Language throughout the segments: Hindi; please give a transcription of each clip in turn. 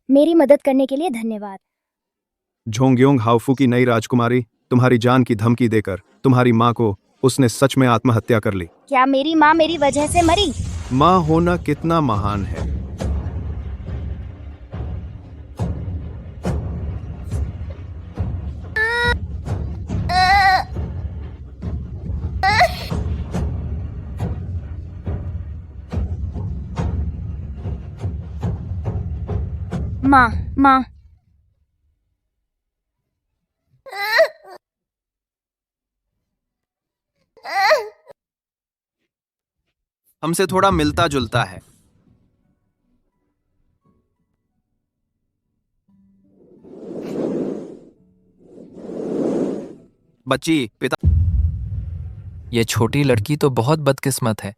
मेरी मदद करने के लिए धन्यवाद। झोंगयोंग हाउफू की नई राजकुमारी तुम्हारी जान की धमकी देकर तुम्हारी माँ को उसने सच में आत्महत्या कर ली। क्या मेरी माँ मेरी वजह से मरी? माँ होना कितना महान है। माँ, माँ। हमसे थोड़ा मिलता जुलता है। बच्ची, पिता। ये छोटी लड़की तो बहुत बदकिस्मत है।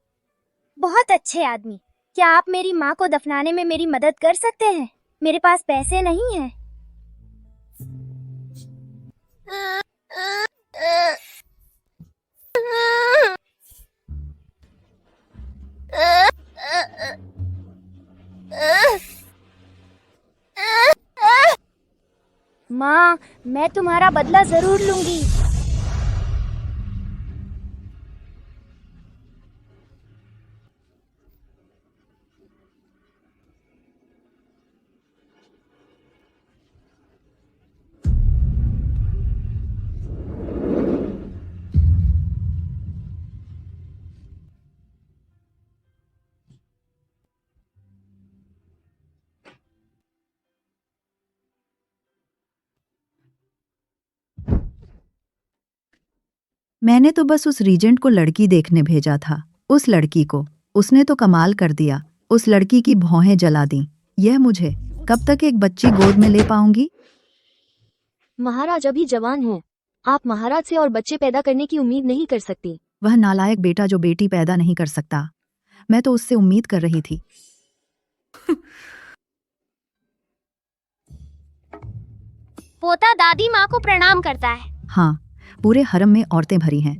बहुत अच्छे आदमी। क्या आप मेरी माँ को दफनाने में मेरी मदद कर सकते हैं? मेरे पास पैसे नहीं हैं। माँ, मैं तुम्हारा बदला जरूर लूंगी। मैंने तो बस उस रीजेंट को लड़की देखने भेजा था। उस लड़की को उसने तो कमाल कर दिया। उस लड़की की भौहें जला दी। यह मुझे कब तक एक बच्ची गोद में ले पाऊंगी? महाराज अभी जवान हैं। आप महाराज से और बच्चे पैदा करने की उम्मीद नहीं कर सकती। वह नालायक बेटा जो बेटी पैदा नहीं कर सकता, मैं तो उससे उम्मीद कर रही थी। पोता दादी माँ को प्रणाम करता है। हाँ, पूरे हरम में औरतें भरी हैं,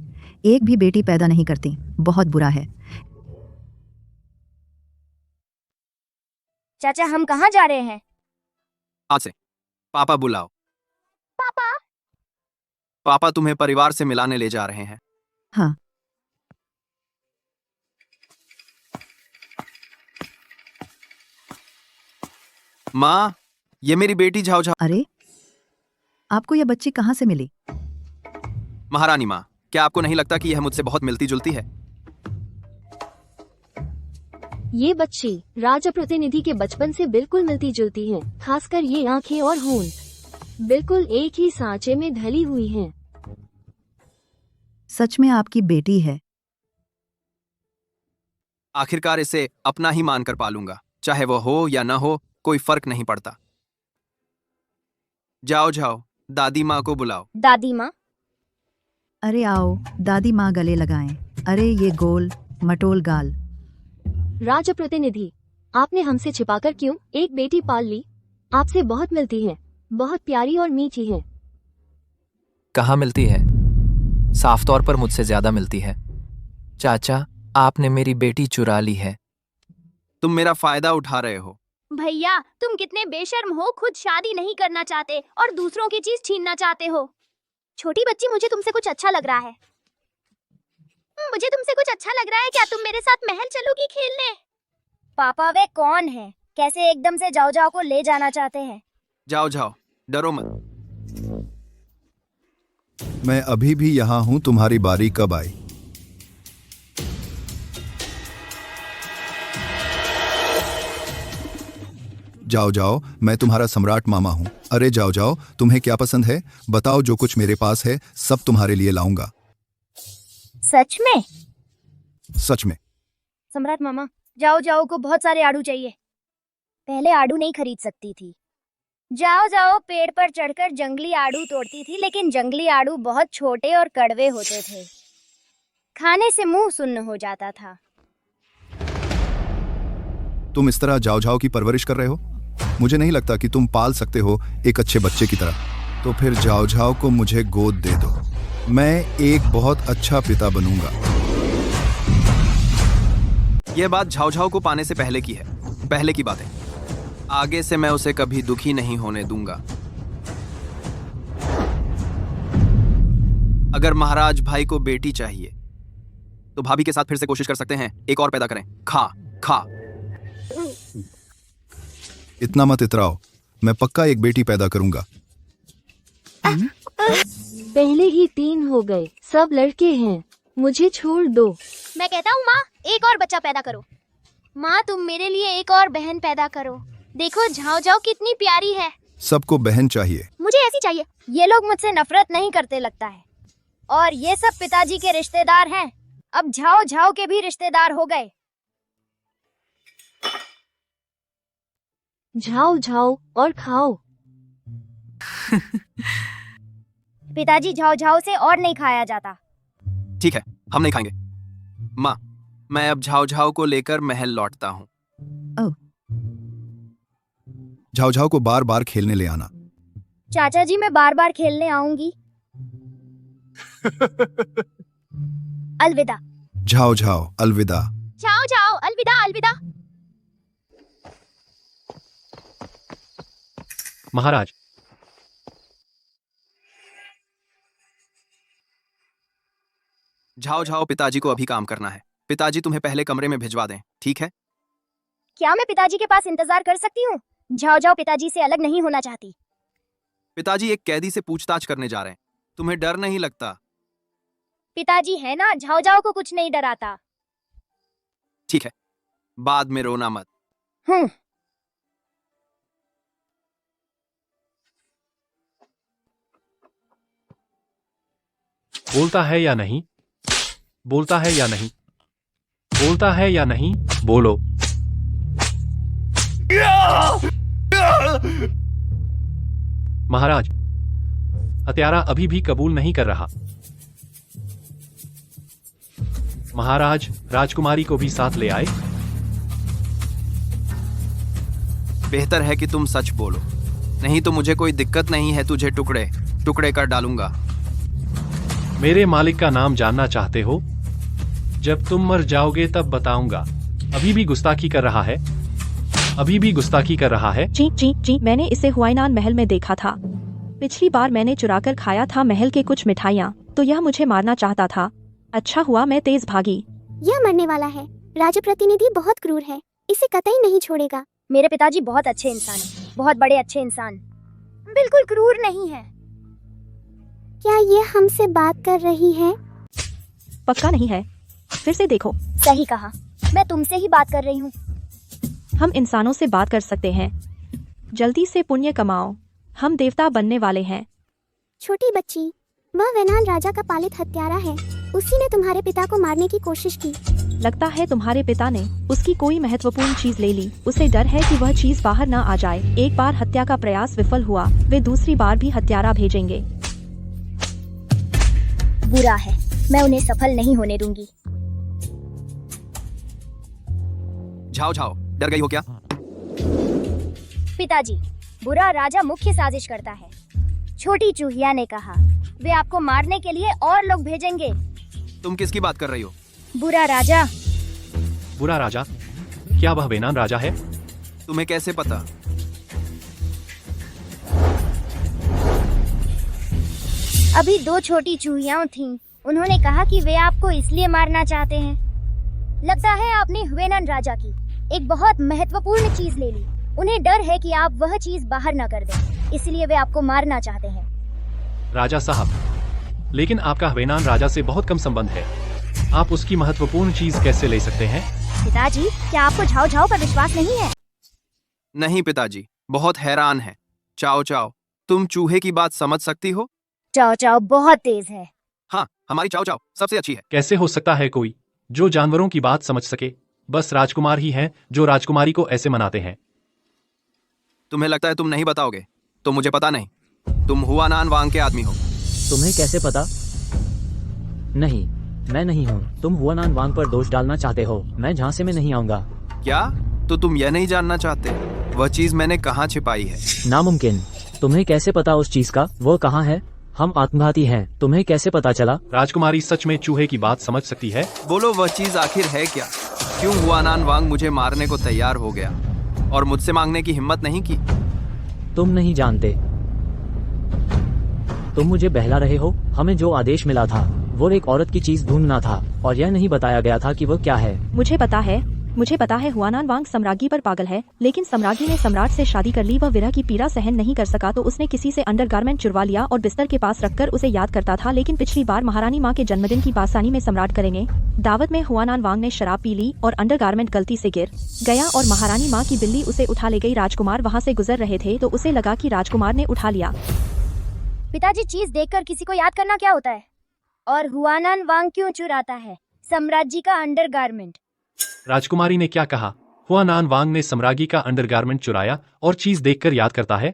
एक भी बेटी पैदा नहीं करती। बहुत बुरा है। चाचा, हम कहाँ जा रहे हैं? आज से पापा बुलाओ। पापा। पापा तुम्हें परिवार से मिलाने ले जा रहे हैं। हाँ। माँ, ये मेरी बेटी झाओ झाओ। अरे, आपको यह बच्ची कहाँ से मिली? महारानी माँ, क्या आपको नहीं लगता कि यह मुझसे बहुत मिलती जुलती है? ये बच्ची राजा प्रतिनिधि के बचपन से बिल्कुल मिलती जुलती हैं, खासकर ये आंखें और होंठ बिल्कुल एक ही सांचे में ढली हुई हैं। सच में आपकी बेटी है? आखिरकार इसे अपना ही मानकर पालूंगा, चाहे वो हो या ना हो, कोई फर्क नहीं पड़ता। जाओ जाओ, दादी माँ को बुलाओ। दादी माँ। अरे आओ, दादी माँ गले लगाएं। अरे ये गोल मटोल गाल। राजा प्रतिनिधि, आपने हमसे छिपाकर क्यों एक बेटी पाल ली? आपसे बहुत मिलती है, बहुत प्यारी और मीठी है। कहाँ मिलती है? साफ तौर पर मुझसे ज्यादा मिलती है। चाचा, आपने मेरी बेटी चुरा ली है। तुम मेरा फायदा उठा रहे हो। भैया, तुम कितने बेशर्म हो। खुद शादी नहीं करना चाहते और दूसरों की चीज छीनना चाहते हो। छोटी बच्ची, मुझे तुमसे कुछ अच्छा लग रहा है। मुझे तुमसे कुछ अच्छा लग रहा है। क्या तुम मेरे साथ महल चलोगी खेलने? पापा, वे कौन हैं? कैसे एकदम से जाओ जाओ को ले जाना चाहते हैं? जाओ जाओ, डरो मत। मैं अभी भी यहाँ हूँ। तुम्हारी बारी कब आई? जाओ जाओ, मैं तुम्हारा सम्राट मामा हूँ। अरे जाओ जाओ, तुम्हें क्या पसंद है बताओ, जो कुछ मेरे पास है सब तुम्हारे लिए लाऊंगा। सच में? सच में। सम्राट मामा, जाओ जाओ को बहुत सारे आड़ू चाहिए। पहले आड़ू नहीं खरीद सकती थी। जाओ जाओ पेड़ पर चढ़कर जंगली आड़ू तोड़ती थी, लेकिन जंगली आड़ू बहुत छोटे और कड़वे होते थे। खाने से मुंह सुन्न हो जाता था। तुम इस तरह जाओ जाओ की परवरिश कर रहे हो? मुझे नहीं लगता कि तुम पाल सकते हो एक अच्छे बच्चे की तरह। तो फिर जाओ जाओ को मुझे गोद दे दो। मैं एक बहुत अच्छा पिता बनूंगा। यह बात झाओ झाओ को पाने से पहले की है, पहले की बात है। आगे से मैं उसे कभी दुखी नहीं होने दूंगा। अगर महाराज भाई को बेटी चाहिए तो भाभी के साथ फिर से कोशिश कर सकते हैं, एक और पैदा करें। खा खा। इतना मत इतराओ, मैं पक्का एक बेटी पैदा करूंगा। पहले ही 3 हो गए, सब लड़के हैं, मुझे छोड़ दो। मैं कहता हूँ माँ, एक और बच्चा पैदा करो। माँ, तुम मेरे लिए एक और बहन पैदा करो। देखो झाओ झाओ कितनी प्यारी है। सबको बहन चाहिए। मुझे ऐसी चाहिए। ये लोग मुझसे नफरत नहीं करते लगता है। और ये सब पिताजी के रिश्तेदार हैं। अब झाओ झाओ के भी रिश्तेदार हो गए। झाओ झाओ और खाओ। पिताजी, झाओ झाओ से और नहीं खाया जाता। ठीक है, हम नहीं खाएंगे। माँ, मैं अब झाओ झाओ को लेकर महल लौटता हूँ। झाओ झाओ को बार बार खेलने ले आना। चाचा जी, मैं बार बार खेलने आऊंगी। अलविदा। झाओ झाओ अलविदा। जाओ जाओ, अलविदा अलविदा। महाराज, झाओ झाओ, पिताजी को अभी काम करना है। पिताजी तुम्हें पहले कमरे में भिजवा दें, ठीक है? क्या मैं पिताजी के पास इंतजार कर सकती हूँ? झाओ झाओ पिताजी से अलग नहीं होना चाहती। पिताजी एक कैदी से पूछताछ करने जा रहे हैं, तुम्हें डर नहीं लगता? पिताजी है ना, झाओ झाओ को कुछ नहीं डराता। ठीक है, बाद में रोना मत। बोलता है या नहीं? बोलता है या नहीं? बोलता है या नहीं? बोलो। महाराज, हत्यारा अभी भी कबूल नहीं कर रहा। महाराज, राजकुमारी को भी साथ ले आए। बेहतर है कि तुम सच बोलो, नहीं तो मुझे कोई दिक्कत नहीं है, तुझे टुकड़े टुकड़े कर डालूंगा। मेरे मालिक का नाम जानना चाहते हो? जब तुम मर जाओगे तब बताऊंगा। अभी भी गुस्ताखी कर रहा है? अभी भी गुस्ताखी कर रहा है? जी, मैंने इसे हुआइनान महल में देखा था। पिछली बार मैंने चुराकर खाया था महल के कुछ मिठाइयाँ, तो यह मुझे मारना चाहता था। अच्छा हुआ मैं तेज भागी। यह मरने वाला है। राजप्रतिनिधि बहुत क्रूर है, इसे कतई नहीं छोड़ेगा। मेरे पिताजी बहुत अच्छे इंसान हैं, बहुत बड़े अच्छे इंसान, बिल्कुल क्रूर नहीं है। क्या ये हमसे बात कर रही है? पक्का नहीं है, फिर से देखो। सही कहा, मैं तुमसे ही बात कर रही हूँ। हम इंसानों से बात कर सकते हैं। जल्दी से पुण्य कमाओ, हम देवता बनने वाले हैं। छोटी बच्ची, वह वेनान राजा का पालित हत्यारा है। उसी ने तुम्हारे पिता को मारने की कोशिश की। लगता है तुम्हारे पिता ने उसकी कोई महत्वपूर्ण चीज ले ली। उसे डर है कि वह चीज बाहर न आ जाए। एक बार हत्या का प्रयास विफल हुआ, वे दूसरी बार भी हत्यारा भेजेंगे। बुरा है, मैं उन्हें सफल नहीं होने दूंगी। झाओ झाओ, डर गई हो क्या? पिताजी, बुरा राजा मुख्य साजिश करता है। छोटी चूहिया ने कहा वे आपको मारने के लिए और लोग भेजेंगे। तुम किसकी बात कर रही हो? बुरा राजा। बुरा राजा? क्या वह वेनान राजा है? तुम्हें कैसे पता? अभी 2 छोटी चूहियां थीं। उन्होंने कहा कि वे आपको इसलिए मारना चाहते हैं। लगता है आपने हुएनन राजा की एक बहुत महत्वपूर्ण चीज ले ली। उन्हें डर है कि आप वह चीज बाहर न कर दें, इसलिए वे आपको मारना चाहते हैं। राजा साहब, लेकिन आपका वेनान राजा से बहुत कम संबंध है। आप उसकी महत्वपूर्ण चीज कैसे ले सकते हैं? पिताजी, क्या आपको झाओ झाओ पर विश्वास नहीं है? नहीं पिताजी, बहुत हैरान है। चाओ चाओ, तुम चूहे की बात समझ सकती हो? चाओ चाओ बहुत तेज है। हाँ, हमारी चाओ चाओ सबसे अच्छी है। कैसे हो सकता है कोई जो जानवरों की बात समझ सके? बस राजकुमार ही हैं जो राजकुमारी को ऐसे मनाते हैं। तुम्हें लगता है तुम नहीं बताओगे? तो मुझे पता नहीं, तुम हुआनान वांग के आदमी हो। तुम्हें कैसे पता? नहीं, मैं नहीं हूँ। तुम हुआनान वांग पर दोष डालना चाहते हो। मैं झांसे में नहीं आऊंगा। क्या? तो तुम यह नहीं जानना चाहते वह चीज मैंने कहाँ छिपाई है? नामुमकिन। तुम्हें कैसे पता उस चीज का? वो कहाँ है? हम आत्मघाती हैं। तुम्हें कैसे पता चला? राजकुमारी सच में चूहे की बात समझ सकती है? बोलो, वह चीज आखिर है क्या? क्यों हुआनान वांग मुझे मारने को तैयार हो गया? और मुझसे मांगने की हिम्मत नहीं की। तुम नहीं जानते। तुम मुझे बहला रहे हो। हमें जो आदेश मिला था वो एक औरत की चीज ढूंढना था और यह नहीं बताया गया था कि वो क्या है। मुझे पता है हुआनान वांग सम्राज्ञी पर पागल है, लेकिन सम्राज्ञी ने सम्राट से शादी कर ली। वह विरह की पीड़ा सहन नहीं कर सका तो उसने किसी से अंडरगारमेंट चुरवा लिया और बिस्तर के पास रखकर उसे याद करता था। लेकिन पिछली बार महारानी माँ के जन्मदिन की बासानी में सम्राट करेंगे दावत में हुआनान वांग ने शराब पी ली और अंडरगारमेंट गलती से गिर गया और महारानी माँ की बिल्ली उसे उठा ले गई। राजकुमार वहाँ से गुजर रहे थे तो उसे लगा कि राजकुमार ने उठा लिया। पिताजी, चीज देखकर किसी को याद करना क्या होता है? और हुआनान वांग क्यों चुराता है सम्राज्ञी का अंडरगारमेंट? राजकुमारी ने क्या कहा? हुआनान वांग ने सम्राज्ञी का अंडरगारमेंट चुराया और चीज देखकर याद करता है।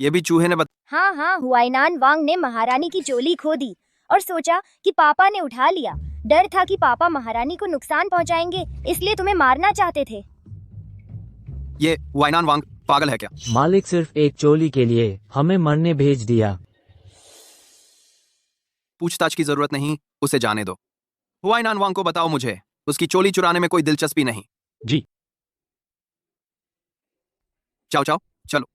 ये भी चूहे ने हाँ, हुआनान वांग ने महारानी की चोली खो दी और सोचा कि पापा ने उठा लिया। डर था कि पापा महारानी को नुकसान पहुंचाएंगे, इसलिए तुम्हें मारना चाहते थे। ये हुआनान वांग पागल है क्या? मालिक सिर्फ एक चोली के लिए हमें मरने भेज दिया। पूछताछ की जरूरत नहीं, उसे जाने दो। हुआनान वांग को बताओ मुझे उसकी चोली चुराने में कोई दिलचस्पी नहीं। जी। चाओ चाओ चलो।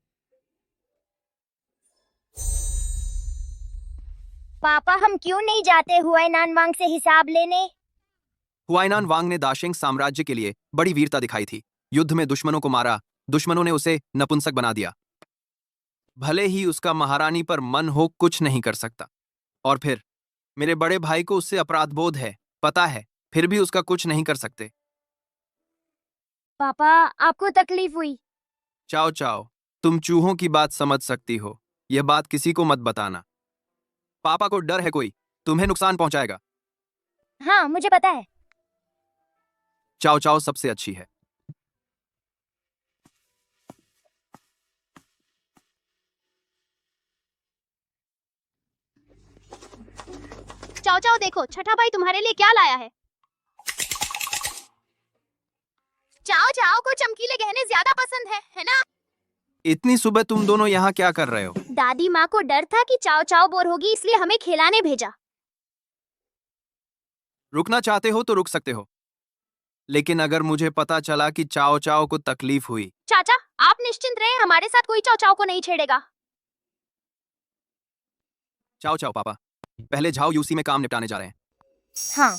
पापा, हम क्यों नहीं जाते हुआनान वांग से हिसाब लेने? हुआनान वांग ने दाशिंग साम्राज्य के लिए बड़ी वीरता दिखाई थी। युद्ध में दुश्मनों को मारा, दुश्मनों ने उसे नपुंसक बना दिया। भले ही उसका महारानी पर मन हो, कुछ नहीं कर सकता। और फिर मेरे बड़े भाई को उससे अपराध बोध है, पता है, फिर भी उसका कुछ नहीं कर सकते। पापा, आपको तकलीफ हुई? चाओ चाओ, तुम चूहों की बात समझ सकती हो, यह बात किसी को मत बताना। पापा को डर है कोई तुम्हें नुकसान पहुंचाएगा। हाँ, मुझे पता है। चाओ चाओ सबसे अच्छी है। चाओ चाओ, देखो छठा भाई तुम्हारे लिए क्या लाया है। चाओ चाओ को चमकीले गहने ज्यादा पसंद है ना? इतनी सुबह तुम दोनों यहाँ क्या कर रहे हो? दादी माँ को डर था कि चाओ चाओ बोर होगी, इसलिए हमें खिलाने भेजा। रुकना चाहते हो तो रुक सकते हो, लेकिन अगर मुझे पता चला कि चाओ चाओ को तकलीफ हुई। चाचा, आप निश्चिंत रहे, हमारे साथ कोई चाओ चाओ को नहीं छेड़ेगा। चाओ चाओ पापा, पहले झाओ यूसी में काम निपटाने जा रहे हैं। हाँ।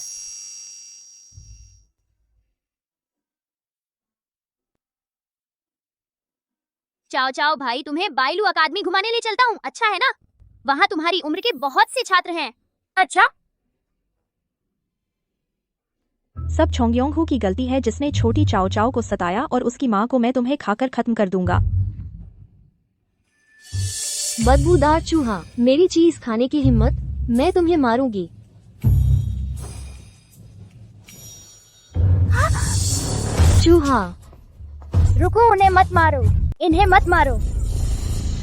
चाओ चाओ भाई, तुम्हें बाइलू अकादमी घुमाने ले चलता हूँ, अच्छा है ना? वहाँ तुम्हारी उम्र के बहुत से छात्र हैं। अच्छा। सब छोंगयोंग की गलती है जिसने छोटी चाओ चाओ को सताया और उसकी माँ को मैं तुम्हें खाकर खत्म कर दूंगा। बदबूदार चूहा, मेरी चीज खाने की हिम्मत, मैं तुम्हें मारूंगी। चूहा, रुको, उन्हें मत मारो, इन्हें मत मारो।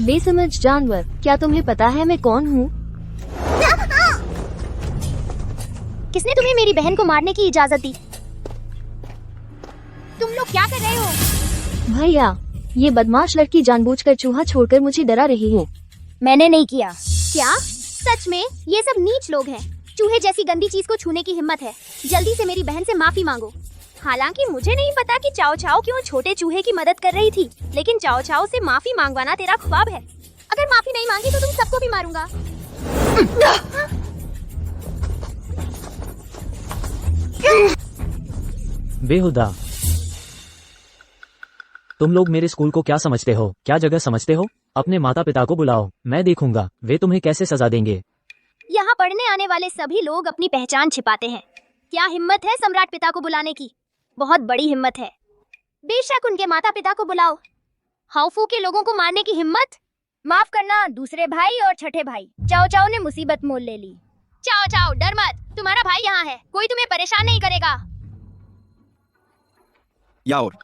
बेसमझ जानवर, क्या तुम्हें पता है मैं कौन हूँ? किसने तुम्हें मेरी बहन को मारने की इजाजत दी? तुम लोग क्या कर रहे हो? भैया, ये बदमाश लड़की जानबूझकर चूहा छोड़कर मुझे डरा रही है। मैंने नहीं किया। क्या? सच में? ये सब नीच लोग हैं। चूहे जैसी गंदी चीज को छूने की हिम्मत है। जल्दी से मेरी बहन से माफी मांगो। हालांकि मुझे नहीं पता कि चाओ चाओ क्यों छोटे चूहे की मदद कर रही थी, लेकिन चाओ चाओ से माफी मांगवाना तेरा ख्वाब है। अगर माफी नहीं मांगी तो तुम सबको भी मारूंगा। बेहुदा, तुम लोग मेरे स्कूल को क्या समझते हो? क्या जगह समझते हो? अपने माता पिता को बुलाओ, मैं देखूंगा वे तुम्हें कैसे सजा देंगे। यहाँ पढ़ने आने वाले सभी लोग अपनी पहचान छिपाते हैं। क्या हिम्मत है सम्राट पिता को बुलाने की? बहुत बड़ी हिम्मत है। बेशक उनके माता पिता को बुलाओ। हाउफू के लोगों को मारने की हिम्मत? माफ करना दूसरे भाई और छठे भाई, चाओ चाओ ने मुसीबत मोल ले ली। चाओ चाओ, डर मत, तुम्हारा भाई यहाँ है, कोई तुम्हें परेशान नहीं करेगा। याओर,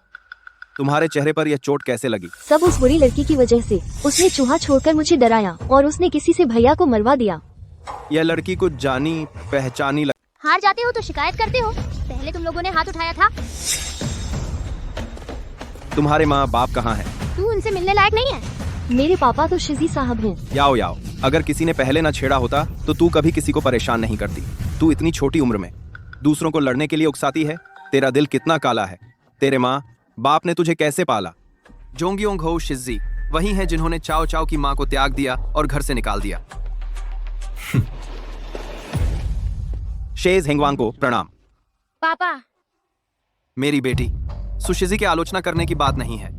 तुम्हारे चेहरे पर यह चोट कैसे लगी? सब उस बुरी लड़की की वजह से। उसने चूहा छोड़कर मुझे डराया और उसने किसी से भैया को मरवा दिया। यह लड़की कुछ जानी पहचानी हार जाते हो तो शिकायत करते हो, पहले तुम लोगों ने हाथ उठाया था। तुम्हारे माँ बाप कहाँ हैं? तू उनसे मिलने लायक नहीं है। मेरे पापा तो शिजी साहब हैं। याओ याओ, अगर किसी ने पहले ना छेड़ा होता तो तू कभी किसी को परेशान नहीं करती। तू इतनी छोटी उम्र में दूसरों को लड़ने के लिए उकसाती है। तेरा दिल कितना काला है। तेरे माँ बाप ने तुझे कैसे पाला? जोंगयोंग हो शिजी वही हैं जिन्होंने चाओ चाओ की मां को त्याग दिया और घर से निकाल दिया। शेज हेंगवांग को प्रणाम। पापा, मेरी बेटी सुशिजी की आलोचना करने की बात नहीं है।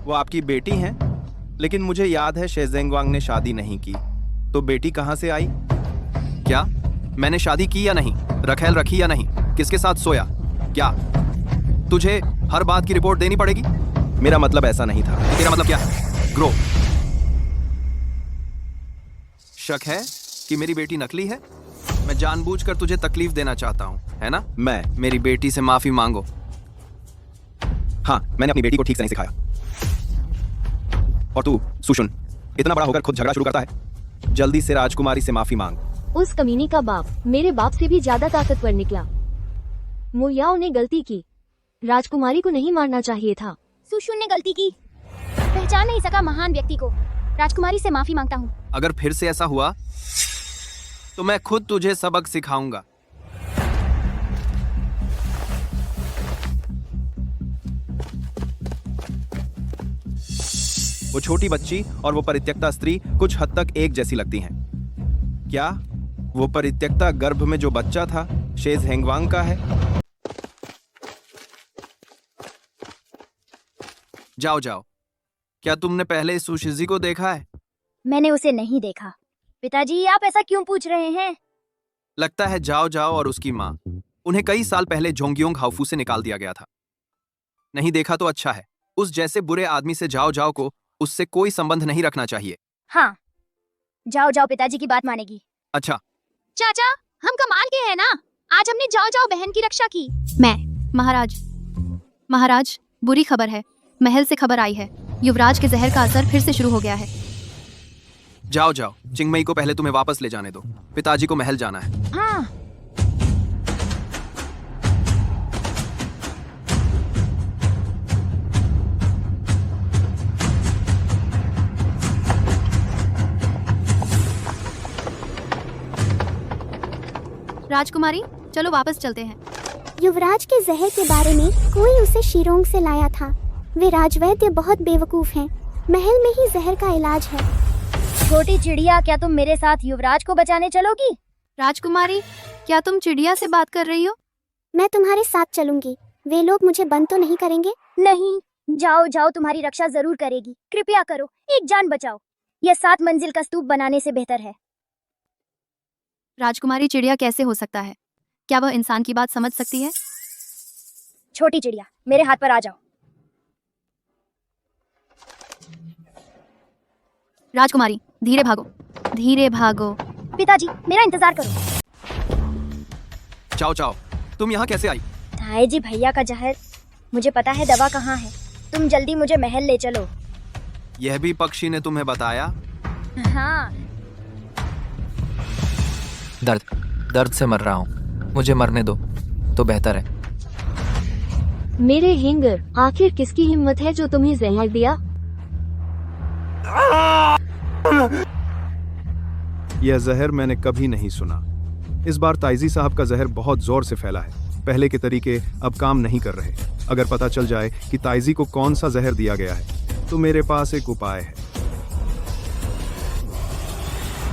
वो आपकी बेटी हैं, लेकिन मुझे याद है शेजेंगवांग ने शादी नहीं की, तो बेटी कहाँ से आई? क्या मैंने शादी की या नहीं, रखेल रखी या नहीं, किसके साथ सोया, क्या तुझे हर बात की रिपोर्ट देनी पड़ेगी? मेरा मतलब ऐसा नहीं था। तेरा मतलब क्या? ग्रो। शक है कि मेरी बेटी नकली है? मैं जानबूझकर तुझे तकलीफ देना चाहता हूं, है ना? मेरी बेटी से माफी मांगो। हाँ, मैंने अपनी बेटी को ठीक से नहीं सिखाया। और तू सुशुन इतना बड़ा होकर खुद झगड़ा शुरू करता है। जल्दी से राजकुमारी से माफी मांग। उस कमीनी का बाप मेरे बाप से भी ज्यादा ताकतवर निकला। मुयाओ ने गलती की, राजकुमारी को नहीं मारना चाहिए था। सुशुन ने गलती की, पहचान नहीं सका महान व्यक्ति को। राजकुमारी से माफी मांगता हूँ। अगर फिर से ऐसा हुआ तो मैं खुद तुझे सबक सिखाऊंगा। वो छोटी बच्ची और वो परित्यक्ता स्त्री कुछ हद तक एक जैसी लगती हैं। क्या वो परित्यक्ता गर्भ में जो बच्चा था शेज हेंगवांग का है? जाओ जाओ, क्या तुमने पहले सुशिजी को देखा है? मैंने उसे नहीं देखा। पिताजी, आप ऐसा क्यों पूछ रहे हैं? लगता है जाओ जाओ और उसकी माँ, उन्हें कई साल पहले जोंगयोंग हाउफू से निकाल दिया गया था। नहीं देखा तो अच्छा है। उस जैसे बुरे आदमी से जाओ जाओ को उससे कोई संबंध नहीं रखना चाहिए। हाँ, जाओ जाओ पिताजी की बात मानेगी। अच्छा चाचा, हम कमाल के हैं ना, आज हमने जाओ जाओ बहन की रक्षा की। महाराज, बुरी खबर है। महल से खबर आई है, युवराज के जहर का असर फिर से शुरू हो गया है। जाओ जाओ, चिंगमई को पहले तुम्हें वापस ले जाने दो। पिताजी को महल जाना है। हाँ, राजकुमारी, चलो वापस चलते हैं। युवराज के जहर के बारे में कोई उसे शिरोंग से लाया था। वे राजवैद्य बहुत बेवकूफ हैं। महल में ही जहर का इलाज है। छोटी चिड़िया, क्या तुम मेरे साथ युवराज को बचाने चलोगी? राजकुमारी, क्या तुम चिड़िया से बात कर रही हो? मैं तुम्हारे साथ चलूंगी। वे लोग मुझे बंद तो नहीं करेंगे? नहीं, जाओ जाओ तुम्हारी रक्षा जरूर करेगी। कृपया करो, एक जान बचाओ। यह 7 मंजिल का स्तूप बनाने से बेहतर है। राजकुमारी, चिड़िया कैसे हो सकता है? क्या वह इंसान की बात समझ सकती है? छोटी चिड़िया, मेरे हाथ पर आ जाओ। राजकुमारी, धीरे भागो, धीरे भागो। पिताजी, मेरा इंतजार करो। चाओ चाओ, तुम यहाँ कैसे आई? ताए जी, भैया का जहर। मुझे पता है दवा कहाँ है। तुम जल्दी मुझे महल ले चलो। यह भी पक्षी ने तुम्हें बताया? हाँ, दर्द से मर रहा हूँ, मुझे मरने दो तो बेहतर है। मेरे हिंगर, आखिर किसकी हिम्मत है जो तुम्हें जहर दिया? यह जहर मैंने कभी नहीं सुना। इस बार ताइजी साहब का जहर बहुत जोर से फैला है। पहले के तरीके अब काम नहीं कर रहे। अगर पता चल जाए कि ताइजी को कौन सा जहर दिया गया है तो मेरे पास एक उपाय है।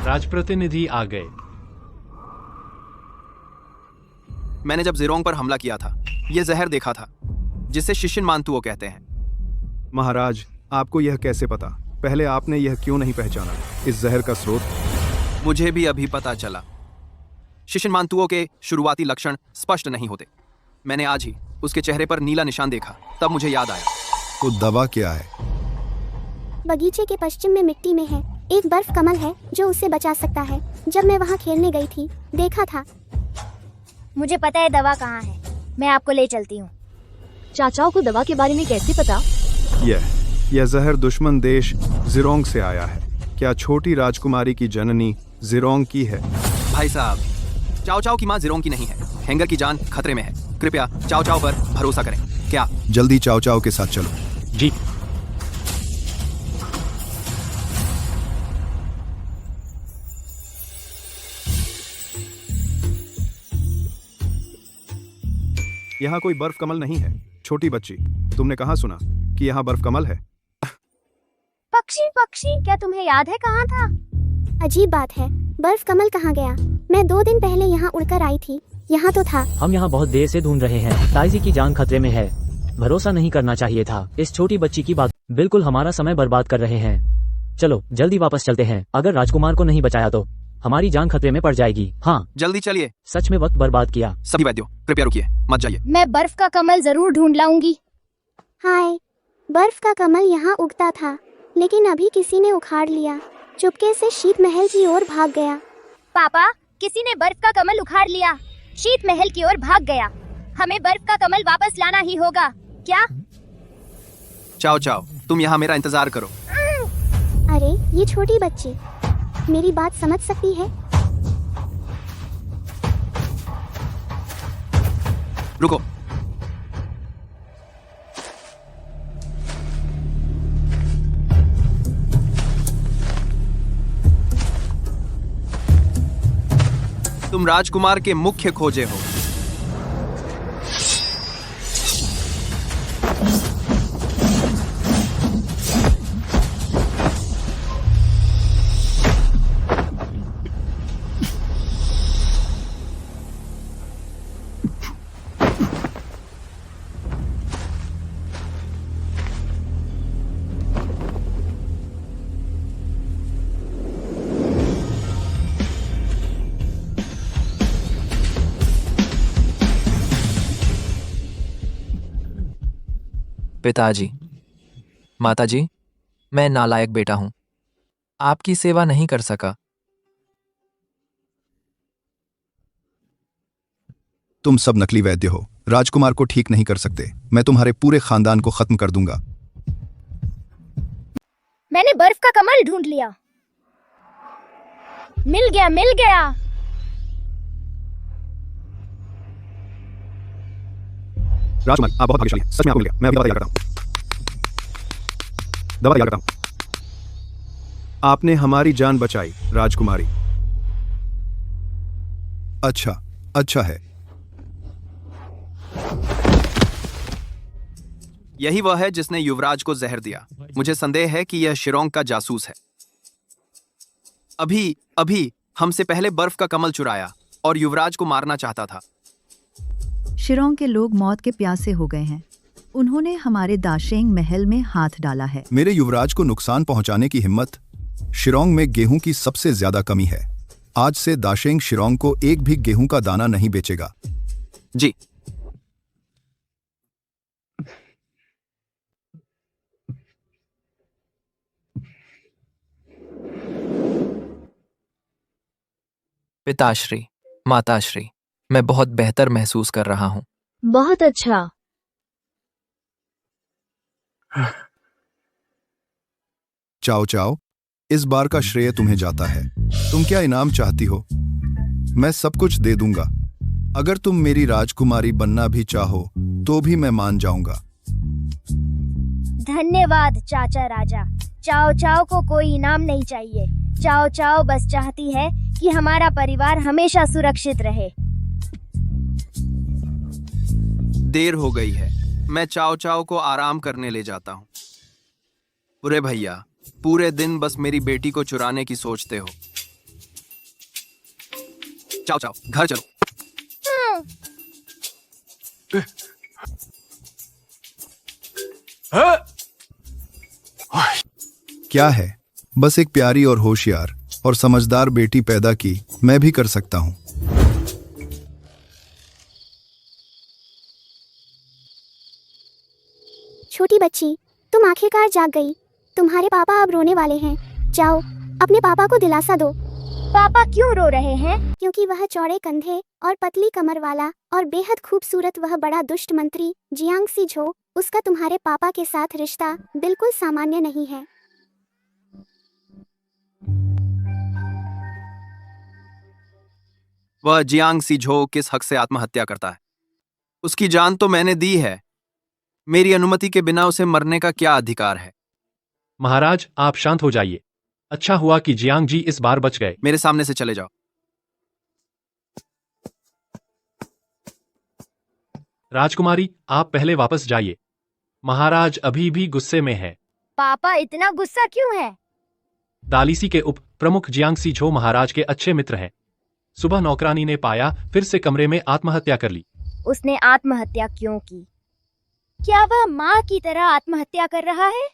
राजप्रतिनिधि आ गए। मैंने जब जिरोंग पर हमला किया था, यह जहर देखा था जिसे शिशिन मानतुओ कहते हैं। महाराज, आपको यह कैसे पता? पहले आपने यह क्यों नहीं पहचाना, इस जहर का स्रोत? मुझे भी अभी पता चला। शिशिन मानतुओ के शुरुआती लक्षण स्पष्ट नहीं होते। मैंने आज ही उसके चेहरे पर नीला निशान देखा, तब मुझे याद आया। तो दवा क्या है? बगीचे के पश्चिम में मिट्टी में है। एक बर्फ कमल है जो उसे बचा सकता है। जब मैं वहाँ खेलने गई थी, देखा था। मुझे पता है दवा कहाँ है। मैं आपको ले चलती हूँ। चाचाओ को दवा के बारे में कैसे पता? यह जहर दुश्मन देश जिरोंग से आया है। क्या छोटी राजकुमारी की जननी जिरोंग की है? भाई साहब, चाओ चाओ की माँ जिरोंग की नहीं है। हेंगर की जान खतरे में है। कृपया चाओ चाओ पर भरोसा करें। क्या? जल्दी चाओ चाओ के साथ चलो। जी। यहाँ कोई बर्फ कमल नहीं है। छोटी बच्ची, तुमने कहाँ सुना कि यहाँ बर्फ कमल है। पक्षी पक्षी, क्या तुम्हें याद है कहाँ था? अजीब बात है, बर्फ कमल कहाँ गया? मैं 2 दिन पहले यहाँ उड़कर आई थी, यहाँ तो था। हम यहाँ बहुत देर से ढूंढ रहे हैं। ताइजी की जान खतरे में है। भरोसा नहीं करना चाहिए था। इस छोटी बच्ची की बात बिल्कुल हमारा समय बर्बाद कर रहे हैं। चलो जल्दी वापस चलते हैं। अगर राजकुमार को नहीं बचाया तो हमारी जान खतरे में पड़ जाएगी। हाँ, जल्दी चलिए। सच में वक्त बर्बाद किया। सभी वैद्यों, कृपया रुकिए, मत जाइए। मैं बर्फ का कमल जरूर ढूंढ लाऊंगी। हाय, बर्फ का कमल यहाँ उगता था, लेकिन अभी किसी ने उखाड़ लिया। चुपके से शीत महल की ओर भाग गया। पापा, किसी ने बर्फ का कमल उखाड़ लिया, शीत महल की ओर भाग गया। हमें बर्फ का कमल वापस लाना ही होगा। क्या? चाओ चाओ, तुम यहाँ मेरा इंतजार करो। अरे ये छोटी बच्ची मेरी बात समझ सकती है। रुको। तुम राजकुमार के मुख्य खोजे हो। पिताजी, माताजी, मैं नालायक बेटा हूं, आपकी सेवा नहीं कर सका। तुम सब नकली वैद्य हो, राजकुमार को ठीक नहीं कर सकते। मैं तुम्हारे पूरे खानदान को खत्म कर दूंगा। मैंने बर्फ का कमल ढूंढ लिया। मिल गया, मिल गया। राजकुमार, आप बहुत भाग्यशाली हैं। सच में आपको मिल गया। मैं अभी दवा तैयार करता हूँ। दवा तैयार करता हूँ। आपने हमारी जान बचाई, राजकुमारी। अच्छा, अच्छा है। यही वह है जिसने युवराज को जहर दिया। मुझे संदेह है कि यह शिरोंग का जासूस है। अभी अभी हमसे पहले बर्फ का कमल चुराया और युवराज को मारना चाहता था। शिरोंग के लोग मौत के प्यासे हो गए हैं। उन्होंने हमारे दाशेंग महल में हाथ डाला है। मेरे युवराज को नुकसान पहुंचाने की हिम्मत। शिरोंग में गेहूं की सबसे ज्यादा कमी है। आज से दाशेंग शिरोंग को एक भी गेहूं का दाना नहीं बेचेगा। जी। पिताश्री, माताश्री, मैं बहुत बेहतर महसूस कर रहा हूँ। बहुत अच्छा। चाओ चाओ, इस बार का श्रेय तुम्हें जाता है। तुम क्या इनाम चाहती हो? मैं सब कुछ दे दूंगा। अगर तुम मेरी राजकुमारी बनना भी चाहो तो भी मैं मान जाऊंगा। धन्यवाद चाचा राजा। चाओ चाओ को कोई इनाम नहीं चाहिए। चाओ चाओ बस चाहती है कि हमारा परिवार हमेशा सुरक्षित रहे। देर हो गई है, मैं चाओ चाओ को आराम करने ले जाता हूँ। बुरे भैया, पूरे दिन बस मेरी बेटी को चुराने की सोचते हो। चाओ चाओ, घर चलो। क्या है? बस एक प्यारी और होशियार और समझदार बेटी पैदा की। मैं भी कर सकता हूँ। छोटी बच्ची, तुम आखिरकार जाग गई। तुम्हारे पापा अब रोने वाले हैं। जाओ, अपने पापा को दिलासा दो। पापा क्यों रो रहे हैं? क्योंकि वह चौड़े कंधे और पतली कमर वाला और बेहद खूबसूरत वह बड़ा दुष्ट मंत्री जियांग सी झो, उसका तुम्हारे पापा के साथ रिश्ता बिल्कुल सामान्य नहीं है। वह जियांग सी झो किस हक से आत्महत्या करता है? उसकी जान तो मैंने दी है। मेरी अनुमति के बिना उसे मरने का क्या अधिकार है? महाराज, आप शांत हो जाइए। अच्छा हुआ कि जियांग जी इस बार बच गए। मेरे सामने से चले जाओ। राजकुमारी, आप पहले वापस जाइए। महाराज अभी भी गुस्से में है। पापा इतना गुस्सा क्यों है? दालिसी के उप प्रमुख जियांगसी झो महाराज के अच्छे मित्र हैं। सुबह नौकरानी ने पाया फिर से कमरे में आत्महत्या कर ली। उसने आत्महत्या क्यों की? क्या वह माँ की तरह आत्महत्या कर रहा है?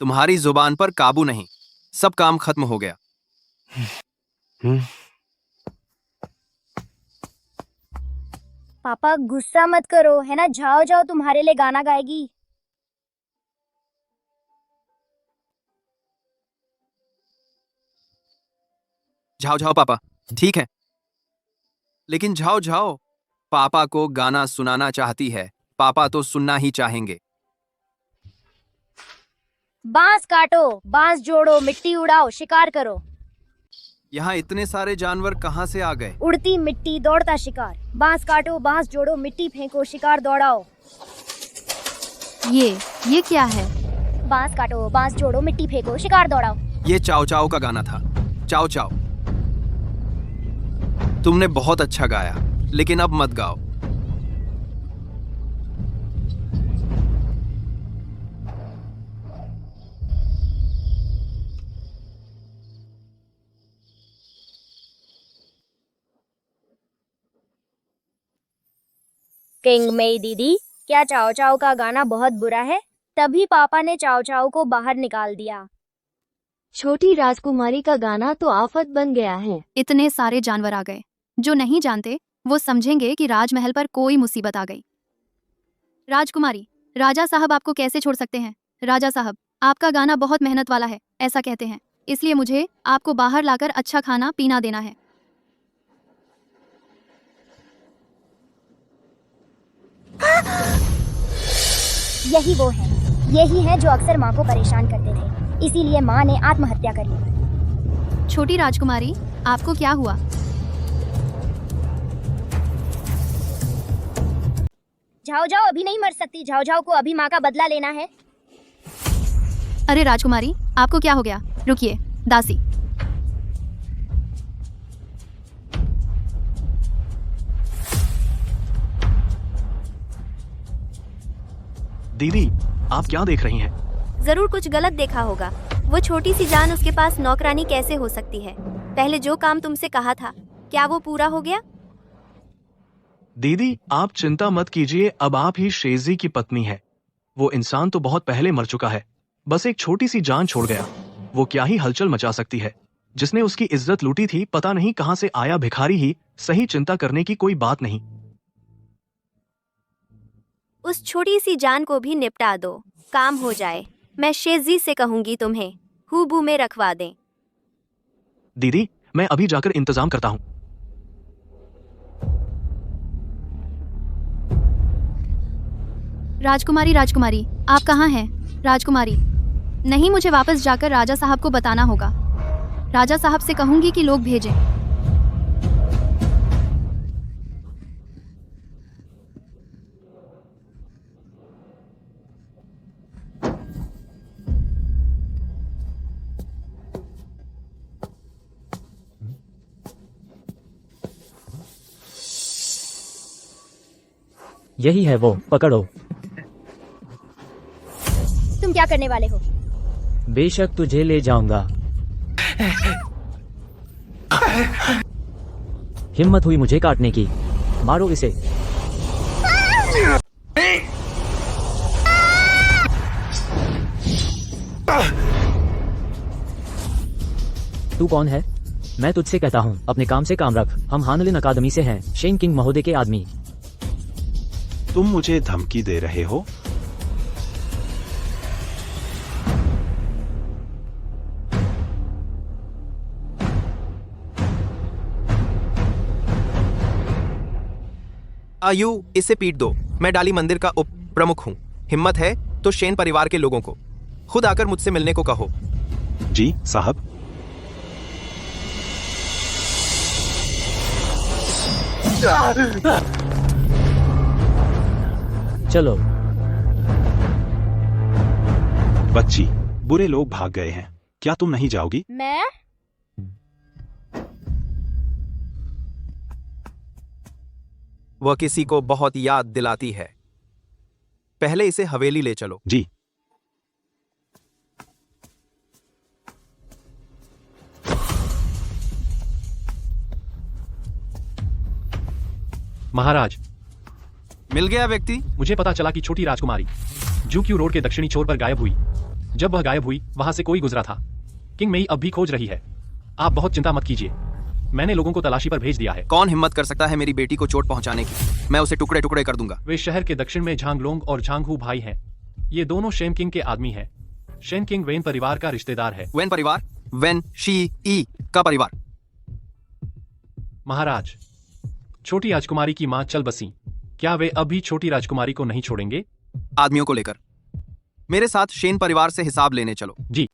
तुम्हारी जुबान पर काबू नहीं, सब काम खत्म हो गया। पापा गुस्सा मत करो, है ना? जाओ जाओ, तुम्हारे लिए गाना गाएगी। जाओ जाओ पापा, ठीक है। लेकिन जाओ जाओ, पापा को गाना सुनाना चाहती है। पापा तो सुनना ही चाहेंगे। बांस काटो, बांस जोड़ो, मिट्टी उड़ाओ, शिकार करो। यहाँ इतने सारे जानवर कहाँ से आ गए? उड़ती मिट्टी, दौड़ता शिकार। बांस काटो, बांस जोड़ो, मिट्टी फेंको, शिकार दौड़ाओ। ये क्या है? बांस काटो, बांस जोड़ो, मिट्टी फेंको, शिकार दौड़ाओ। ये चाओ चाओ का गाना था। चाओ चाओ। तुमने बहुत अच्छा गाया, लेकिन अब मत गाओ। किंग मेई दीदी, क्या चाओ चाओ का गाना बहुत बुरा है? तभी पापा ने चाओ चाओ को बाहर निकाल दिया। छोटी राजकुमारी का गाना तो आफत बन गया है। इतने सारे जानवर आ गए। जो नहीं जानते वो समझेंगे कि राजमहल पर कोई मुसीबत आ गई। राजकुमारी, राजा साहब आपको कैसे छोड़ सकते हैं? राजा साहब, आपका गाना बहुत मेहनत वाला है, ऐसा कहते हैं। इसलिए मुझे आपको बाहर लाकर अच्छा खाना पीना देना है। यही है जो अक्सर माँ को परेशान करते थे। इसीलिए माँ ने आत्महत्या कर ली। छोटी राजकुमारी, आपको क्या हुआ? जाओ जाओ अभी नहीं मर सकती। जाओ जाओ को अभी माँ का बदला लेना है। अरे राजकुमारी, आपको क्या हो गया? रुकिए, दासी। दीदी, आप क्या देख रही हैं? जरूर कुछ गलत देखा होगा। वो छोटी सी जान उसके पास नौकरानी कैसे हो सकती है? पहले जो काम तुमसे कहा था, क्या वो पूरा हो गया? दीदी, आप चिंता मत कीजिए, अब आप ही शेजी की पत्नी है। वो इंसान तो बहुत पहले मर चुका है, बस एक छोटी सी जान छोड़ गया। वो क्या ही हलचल मचा सकती है। जिसने उसकी इज्जत लूटी थी पता नहीं कहां से आया भिखारी ही सही, चिंता करने की कोई बात नहीं। उस छोटी सी जान को भी निपटा दो, काम हो जाए। मैं शेजी से कहूंगी तुम्हें हुबू में रखवा दें। दीदी, मैं अभी जाकर इंतजाम करता हूँ। राजकुमारी, राजकुमारी, आप कहाँ हैं? राजकुमारी, नहीं, मुझे वापस जाकर राजा साहब को बताना होगा। राजा साहब से कहूंगी कि लोग भेजें। यही है वो, पकड़ो। तुम क्या करने वाले हो? बेशक तुझे ले जाऊंगा। हिम्मत हुई मुझे काटने की, मारो इसे। तू कौन है? मैं तुझसे कहता हूँ, अपने काम से काम रख। हम हानलिन अकादमी से हैं, शेन किंग महोदय के आदमी। तुम मुझे धमकी दे रहे हो? आयु, इसे पीट दो। मैं डाली मंदिर का उप प्रमुख हूँ। हिम्मत है तो शेन परिवार के लोगों को खुद आकर मुझसे मिलने को कहो। जी साहब। चलो। बच्ची, बुरे लोग भाग गए हैं, क्या तुम नहीं जाओगी? मैं? वह किसी को बहुत याद दिलाती है। पहले इसे हवेली ले चलो। जी। महाराज, मिल गया व्यक्ति? मुझे पता चला कि छोटी राजकुमारी जूक्यू रोड के दक्षिणी छोर पर गायब हुई। जब वह गायब हुई वहां से कोई गुजरा था। किंग मेई अब भी खोज रही है। आप बहुत चिंता मत कीजिए, मैंने लोगों को तलाशी पर भेज दिया है। कौन हिम्मत कर सकता है मेरी बेटी को चोट पहुंचाने की? मैं उसे टुकड़े टुकड़े कर दूंगा। वे शहर के दक्षिण में झांगलोंग और झांगहू भाई हैं। ये दोनों शेन किंग के आदमी हैं। शेन किंग वेन परिवार का रिश्तेदार है। वेन परिवार? वेन शी ई का परिवार? महाराज, छोटी राजकुमारी की मां चल बसी। क्या वे अब भी छोटी राजकुमारी को नहीं छोड़ेंगे? आदमियों को लेकर मेरे साथ शेन परिवार से हिसाब लेने चलो। जी।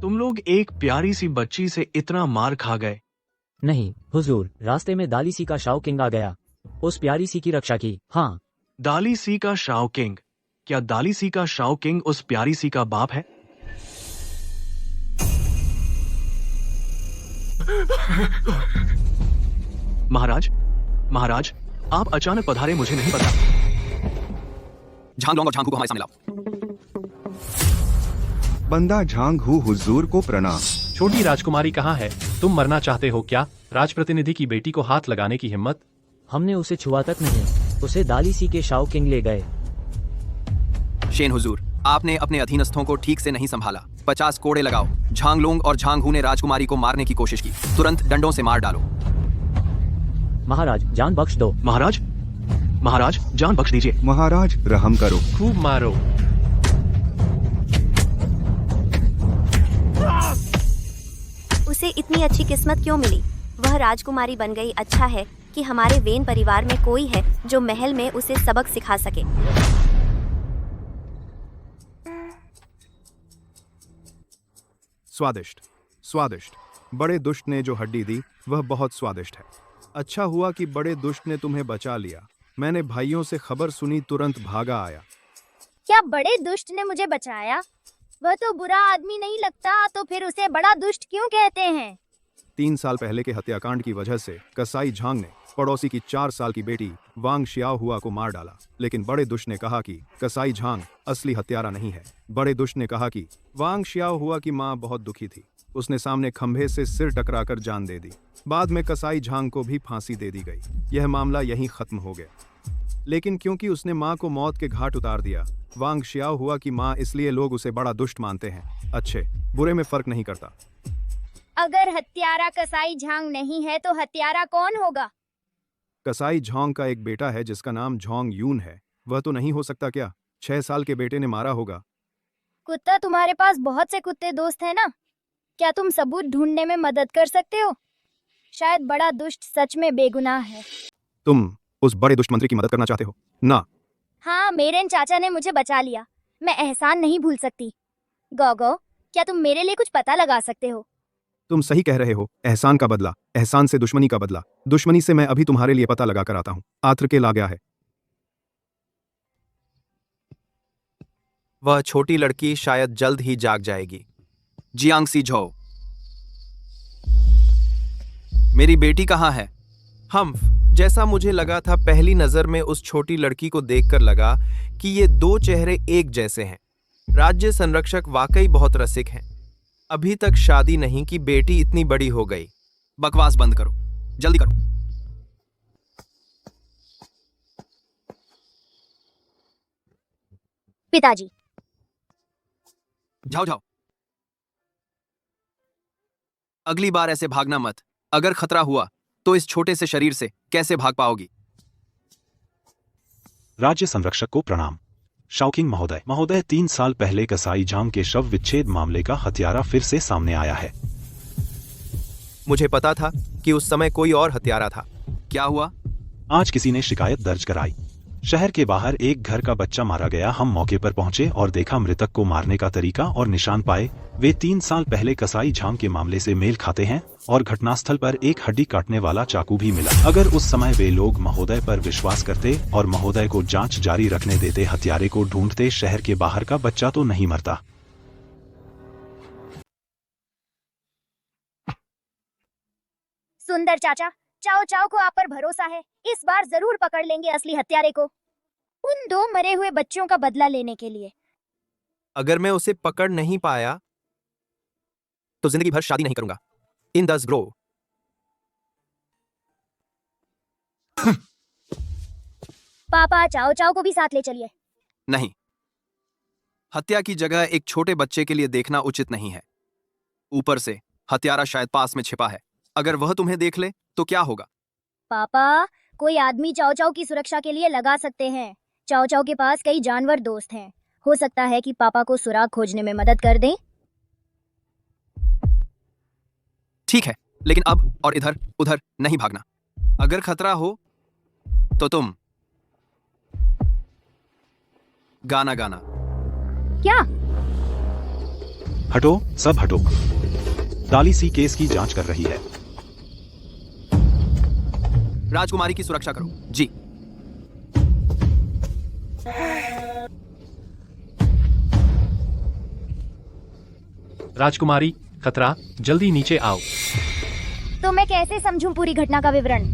तुम लोग एक प्यारी सी बच्ची से इतना मार खा गए। नहीं हुजूर, रास्ते में दाली सी का शाओ किंग आ गया, उस प्यारी सी की रक्षा की। हाँ। दाली सी का शाओ किंग? क्या दाली सी का शाओ किंग उस प्यारी सी का बाप है? महाराज, महाराज, आप अचानक पधारे, मुझे नहीं पता। झांगलोंग और झांगहू को हमारे सामने लाओ। बंदा झांगहू हुजूर को प्रणाम। छोटी राजकुमारी कहाँ है? तुम मरना चाहते हो क्या? राजप्रतिनिधि की बेटी को हाथ लगाने की हिम्मत? हमने उसे छुआ तक नहीं, उसे दाली सी के शाओ किंग ले गए। शेन हुजूर, आपने अपने अधीनस्थों को ठीक से नहीं संभाला। 50 कोड़े लगाओ। झांगलोंग और झांगहू ने राजकुमारी को मारने की कोशिश की, तुरंत डंडों से मार डालो। महाराज, जान बख्श दो। महाराज, महाराज, जान बख्श दीजिए। महाराज, रहम करो। खूब मारो। उसे इतनी अच्छी किस्मत क्यों मिली? वह राजकुमारी बन गई। अच्छा है कि हमारे वेन परिवार में कोई है जो महल में उसे सबक सिखा सके। स्वादिष्ट, स्वादिष्ट। बड़े दुष्ट ने जो हड्डी दी वह बहुत स्वादिष्ट है। अच्छा हुआ कि बड़े दुष्ट ने तुम्हें बचा लिया। मैंने भाइयों से खबर सुनी, तुरंत भागा आया। क्या बड़े दुष्ट ने मुझे बचाया? वह तो बुरा आदमी नहीं लगता, तो फिर उसे बड़ा दुष्ट क्यों कहते हैं? 3 साल पहले के हत्याकांड की वजह से कसाई झांग ने पड़ोसी की 4 साल की बेटी वांग शियाओ हुआ को मार डाला। लेकिन बड़े दुष्ट ने कहा कि कसाई झांग असली हत्यारा नहीं है। बड़े दुष्ट ने कहा कि वांग शियाओ हुआ की मां बहुत दुखी थी, उसने सामने खंभे से सिर टकराकर जान दे दी। बाद में कसाई झांग को भी फांसी दे दी गई। यह मामला यहीं खत्म हो गया। लेकिन क्योंकि उसने मां को मौत के घाट उतार दिया, वांग शियाओ हुआ की मां, इसलिए लोग उसे बड़ा दुष्ट मानते हैं। अच्छे बुरे में फर्क नहीं करता। अगर हत्यारा कसाई झांग नहीं है तो हत्यारा कौन होगा? कसाई झांग का एक बेटा है जिसका नाम झांग यून है। वह तो नहीं हो सकता क्या? 6 साल के बेटे ने मारा होगा। कुत्ता, तुम्हारे पास बहुत से कुत्ते दोस्त हैं ना? क्या तुम सबूत ढूंढने में मदद कर सकते हो? शायद बड़ा दुष्ट सच में बेगुनाह है। तुम उस बड़े दुष्ट मंत्री की मदद करना चाहते हो ना? हाँ, मेरे चाचा ने मुझे बचा लिया। मैं एहसान नहीं भूल सकती। गोगो, क्या तुम मेरे लिए कुछ पता लगा सकते हो? तुम सही कह रहे हो। एहसान का बदला, एहसान से दुश्मनी का बदला। दुश्मनी से मैं अभी तुम्हारे लिए पता लगा कर आता हूँ। आत्र के ला गया है। वह छोटी लड़की शायद जल्द ही जाग जाएगी। जियांगसी झो, मेरी बेटी कहाँ है? हम्फ, जैसा मुझे लगा था, पहली नजर में उस छोटी लड़की को देखकर लगा कि ये 2 चेहरे एक जैसे हैं। राज्य संरक्षक वाकई बहुत रसिक हैं। अभी तक शादी नहीं की, बेटी इतनी बड़ी हो गई। बकवास बंद करो, जल्दी करो। पिताजी। जाओ जाओ, अगली बार ऐसे भागना मत। अगर खतरा हुआ तो इस छोटे से शरीर से कैसे भाग पाओगी? राज्य संरक्षक को प्रणाम। शाओकिंग महोदय, महोदय 3 साल पहले कसाई झांग के शव विच्छेद मामले का हत्यारा फिर से सामने आया है। मुझे पता था कि उस समय कोई और हत्यारा था। क्या हुआ? आज किसी ने शिकायत दर्ज कराई। शहर के बाहर एक घर का बच्चा मारा गया। हम मौके पर पहुंचे और देखा मृतक को मारने का तरीका और निशान पाए। वे 3 साल पहले कसाई झांग के मामले से मेल खाते हैं और घटनास्थल पर एक हड्डी काटने वाला चाकू भी मिला। अगर उस समय वे लोग महोदय पर विश्वास करते और महोदय को जांच जारी रखने देते, हत्यारे को ढूंढते, शहर के बाहर का बच्चा तो नहीं मरता। सुंदर चाचा, चाओ चाओ को आप पर भरोसा है, इस बार जरूर पकड़ लेंगे असली हत्यारे को, उन 2 मरे हुए बच्चों का बदला लेने के लिए। अगर मैं उसे पकड़ नहीं पाया तो जिंदगी भर शादी नहीं करूंगा। इन दस ब्रो। पापा चाओ चाओ को भी साथ ले चलिए। नहीं, हत्या की जगह एक छोटे बच्चे के लिए देखना उचित नहीं है। ऊपर से हत्यारा शायद पास में छिपा है, अगर वह तुम्हें देख ले तो क्या होगा? पापा कोई आदमी चाओ चाओ की सुरक्षा के लिए लगा सकते हैं। चाओ चाओ के पास कई जानवर दोस्त हैं, हो सकता है कि पापा को सुराग खोजने में मदद कर दें। ठीक है, लेकिन अब और इधर उधर नहीं भागना। अगर खतरा हो तो तुम गाना गाना। क्या? हटो, सब हटो। डाली सी केस की जांच कर रही है। राजकुमारी की सुरक्षा करो। जी। राजकुमारी, खतरा, जल्दी नीचे आओ। तो मैं कैसे समझूं पूरी घटना का विवरण?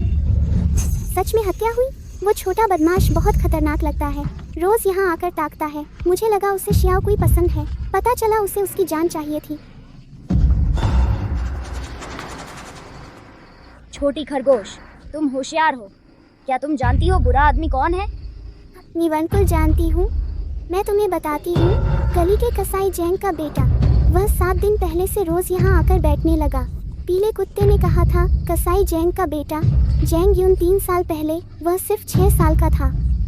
सच में हत्या हुई? वो छोटा बदमाश बहुत खतरनाक लगता है, रोज यहाँ आकर ताकता है। मुझे लगा उसे शियाओ कोई पसंद है, पता चला उसे उसकी जान चाहिए थी। छोटी खरगोश, तुम होशियार हो। क्या तुम जानती हो बुरा आदमी कौन है? निवनकुल जानती हूँ, मैं तुम्हें बताती हूँ। गली के कसाई जैंग का बेटा, वह 7 दिन पहले से रोज यहाँ आकर बैठने लगा। पीले कुत्ते ने कहा था, कसाई जैंग का बेटा जैंग यून 3 साल पहले वह सिर्फ 6 साल का था,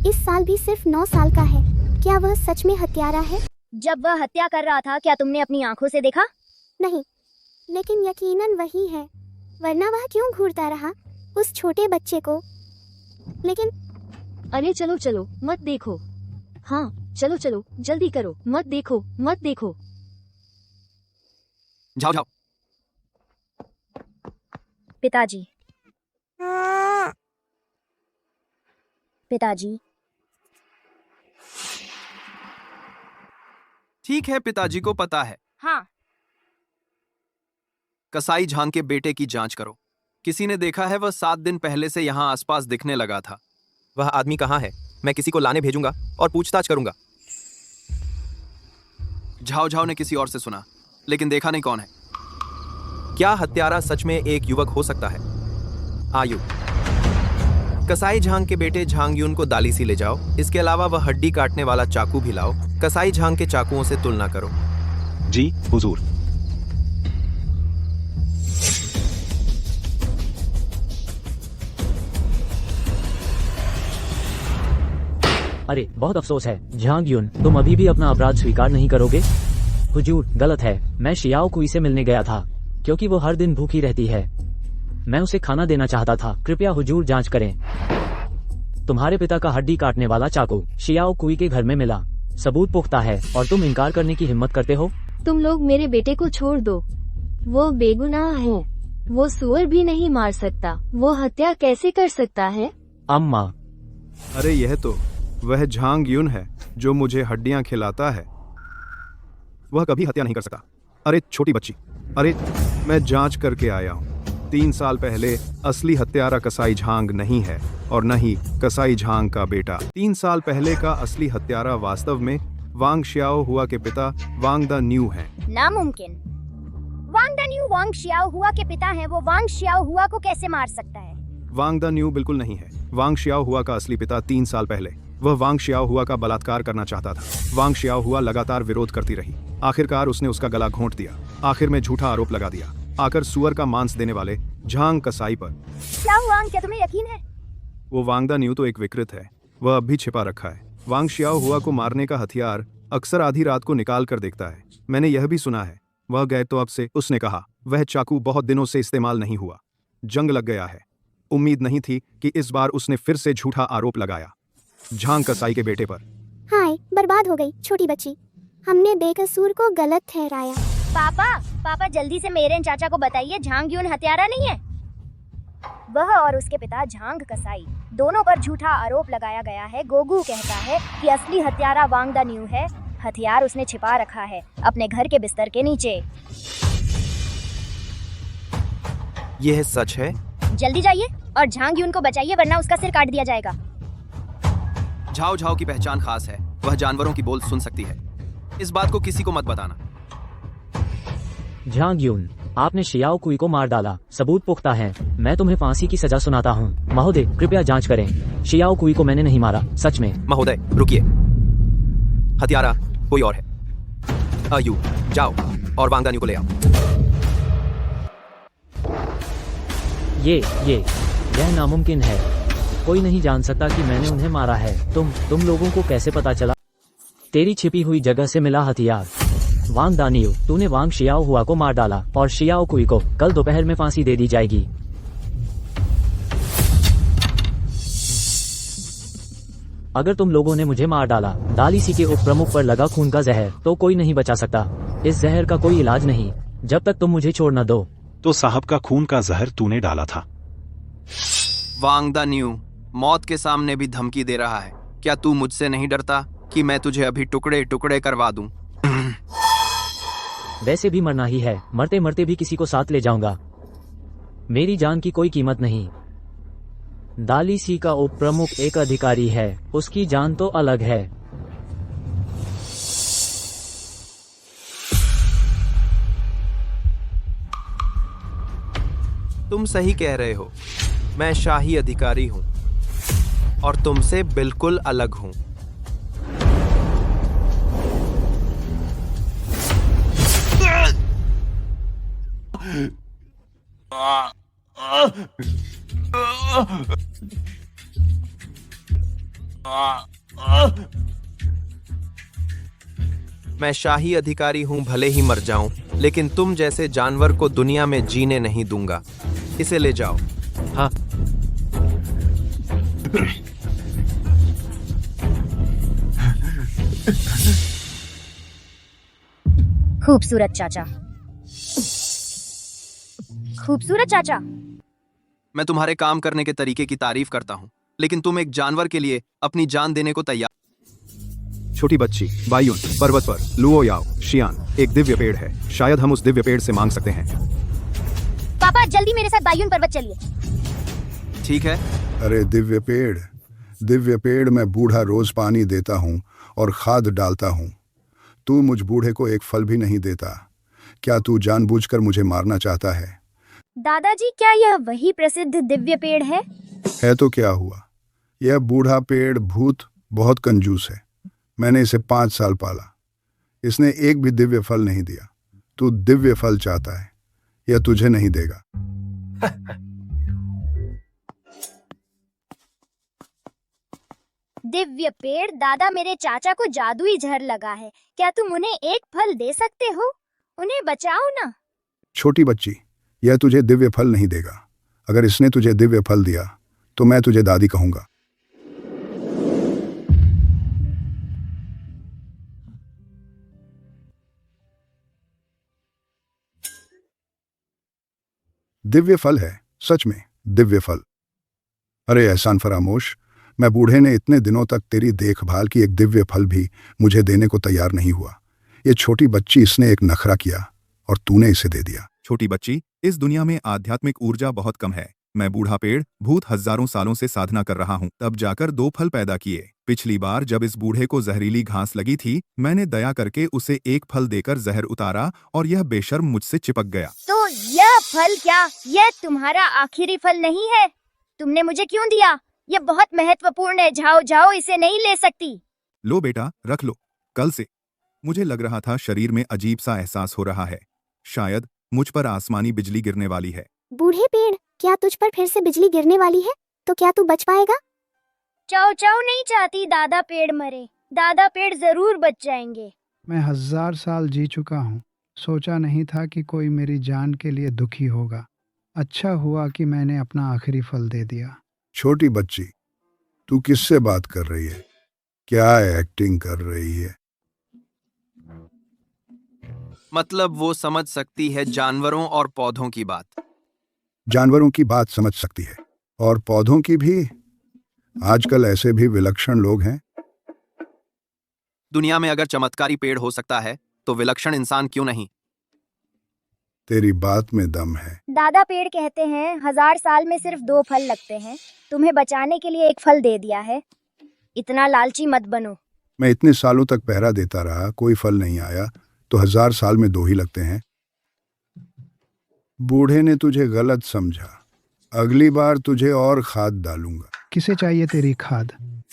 इस साल भी सिर्फ 9 साल का है। क्या वह सच में हत्यारा है? जब वह हत्या कर रहा था क्या तुमने अपनी आंखों से देखा? नहीं, लेकिन यकीनन वही है, वरना वह क्यों घूरता रहा उस छोटे बच्चे को? लेकिन अरे चलो चलो, मत देखो। हाँ चलो चलो, जल्दी करो, मत देखो मत देखो। जाओ जाओ। पिताजी, पिताजी। ठीक है, पिताजी को पता है। हाँ। कसाई झांग के बेटे की जांच करो। किसी ने देखा है, वह 7 दिन पहले से यहाँ आसपास दिखने लगा था। वह आदमी कहाँ है? मैं किसी को लाने भेजूंगा और पूछताछ करूंगा। झाओ झाओ ने किसी और से सुना, लेकिन देखा नहीं कौन है। क्या हत्यारा सच में एक युवक हो सकता है? आयु। कसाई झांग के बेटे झांग यून को दाली सी ले जाओ। इसके अलावा वह हड्डी काटने वाला चाकू भी लाओ। कसाई झांग के चाकुओं से तुलना करो। जी हुजूर। अरे बहुत अफसोस है झांग यून, तुम अभी भी अपना अपराध स्वीकार नहीं करोगे? हुजूर, गलत है। मैं शियाओ कुई से मिलने गया था, क्योंकि वो हर दिन भूखी रहती है। मैं उसे खाना देना चाहता था। कृपया हुजूर जांच करें। तुम्हारे पिता का हड्डी काटने वाला चाकू शियाओ कुई के घर में मिला। सबूत पुख्ता है और तुम इनकार करने की हिम्मत करते हो? तुम लोग मेरे बेटे को छोड़ दो, वो बेगुनाह है। वो सुअर भी नहीं मार सकता, वो हत्या कैसे कर सकता है? अम्मा। अरे यह तो वह झांग यून है जो मुझे हड्डियां खिलाता है। वह कभी हत्या नहीं कर सका। अरे छोटी बच्ची, अरे मैं जांच करके आया हूँ। 3 साल पहले असली हत्यारा कसाई झांग नहीं है और न ही कसाई झांग का बेटा। 3 साल पहले का असली हत्यारा वास्तव में वांग शियाओ हुआ के पिता वांग द न्यू है। नामुमकिन। वांग द न्यू वांग शियाओ हुआ के पिता हैं, वो वांग शियाओ हुआ को कैसे मार सकता है? वांग द न्यू बिल्कुल नहीं है। वांग शियाओ हुआ का असली पिता 3 साल पहले वह वांग शियाओ हुआ का बलात्कार करना चाहता था। वांग शियाओ हुआ लगातार विरोध करती रही। आखिरकार उसने उसका गला घोंट दिया। आखिर में झूठा आरोप लगा दिया, आकर सुअर का मांस देने वाले झांग कसाई पर। क्या वांग, क्या तुम्हें यकीन है? वो वांग द न्यू तो एक विकृत है, वह अब भी छिपा रखा है। वांग शियाओ हुआ को मारने का हथियार अक्सर आधी रात को निकाल कर देखता है। मैंने यह भी सुना है वह गए तो अब से। उसने कहा वह चाकू बहुत दिनों से इस्तेमाल नहीं हुआ, जंग लग गया है। उम्मीद नहीं थी कि इस बार उसने फिर से झूठा आरोप लगाया झांग कसाई के बेटे पर। हाय, बर्बाद हो गई छोटी बच्ची। हमने बेकसूर को गलत ठहराया। पापा जल्दी से मेरे चाचा को बताइए, झांग यून हत्यारा नहीं है। वह और उसके पिता झांग कसाई दोनों पर झूठा आरोप लगाया गया है। गोगू कहता है कि असली हत्यारा वांग द न्यू है। हथियार उसने छिपा रखा है अपने घर के बिस्तर के नीचे। यह सच है? जल्दी जाइए और झांग यून को बचाइए वरना उसका सिर काट दिया जाएगा। झाओ झाओ की पहचान खास है, वह जानवरों की बोल सुन सकती है। इस बात को किसी को मत बताना। झांग यून, आपने शियाओ कुई को मार डाला, सबूत पुख्ता है। मैं तुम्हें फांसी की सजा सुनाता हूँ। महोदय कृपया जांच करें, शियाओ कुई को मैंने नहीं मारा, सच में। महोदय रुकिए, हत्यारा कोई और है। अयू जाओ और वांगदान्यू को ले आओ। यह नामुमकिन है। कोई नहीं जान सकता कि मैंने उन्हें मारा है। तुम लोगों को कैसे पता चला? तेरी छिपी हुई जगह से मिला हथियार। वांग दानियो, तूने वांग शियाओ हुआ को मार डाला और शियाओ कुई को कल दोपहर में फांसी दे दी जाएगी। अगर तुम लोगों ने मुझे मार डाला, दालिसी के उप प्रमुख पर लगा खून का जहर, तो कोई नहीं बचा सकता। इस जहर का कोई इलाज नहीं जब तक तुम मुझे छोड़ न दो। तो साहब का खून का जहर तूने डाला था। वांगदान्यू मौत के सामने भी धमकी दे रहा है। क्या तू मुझसे नहीं डरता कि मैं तुझे अभी टुकड़े टुकड़े करवा दूं? वैसे भी मरना ही है, मरते मरते भी किसी को साथ ले जाऊंगा। मेरी जान की कोई कीमत नहीं। दालिसी का उप प्रमुख एक अधिकारी है, उसकी जान तो अलग है। तुम सही कह रहे हो, मैं शाही अधिकारी हूं और तुमसे बिल्कुल अलग हूं। मैं शाही अधिकारी हूं, भले ही मर जाऊं, लेकिन तुम जैसे जानवर को दुनिया में जीने नहीं दूंगा। इसे ले जाओ। हाँ। खूबसूरत चाचा, खूबसूरत चाचा। मैं तुम्हारे काम करने के तरीके की तारीफ करता हूं, लेकिन तुम एक जानवर के लिए अपनी जान देने को तैयार। छोटी बच्ची बायुन, पर्वत पर लुओ याओ शियान एक दिव्य पेड़ है। शायद हम उस दिव्य पेड़ से मांग सकते हैं। पापा जल्दी मेरे साथ बायुन पर्वत चलिए। ठीक है। अरे दिव्य पेड़ मैं बूढ़ा रोज पानी देता हूँ और खाद डालता हूँ। तू मुझ बूढ़े को एक फल भी नहीं देता। क्या तू जानबूझकर मुझे मारना चाहता है? दादाजी क्या यह वही प्रसिद्ध दिव्य पेड़ है? है तो क्या हुआ? यह बूढ़ा पेड़ भूत बहुत कंजूस है। मैंने इसे 5 साल पाला। इसने एक भी दिव्य फल नहीं दिया। तू दिव्य फल चाहता है, यह तुझे नहीं देगा। दिव्य पेड़, दादा मेरे चाचा को जादुई जहर लगा है। क्या तुम उन्हें एक फल दे सकते हो? उन्हें बचाओ ना। छोटी बच्ची, यह तुझे दिव्य फल नहीं देगा। अगर इसने तुझे दिव्य फल दिया तो मैं तुझे दादी कहूंगा। दिव्य फल है, सच में दिव्य फल। अरे एहसान फरामोश, मैं बूढ़े ने इतने दिनों तक तेरी देखभाल की, एक दिव्य फल भी मुझे देने को तैयार नहीं हुआ। ये छोटी बच्ची, इसने एक नखरा किया और तूने इसे दे दिया। छोटी बच्ची, इस दुनिया में आध्यात्मिक ऊर्जा बहुत कम है। मैं बूढ़ा पेड़ भूत हजारों सालों से साधना कर रहा हूँ, तब जाकर 2 फल पैदा किए। पिछली बार जब इस बूढ़े को जहरीली घास लगी थी, मैंने दया करके उसे एक फल देकर जहर उतारा और यह बेशर्म मुझसे चिपक गया। तो यह फल क्या, यह तुम्हारा आखिरी फल नहीं है? तुमने मुझे क्यों दिया? यह बहुत महत्वपूर्ण है। जाओ जाओ, इसे नहीं ले सकती। लो बेटा, रख लो। कल से मुझे लग रहा था शरीर में अजीब सा एहसास हो रहा है। शायद मुझ पर आसमानी बिजली गिरने वाली है। बूढ़े पेड़, क्या तुझ पर फिर से बिजली गिरने वाली है? तो क्या तू बच पाएगा? चाओ चाओ नहीं चाहती दादा पेड़ मरे। दादा पेड़ जरूर बच जाएंगे। मैं 1000 साल जी चुका हूँ। सोचा नहीं था कि कोई मेरी जान के लिए दुखी होगा। अच्छा हुआ कि मैंने अपना आखिरी फल दे दिया। छोटी बच्ची, तू किससे बात कर रही है? क्या एक्टिंग कर रही है? मतलब वो समझ सकती है जानवरों और पौधों की बात। जानवरों की बात समझ सकती है और पौधों की भी। आजकल ऐसे भी विलक्षण लोग हैं। दुनिया में अगर चमत्कारी पेड़ हो सकता है तो विलक्षण इंसान क्यों नहीं? तेरी बात में दम है। दादा पेड़ कहते हैं 1000 साल में सिर्फ 2 फल लगते हैं। तुम्हें बचाने के लिए 1 फल दे दिया है। इतना लालची मत बनो। मैं इतने सालों तक पहरा देता रहा, कोई फल नहीं आया, तो 1000 साल में 2 ही लगते हैं। बूढ़े ने तुझे गलत समझा। अगली बार तुझे और खाद डालूंगा। किसे चाहिए तेरी खाद?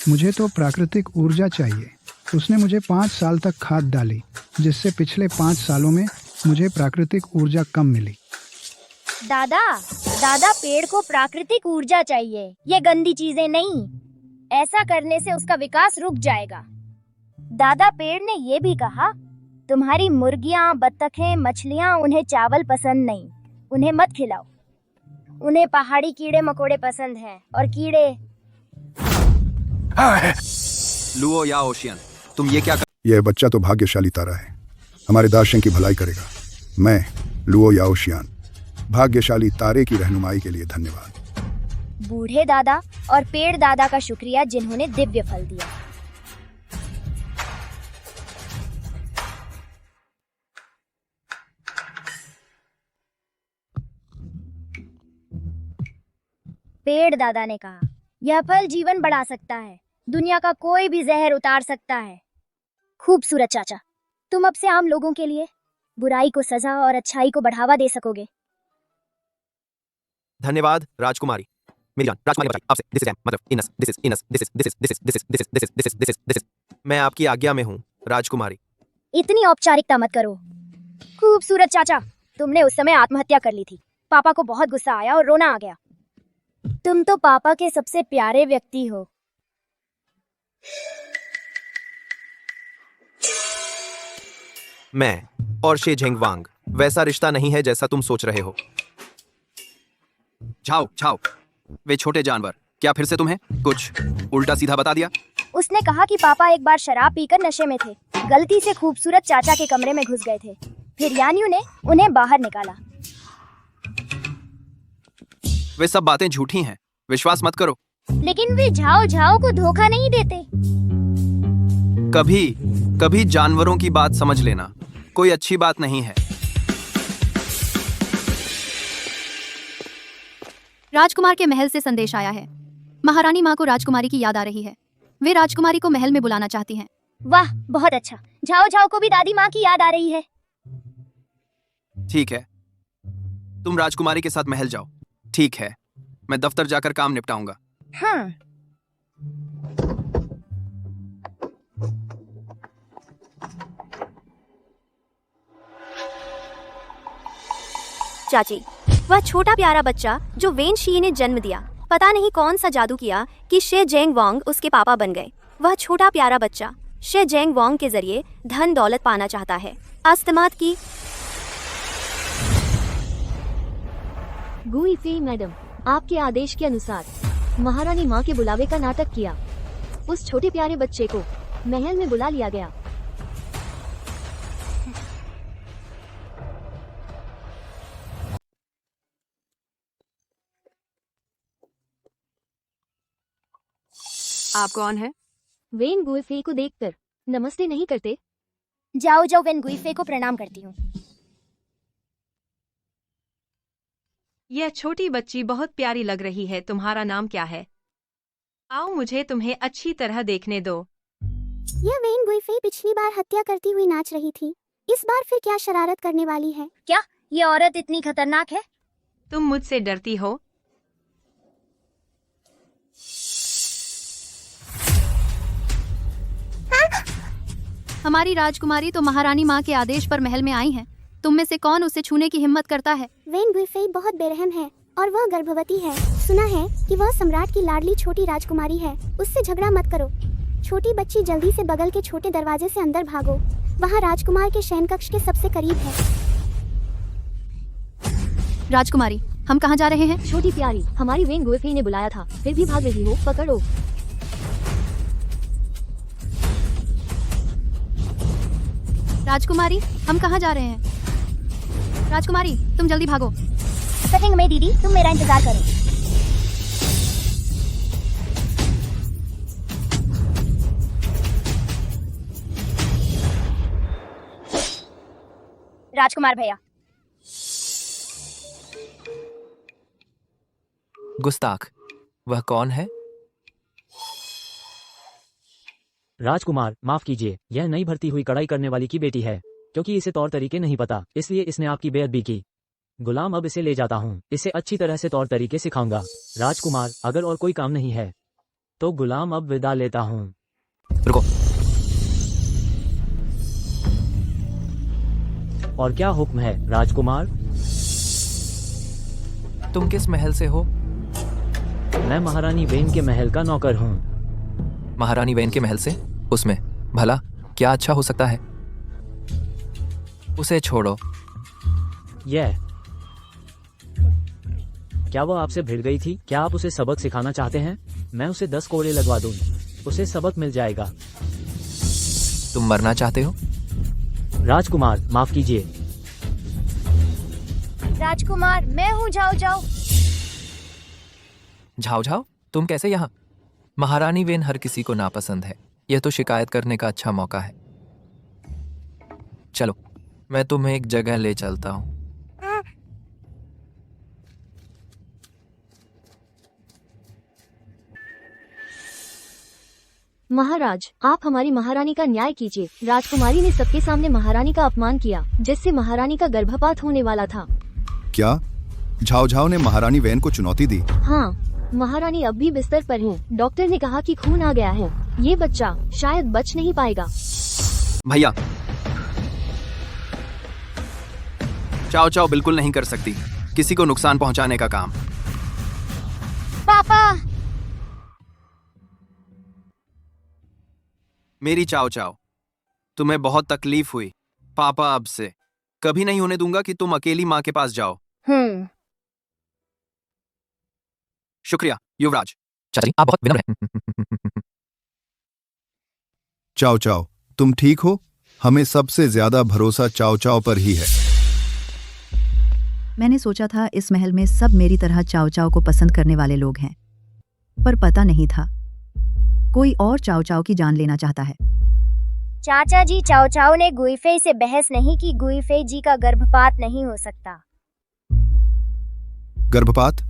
मुझे तो प्राकृतिक ऊर्जा चाहिए। उसने मुझे 5 साल तक खाद डाली, जिससे पिछले 5 सालों में मुझे प्राकृतिक ऊर्जा कम मिली। दादा पेड़ को प्राकृतिक ऊर्जा चाहिए, ये गंदी चीजें नहीं। ऐसा करने से उसका विकास रुक जाएगा। दादा पेड़ ने ये भी कहा, तुम्हारी मुर्गियां, बत्तखें, मछलियां उन्हें चावल पसंद नहीं, उन्हें मत खिलाओ। उन्हें पहाड़ी कीड़े मकोड़े पसंद हैं और कीड़े। लुओ या ओशियन, तुम ये क्या यह बच्चा तो भाग्यशाली तारा है, हमारे दार्शनिक की भलाई करेगा। मैं लुओ याओशियान, भाग्यशाली तारे की रहनुमाई के लिए धन्यवाद। बूढ़े दादा और पेड़ दादा का शुक्रिया जिन्होंने दिव्य फल दिया। पेड़ दादा ने कहा, यह फल जीवन बढ़ा सकता है, दुनिया का कोई भी जहर उतार सकता है। खूबसूरत चाचा, तुम अब से आम लोगों के लिए बुराई को सजा और अच्छाई को बढ़ावा दे सकोगे। धन्यवाद राजकुमारी। मेरी जान राजकुमारी बताइए आपसे, दिस इज मतलब इनस, दिस इज इनस, this is this is this is this is this is this is this is this is this is. मैं आपकी आज्ञा में हूँ राजकुमारी। इतनी औपचारिकता मत करो। खूबसूरत चाचा, तुमने उस समय आत्महत्या कर ली थी। पापा को बहुत गुस्सा आया और रोना आ गया। तुम तो पापा के सबसे प्यारे व्यक्ति हो। मैं और शे झेंग वांग वैसा रिश्ता नहीं है जैसा तुम सोच रहे हो। झाओ झाओ, वे छोटे जानवर, क्या फिर से तुम्हें कुछ उल्टा सीधा बता दिया? उसने कहा कि पापा एक बार शराब पीकर नशे में थे, गलती से खूबसूरत चाचा के कमरे में घुस गए थे। फिर यान्यू ने उन्हें बाहर निकाला। वे सब बातें झूठी हैं, विश्वास मत करो। लेकिन वे झाओ झाओ को धोखा नहीं देते। कभी कभी जानवरों की बात समझ लेना कोई अच्छी बात नहीं है। राजकुमार के महल से संदेश आया है। महारानी माँ को राजकुमारी की याद आ रही है। वे राजकुमारी को महल में बुलाना चाहती हैं। वाह, बहुत अच्छा। झाओ झाओ को भी दादी माँ की याद आ रही है। ठीक है, तुम राजकुमारी के साथ महल जाओ। ठीक है, मैं दफ्तर जाकर काम निपटाऊंगा। हाँ। चाची, वह छोटा प्यारा बच्चा जो वेन शी ने जन्म दिया, पता नहीं कौन सा जादू किया कि शे जेंग वांग उसके पापा बन गए। वह छोटा प्यारा बच्चा शे जेंग वांग के जरिए धन दौलत पाना चाहता है। अस्तमात की गुई फी मैडम, आपके आदेश के अनुसार महारानी माँ के बुलावे का नाटक किया। उस छोटे प्यारे बच्चे को महल में बुला लिया गया। आप कौन है? वेन गुइफे को देखकर नमस्ते नहीं करते? जाओ जाओ, वेन गुइफे को प्रणाम करती हूँ। यह छोटी बच्ची बहुत प्यारी लग रही है। तुम्हारा नाम क्या है? आओ मुझे तुम्हें अच्छी तरह देखने दो। यह वेन गुइफे पिछली बार हत्या करती हुई नाच रही थी। इस बार फिर क्या शरारत करने वाली है? क्या ये औरत इतनी खतरनाक है? तुम मुझसे डरती हो? हमारी राजकुमारी तो महारानी माँ के आदेश पर महल में आई है। तुम में से कौन उसे छूने की हिम्मत करता है? वेन गुइफे बहुत बेरहम है और वह गर्भवती है। सुना है कि वह सम्राट की लाडली छोटी राजकुमारी है। उससे झगड़ा मत करो। छोटी बच्ची, जल्दी से बगल के छोटे दरवाजे से अंदर भागो। वहाँ राजकुमार के शयन कक्ष के सबसे करीब है। राजकुमारी, हम कहाँ जा रहे हैं? छोटी प्यारी, हमारी वेन गुइफे ने बुलाया था, फिर भी भाग रही हो। पकड़ो। राजकुमारी, हम कहाँ जा रहे हैं? राजकुमारी, तुम जल्दी भागो। कटिंग में दीदी, तुम मेरा इंतजार करो। राजकुमार भैया, गुस्ताख, वह कौन है? राजकुमार, माफ कीजिए, यह नई भर्ती हुई कढ़ाई करने वाली की बेटी है। क्योंकि इसे तौर तरीके नहीं पता, इसलिए इसने आपकी बेअदबी की। गुलाम, अब इसे ले जाता हूँ, इसे अच्छी तरह से तौर तरीके सिखाऊंगा। राजकुमार, अगर और कोई काम नहीं है तो गुलाम अब विदा लेता हूँ। रुको। और क्या हुक्म है राजकुमार? तुम किस महल से हो? मैं महारानी वेन के महल का नौकर हूँ। महारानी वेन के महल से? उसमें भला क्या अच्छा हो सकता है? उसे छोड़ो। यह क्या वो आपसे भिड़ गई थी? क्या आप उसे सबक सिखाना चाहते हैं? मैं उसे 10 कोड़े लगवा दूं, उसे सबक मिल जाएगा। तुम मरना चाहते हो? राजकुमार, माफ कीजिए। राजकुमार, मैं हूँ जाओ जाओ। झाओ झाओ, तुम कैसे यहाँ? महारानी वेन हर किसी को नापसंद है। यह तो शिकायत करने का अच्छा मौका है। चलो, मैं तुम्हें एक जगह ले चलता हूँ। महाराज, आप हमारी महारानी का न्याय कीजिए। राजकुमारी ने सबके सामने महारानी का अपमान किया, जिससे महारानी का गर्भपात होने वाला था। क्या झाओ झाओ ने महारानी वेन को चुनौती दी? हाँ, महारानी अब भी बिस्तर पर हैं। डॉक्टर ने कहा कि खून आ गया है, ये बच्चा शायद बच नहीं पाएगा। भैया, चाओ चाओ बिल्कुल नहीं कर सकती किसी को नुकसान पहुंचाने का काम। पापा, मेरी चाओ चाओ, तुम्हें बहुत तकलीफ हुई। पापा अब से कभी नहीं होने दूंगा कि तुम अकेली माँ के पास जाओ। शुक्रिया युवराज। चाची, आप बहुत विनम्र हैं। चाओ चाओ, तुम ठीक हो? हमें सबसे ज्यादा भरोसा चाओ चाओ पर ही है। मैंने सोचा था इस महल में सब मेरी तरह चाओ चाओ को पसंद करने वाले लोग हैं, पर पता नहीं था कोई और चाओ चाओ की जान लेना चाहता है। चाचा जी, चाओ चाओ ने गुइफे से बहस नहीं की। गुइफे जी का गर्भपात नहीं हो सकता। गर्भपात?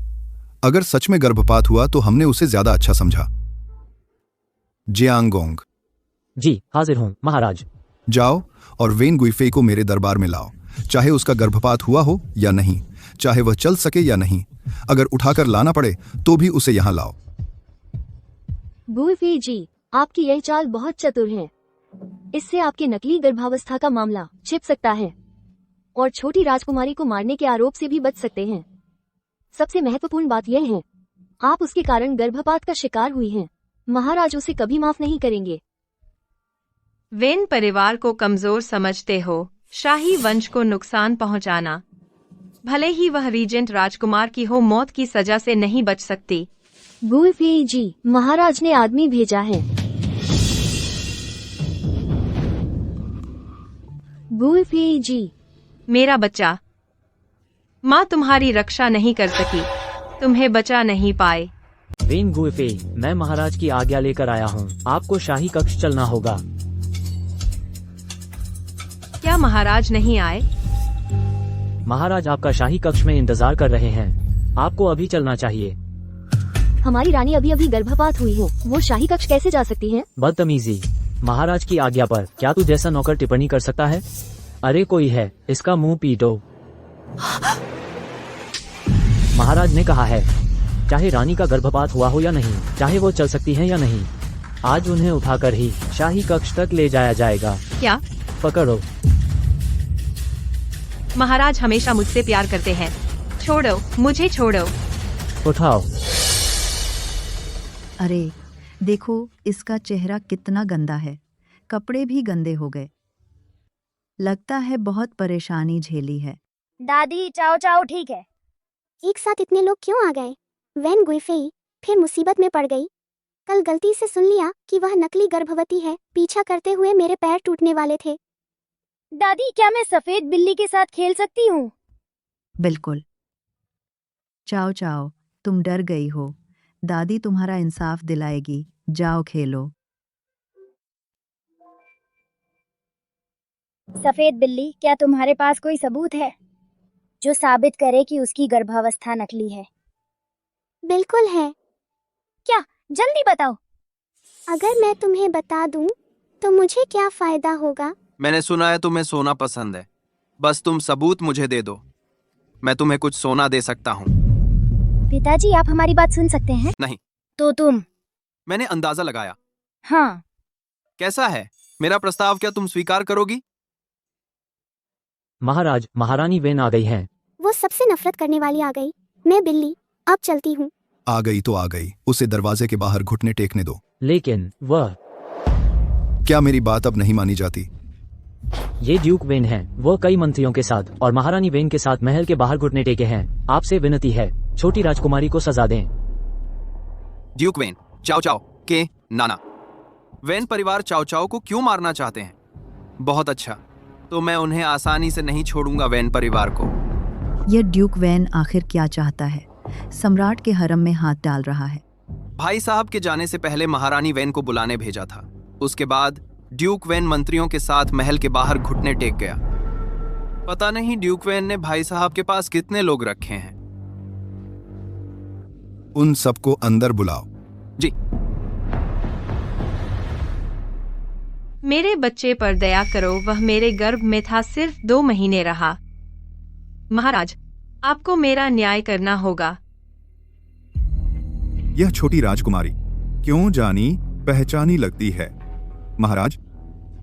अगर सच में गर्भपात हुआ तो हमने उसे ज्यादा अच्छा समझा। जियांगोंग, जी हाजिर हूँ महाराज। जाओ और वेन गुइफे को मेरे दरबार में लाओ, चाहे उसका गर्भपात हुआ हो या नहीं, चाहे वह चल सके या नहीं। अगर उठाकर लाना पड़े तो भी उसे यहाँ लाओ। गुइफे जी, आपकी यह चाल बहुत चतुर है। इससे आपके नकली गर्भावस्था का मामला छिप सकता है और छोटी राजकुमारी को मारने के आरोप से भी बच सकते हैं। सबसे महत्वपूर्ण बात यह है, आप उसके कारण गर्भपात का शिकार हुई हैं। महाराज उसे कभी माफ नहीं करेंगे। वेन परिवार को कमजोर समझते हो। शाही वंश को नुकसान पहुंचाना, भले ही वह रीजेंट राजकुमार की हो, मौत की सजा से नहीं बच सकती। गुइफे जी, महाराज ने आदमी भेजा है। गुइफे जी, मेरा बच्चा, माँ तुम्हारी रक्षा नहीं कर सकी, तुम्हें बचा नहीं पाए। वेन गुइफे, मैं महाराज की आज्ञा लेकर आया हूँ। आपको शाही कक्ष चलना होगा। क्या महाराज नहीं आए? महाराज आपका शाही कक्ष में इंतजार कर रहे हैं। आपको अभी चलना चाहिए। हमारी रानी अभी अभी गर्भपात हुई है, वो शाही कक्ष कैसे जा सकती है? बदतमीजी। महाराज की आज्ञा पर क्या तू जैसा नौकर टिप्पणी कर सकता है? अरे कोई है, इसका मुंह पीटो। महाराज ने कहा है, चाहे रानी का गर्भपात हुआ हो या नहीं, चाहे वो चल सकती है या नहीं, आज उन्हें उठाकर ही शाही कक्ष तक ले जाया जाएगा। क्या? पकड़ो। महाराज हमेशा मुझसे प्यार करते हैं। छोड़ो, मुझे छोड़ो। उठाओ। अरे देखो, इसका चेहरा कितना गंदा है, कपड़े भी गंदे हो गए। लगता है बहुत परेशानी झेली है। दादी, चाओ चाओ ठीक है। एक साथ इतने लोग क्यों आ गए? वेन गुइफेई फिर मुसीबत में पड़ गई। कल गलती से सुन लिया कि वह नकली गर्भवती है। पीछा करते हुए मेरे पैर टूटने वाले थे। दादी, क्या मैं सफेद बिल्ली के साथ खेल सकती हूँ? बिल्कुल। चाओ चाओ, तुम डर गई हो। दादी तुम्हारा इंसाफ दिलाएगी। जाओ खेलो। सफेद बिल्ली, क्या तुम्हारे पास कोई सबूत है जो साबित करे कि उसकी गर्भावस्था नकली है? बिल्कुल है। क्या? जल्दी बताओ। अगर मैं तुम्हें बता दूं तो मुझे क्या फायदा होगा? मैंने सुना है तुम्हें सोना पसंद है। बस तुम सबूत मुझे दे दो, मैं तुम्हें कुछ सोना दे सकता हूँ। पिताजी, आप हमारी बात सुन सकते हैं? नहीं। तो तुम? मैंने अंदाजा लगाया। हाँ। कैसा है मेरा प्रस्ताव, क्या तुम स्वीकार करोगी? महाराज, महारानी वेन आ गई हैं। वो सबसे नफरत करने वाली आ गई। मैं बिल्ली अब चलती हूँ। आ गई तो आ गई, उसे दरवाजे के बाहर घुटने टेकने दो। लेकिन वह क्या मेरी बात अब नहीं मानी जाती? ये ड्यूक वेन है। वो कई मंत्रियों के साथ और महारानी वेन के साथ महल के बाहर घुटने टेके हैं। आपसे विनती है, छोटी राजकुमारी को सजा दें। ड्यूक वेन, चाओ चाओ के नाना। वेन परिवार चाओ चाओ को क्यों मारना चाहते हैं? बहुत अच्छा, तो मैं उन्हें आसानी से नहीं छोड़ूंगा वेन परिवार को। यह ड्यूक वैन आखिर क्या चाहता है? सम्राट के हरम में हाथ डाल रहा है। भाई साहब के जाने से पहले महारानी वेन को बुलाने भेजा था। उसके बाद ड्यूक वेन मंत्रियों के साथ महल के बाहर घुटने टेक गया। पता नहीं ड्यूक वेन ने भाई साहब के पास कितने लोग रखे हैं। उन सबको अंदर बुलाओ। जी। मेरे बच्चे पर दया करो, वह मेरे गर्भ में था, सिर्फ 2 महीने रहा। महाराज, आपको मेरा न्याय करना होगा। यह छोटी राजकुमारी क्यों जानी पहचानी लगती है? महाराज,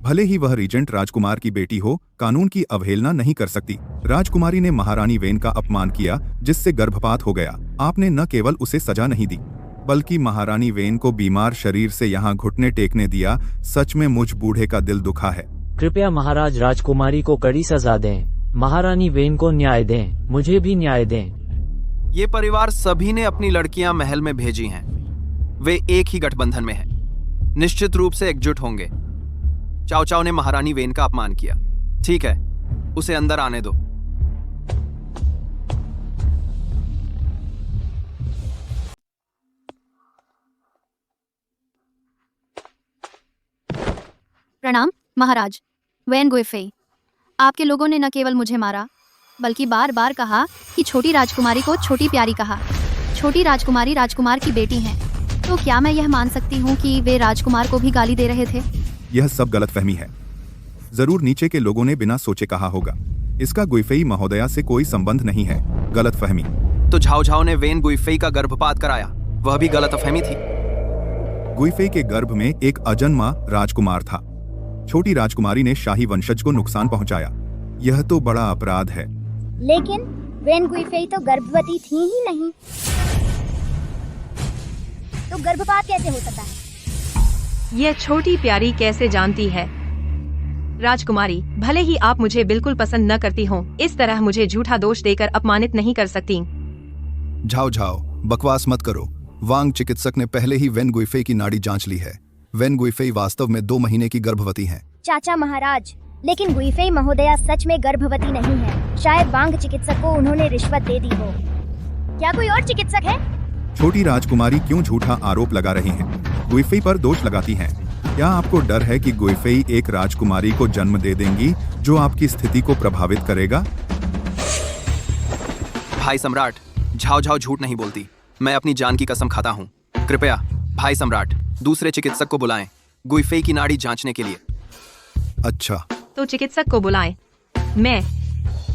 भले ही वह रीजेंट राजकुमार की बेटी हो, कानून की अवहेलना नहीं कर सकती। राजकुमारी ने महारानी वेन का अपमान किया, जिससे गर्भपात हो गया। आपने न केवल उसे सजा नहीं दी, बल्कि महारानी वेन को बीमार शरीर से यहाँ घुटने टेकने दिया। सच में मुझ बूढ़े का दिल दुखा है। कृपया महाराज, राजकुमारी को कड़ी सजा दें। महारानी वेन को न्याय दें, मुझे भी न्याय दें। ये परिवार सभी ने अपनी लड़कियां महल में भेजी हैं। वे एक ही गठबंधन में हैं, निश्चित रूप से एकजुट होंगे। चाओ चाओ ने महारानी वेन का अपमान किया। ठीक है, उसे अंदर आने दो। प्रणाम महाराज। वैन गुइफेई, आपके लोगों ने न केवल मुझे मारा, बल्कि बार बार कहा कि छोटी राजकुमारी को छोटी प्यारी कहा। छोटी राजकुमारी राजकुमार की बेटी हैं, तो क्या मैं यह मान सकती हूँ कि वे राजकुमार को भी गाली दे रहे थे? यह सब गलतफहमी है। जरूर नीचे के लोगों ने बिना सोचे कहा होगा। इसका गुइफेई महोदया से कोई संबंध नहीं है। गलतफहमी। तो झाओ झाओ ने वेन गुइफेई का गर्भपात कराया, वह भी गलतफहमी थी। गुइफेई के गर्भ में एक अजन्मा राजकुमार था। छोटी राजकुमारी ने शाही वंशज को नुकसान पहुंचाया। यह तो बड़ा अपराध है। लेकिन वेन गुइफेई तो गर्भवती थी ही नहीं, तो गर्भपात कैसे हो सकता है? यह छोटी प्यारी कैसे जानती है? राजकुमारी, भले ही आप मुझे बिल्कुल पसंद न करती हो, इस तरह मुझे झूठा दोष देकर अपमानित नहीं कर सकती। झाओ झाओ, बकवास मत करो। वांग चिकित्सक ने पहले ही वेन गुइफेई की नाड़ी जांच ली है। वेन गुइफेई वास्तव में 2 महीने की गर्भवती हैं। चाचा महाराज, लेकिन गुइफेई महोदया सच में गर्भवती नहीं है। शायद वांग चिकित्सक को उन्होंने रिश्वत दे दी हो। क्या कोई और चिकित्सक है? छोटी राजकुमारी क्यों झूठा आरोप लगा रही हैं? गुइफेई पर दोष लगाती हैं। क्या आपको डर है कि गुइफेई एक राजकुमारी को जन्म दे देंगी जो आपकी स्थिति को प्रभावित करेगा? भाई सम्राट, झाओ झाओ झूठ नहीं बोलती। मैं अपनी जान की कसम खाता हूँ। कृपया भाई सम्राट, दूसरे चिकित्सक को बुलाएं गुइफेई की नाड़ी जांचने के लिए। अच्छा, तो चिकित्सक को बुलाएं। मैं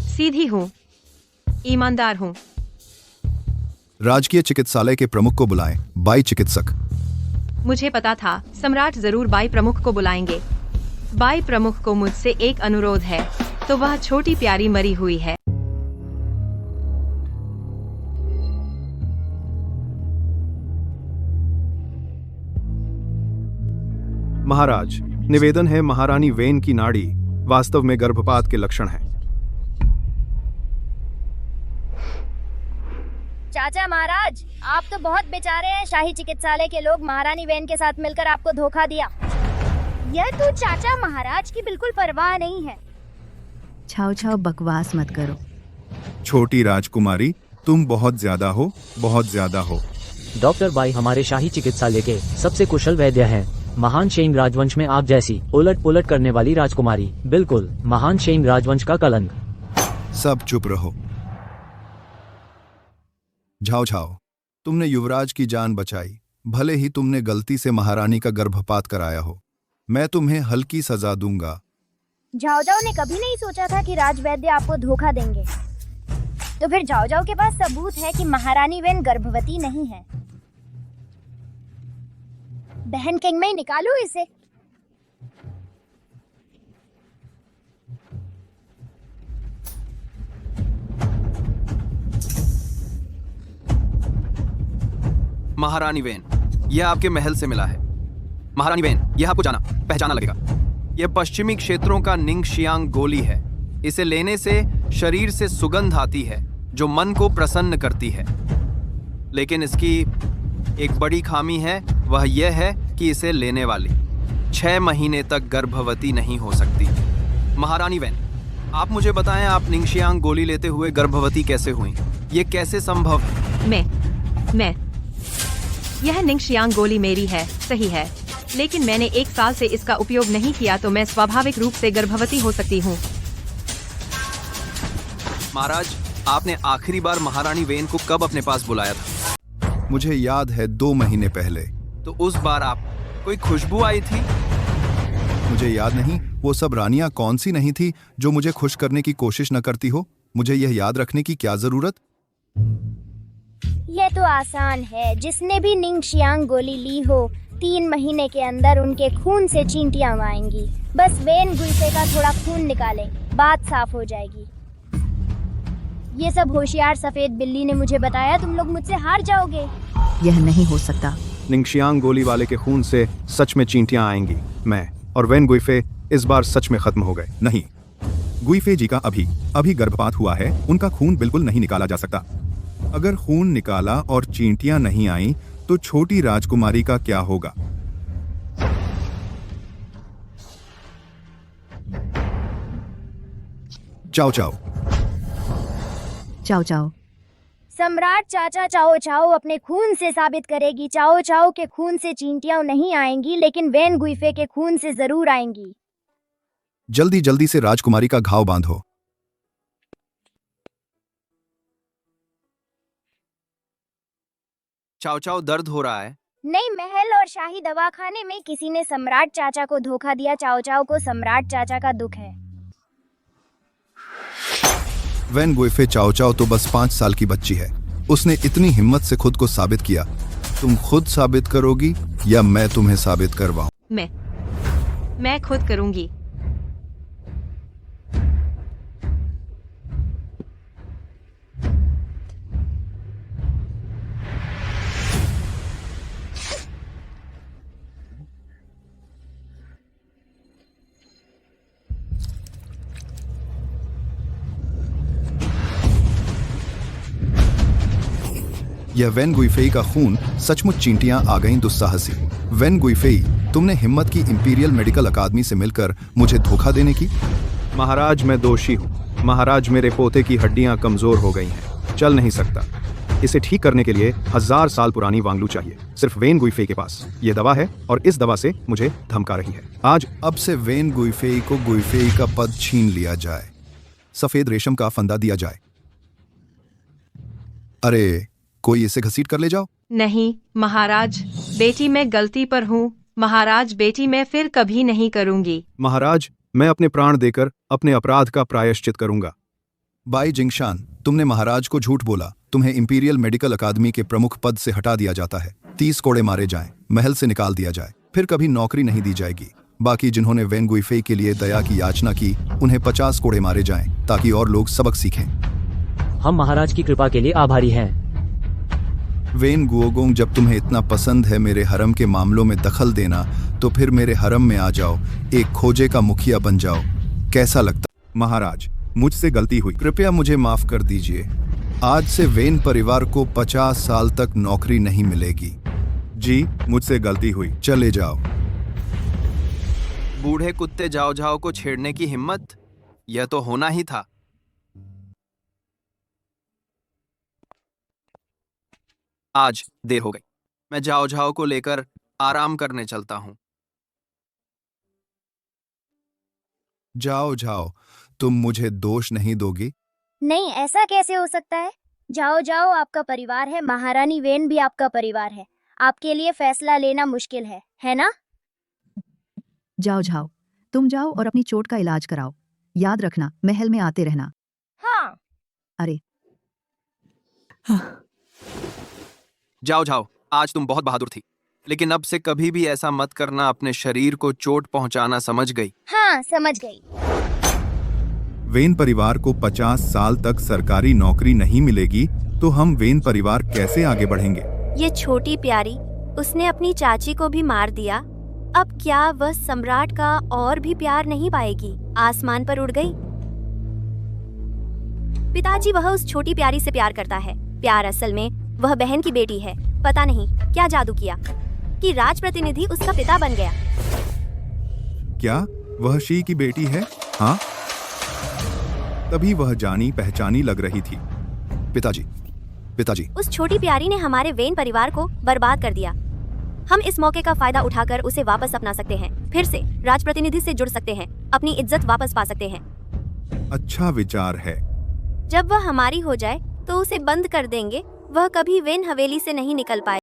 सीधी हूँ, ईमानदार हूँ। राजकीय चिकित्सालय के प्रमुख को बुलाएं, बाई चिकित्सक। मुझे पता था सम्राट जरूर बाई प्रमुख को बुलाएंगे। बाई प्रमुख को मुझसे एक अनुरोध है, तो वह छोटी प्यारी मरी हुई है। महाराज, निवेदन है महारानी वेन की नाड़ी वास्तव में गर्भपात के लक्षण है। चाचा महाराज, आप तो बहुत बेचारे हैं। शाही चिकित्सालय के लोग महारानी वेन के साथ मिलकर आपको धोखा दिया। यह तो चाचा महाराज की बिल्कुल परवाह नहीं है। छाओ छाओ, बकवास मत करो। छोटी राजकुमारी, तुम बहुत ज्यादा हो, बहुत ज्यादा हो। डॉक्टर बाई हमारे शाही चिकित्सालय के सबसे कुशल वैद्य हैं। महान शेंग राजवंश में आप जैसी उलट पुलट करने वाली राजकुमारी, बिल्कुल महान शेंग राजवंश का कलंक। सब चुप रहो। झाओ झाओ, तुमने युवराज की जान बचाई, भले ही तुमने गलती से महारानी का गर्भपात कराया हो। मैं तुम्हें हल्की सजा दूंगा। जाओ जाओ ने कभी नहीं सोचा था कि राजवैद्य आपको धोखा देंगे। तो फिर जाओ जाओ के पास सबूत है कि महारानी वेन गर्भवती नहीं है। बहन किंग में निकालो इसे। महारानी वेन, यह आपके महल से मिला है। महारानी वेन, यह आपको पहचाना लगेगा। यह पश्चिमी क्षेत्रों का निंगशियांग गोली है। इसे लेने से शरीर से सुगंध आती है जो मन को प्रसन्न करती है। लेकिन इसकी एक बड़ी खामी है, वह यह है कि इसे लेने वाली 6 महीने तक गर्भवती नहीं हो सकती। महारानी वेन, आप मुझे बताएं, आप निंगशियांग गोली लेते हुए गर्भवती कैसे हुई? ये कैसे संभव है? मैं यह निंगशियांग गोली मेरी है, सही है, लेकिन मैंने 1 साल से इसका उपयोग नहीं किया, तो मैं स्वाभाविक रूप से गर्भवती हो सकती हूँ। महाराज, आपने आखिरी बार महारानी वेन को कब अपने पास बुलाया था? मुझे याद है 2 महीने पहले। तो उस बार आप कोई खुशबू आई थी? मुझे याद नहीं। वो सब रानियां कौन सी नहीं थी जो मुझे खुश करने की कोशिश न करती हो? मुझे यह याद रखने की क्या जरूरत? यह तो आसान है। जिसने भी निंगशियांग गोली ली हो, 3 महीने के अंदर उनके खून से चींटियां आएंगी। बस वेन गुइफे का थोड़ा खून निकालें, बात साफ हो जाएगी। ये सब होशियार सफेद बिल्ली ने मुझे बताया। तुम लोग मुझसे हार जाओगे। यह नहीं हो सकता। निंगशियांग गोली वाले के खून से सच में चींटियां आएंगी। मैं और वेन गुइफे इस बार सच में खत्म हो गए। नहीं, गुइफे जी का अभी गर्भपात हुआ है। उनका खून बिल्कुल नहीं निकाला जा सकता। अगर खून निकाला और चींटियां नहीं आई तो छोटी राजकुमारी का क्या होगा? चाओ चाओ। चाओ चाओ। सम्राट चाचा चाओ चाओ अपने खून से साबित करेगी। चाओ चाओ के खून से चींटियां नहीं आएंगी, लेकिन वेन गुइफे के खून से जरूर आएंगी। जल्दी जल्दी से राजकुमारी का घाव बांधो। चाओ चाओ, दर्द हो रहा है? नहीं, महल और शाही दवाखाने में किसी ने सम्राट चाचा को धोखा दिया। चाओ चाओ को सम्राट चाचा का दुख है। वेन गुइफे चाओ चाओ तो बस 5 साल की बच्ची है। उसने इतनी हिम्मत से खुद को साबित किया। तुम खुद साबित करोगी या मैं तुम्हें साबित करवाऊं? मैं खुद करूंगी। यह वेन गुइफेई का खून। सचमुच चींटियां आ गईं दुस्साहसी। वेन गुइफेई, तुमने हिम्मत की इंपीरियल मेडिकल अकादमी से मिलकर मुझे धोखा देने की। महाराज, मैं दोषी हूँ। महाराज, मेरे पोते की हड्डियां कमजोर हो गई हैं, चल नहीं सकता। इसे ठीक करने के लिए 1000 साल पुरानी वांगलू चाहिए, सिर्फ वेन गुइफेई के पास। ये दवा है और इस दवा से मुझे धमका रही है। आज अब से वेन गुइफेई को गुइफेई का पद छीन लिया जाए, सफेद रेशम का फंदा दिया जाए। अरे, कोई इसे घसीट कर ले जाओ। नहीं महाराज, बेटी मैं गलती पर हूँ। महाराज, बेटी मैं फिर कभी नहीं करूंगी। महाराज, मैं अपने प्राण देकर अपने अपराध का प्रायश्चित करूंगा। बाई जिंगशान, तुमने महाराज को झूठ बोला। तुम्हें इंपीरियल मेडिकल अकादमी के प्रमुख पद से हटा दिया जाता है। 30 कोड़े मारे जाएं, महल से निकाल दिया जाए, फिर कभी नौकरी नहीं दी जाएगी। बाकी जिन्होंने वेन गुइफेई के लिए दया की याचना की, उन्हें 50 कोड़े मारे जाएं, ताकि और लोग सबक सीखें। हम महाराज की कृपा के लिए आभारी हैं। वेन गुओगोंग, जब तुम्हें इतना पसंद है मेरे हरम के मामलों में दखल देना, तो फिर मेरे हरम में आ जाओ, एक खोजे का मुखिया बन जाओ। कैसा लगता? महाराज, मुझसे गलती हुई, कृपया मुझे माफ कर दीजिए। आज से वेन परिवार को 50 साल तक नौकरी नहीं मिलेगी। जी, मुझसे गलती हुई, चले जाओ। बूढ़े कुत्ते जाओ जाओ को छेड़ने की हिम्मत, यह तो होना ही था। आज देर हो गई, मैं जाओ जाओ को लेकर आराम करने चलता हूं। जाओ जाओ, तुम मुझे दोष नहीं दोगी? नहीं, ऐसा कैसे हो सकता है? जाओ जाओ, आपका परिवार है, महारानी वेन भी आपका परिवार है। आपके लिए फैसला लेना मुश्किल है ना? जाओ जाओ, तुम जाओ और अपनी चोट का इलाज कराओ। याद रखना, महल में आते रहना। हाँ। अरे जाओ जाओ, आज तुम बहुत बहादुर थी, लेकिन अब से कभी भी ऐसा मत करना। अपने शरीर को चोट पहुंचाना, समझ गई? हाँ, समझ गई। वेन परिवार को 50 साल तक सरकारी नौकरी नहीं मिलेगी तो हम वेन परिवार कैसे आगे बढ़ेंगे? ये छोटी प्यारी, उसने अपनी चाची को भी मार दिया। अब क्या वह सम्राट का और भी प्यार नहीं पाएगी? आसमान पर उड़ गई। पिताजी, वह उस छोटी प्यारी से प्यार करता है। प्यार असल में वह बहन की बेटी है। पता नहीं क्या जादू किया कि राजप्रतिनिधि उसका पिता बन गया। क्या वह शी की बेटी है? हाँ, तभी वह जानी पहचानी लग रही थी। पिताजी, पिताजी, उस छोटी प्यारी ने हमारे वेन परिवार को बर्बाद कर दिया। हम इस मौके का फायदा उठाकर उसे वापस अपना सकते हैं, फिर से राजप्रतिनिधि से जुड़ सकते हैं, अपनी इज्जत वापस पा सकते हैं। अच्छा विचार है। जब वह हमारी हो जाए तो उसे बंद कर देंगे। वह कभी वेन हवेली से नहीं निकल पाए।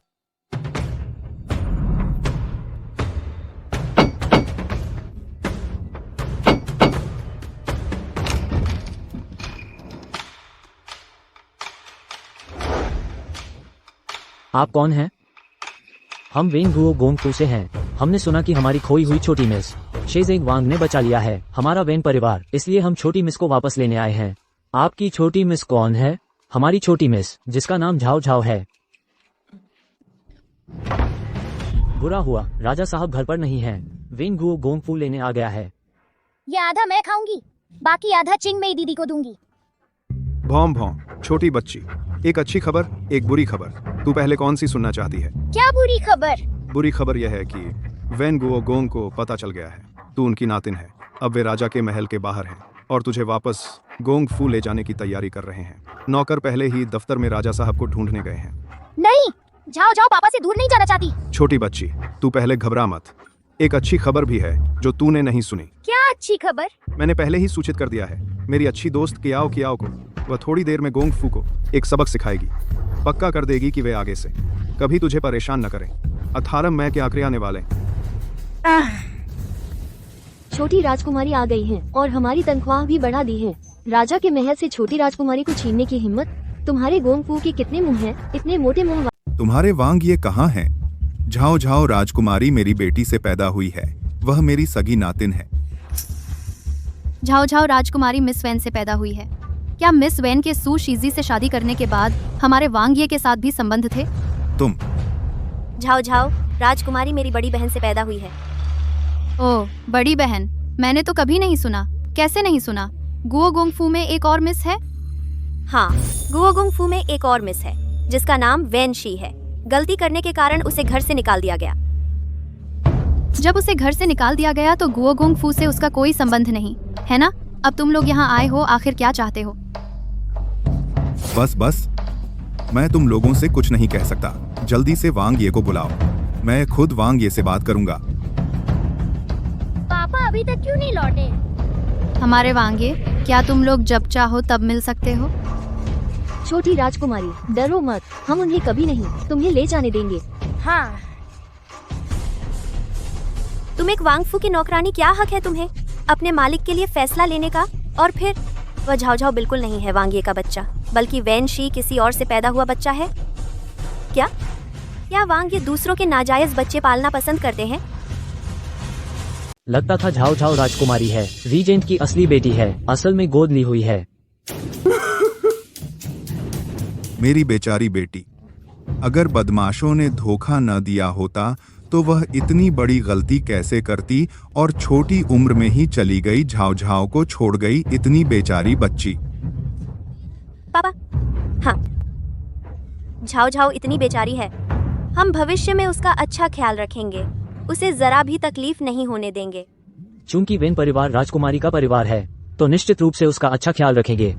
आप कौन हैं? हम वेन गुओ गोंगफू से हैं। हमने सुना कि हमारी खोई हुई छोटी मिस शेजेंग वांग ने बचा लिया है हमारा वेन परिवार, इसलिए हम छोटी मिस को वापस लेने आए हैं। आपकी छोटी मिस कौन है? हमारी छोटी मिस, जिसका नाम झाओ झाओ है। बुरा हुआ, राजा साहब घर पर नहीं हैं। वेन गुओ गोंगफू लेने आ गया है। ये आधा मैं खाऊंगी, बाकी आधा चिंग मेई दीदी को दूंगी। भौम भौम, छोटी बच्ची, एक अच्छी खबर, एक बुरी खबर। तू पहले कौन सी सुनना चाहती है? क्या बुरी खबर? बुरी खबर यह है कि वेन गुओ गोंग को पता चल गया है तू उनकी नातिन है। अब वे राजा के महल के बाहर हैं और तुझे वापस गोंग फू ले जाने की तैयारी कर रहे हैं। नौकर पहले ही दफ्तर में राजा साहब को ढूंढने गए हैं। नहीं, जाओ जाओ, पापा से दूर नहीं जाना चाहती। छोटी बच्ची, तू पहले घबरा मत। एक अच्छी खबर भी है जो तूने नहीं सुनी। क्या अच्छी खबर? मैंने पहले ही सूचित कर दिया है मेरी अच्छी दोस्त कियाओ कियाओ को। वह थोड़ी देर में गोंग फू को एक सबक सिखाएगी। पक्का कर देगी कि वे आगे से कभी तुझे परेशान न करें। 18 मई के आखिरी आने वाले। छोटी राजकुमारी आ गई है और हमारी तनख्वाह भी बढ़ा दी है। राजा के महल से छोटी राजकुमारी को छीनने की हिम्मत? तुम्हारे गोंगफू के कितने मुंह हैं, इतने मोटे मुंह। तुम्हारे वांग ये कहाँ हैं? झाओ झाओ राजकुमारी मेरी बेटी से पैदा हुई है। वह मेरी सगी नातिन है। झाओ झाओ राजकुमारी मिस वैन से पैदा हुई है। क्या मिस वैन के सू शीजी से शादी करने के बाद हमारे वांगिये के साथ भी संबंध थे? तुम झाओ झाओ राजकुमारी मेरी बड़ी बहन से पैदा हुई है। ओह, बड़ी बहन, मैंने तो कभी नहीं सुना। कैसे नहीं सुना? गुओ गोंगफू में एक और मिस है? हाँ, गुओ गोंगफू में एक और मिस है जिसका नाम वेन शी है। गलती करने के कारण उसे घर से निकाल दिया गया। जब उसे घर से निकाल दिया गया तो गुओ गोंगफू से उसका कोई संबंध नहीं है ना? अब तुम लोग यहाँ आए हो, आखिर क्या चाहते हो? बस बस, मैं तुम लोगों से कुछ नहीं कह सकता। जल्दी से वांग ये को बुलाओ। मैं खुद वांग ये से बात करूंगा। पापा अभी तक क्यों नहीं लौटे? हमारे वांगे, क्या तुम लोग जब चाहो तब मिल सकते हो? छोटी राजकुमारी, डरो मत, हम उन्हें कभी नहीं तुम्हें ले जाने देंगे। हाँ। तुम एक वांगफू की नौकरानी, क्या हक है तुम्हें अपने मालिक के लिए फैसला लेने का? और फिर वह झाओ झाओ बिल्कुल नहीं है वांगिये का बच्चा, बल्कि वेन शी किसी और से पैदा हुआ बच्चा है। क्या वांगिये दूसरों के नाजायज बच्चे पालना पसंद करते हैं? लगता था झाओ झाओ राजकुमारी है, रीजेंट की असली बेटी है, असल में गोद ली हुई है। मेरी बेचारी बेटी, अगर बदमाशों ने धोखा न दिया होता तो वह इतनी बड़ी गलती कैसे करती और छोटी उम्र में ही चली गई। झाओ झाओ को छोड़ गई इतनी बेचारी बच्ची। पापा, हाँ, झाओ झाओ इतनी बेचारी है। हम भविष्य में उसका अच्छा ख्याल रखेंगे, उसे जरा भी तकलीफ नहीं होने देंगे। चूंकि वेन परिवार राजकुमारी का परिवार है तो निश्चित रूप से उसका अच्छा ख्याल रखेंगे।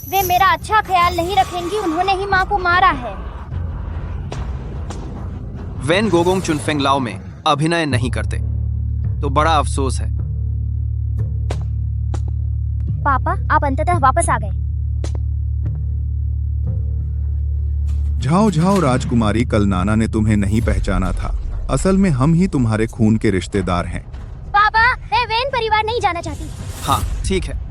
वे मेरा अच्छा ख्याल नहीं रखेंगी, उन्होंने ही माँ को मारा है। वेन गोगोंग चुनफेंग लाओ में अभिनय नहीं करते तो बड़ा अफसोस है। पापा, आप अंततः वापस आ गए। झाओ झाओ राजकुमारी, कल नाना ने तुम्हें नहीं पहचाना था। असल में हम ही तुम्हारे खून के रिश्तेदार हैं। पापा, मैं वेन परिवार नहीं जाना चाहती। हाँ ठीक है।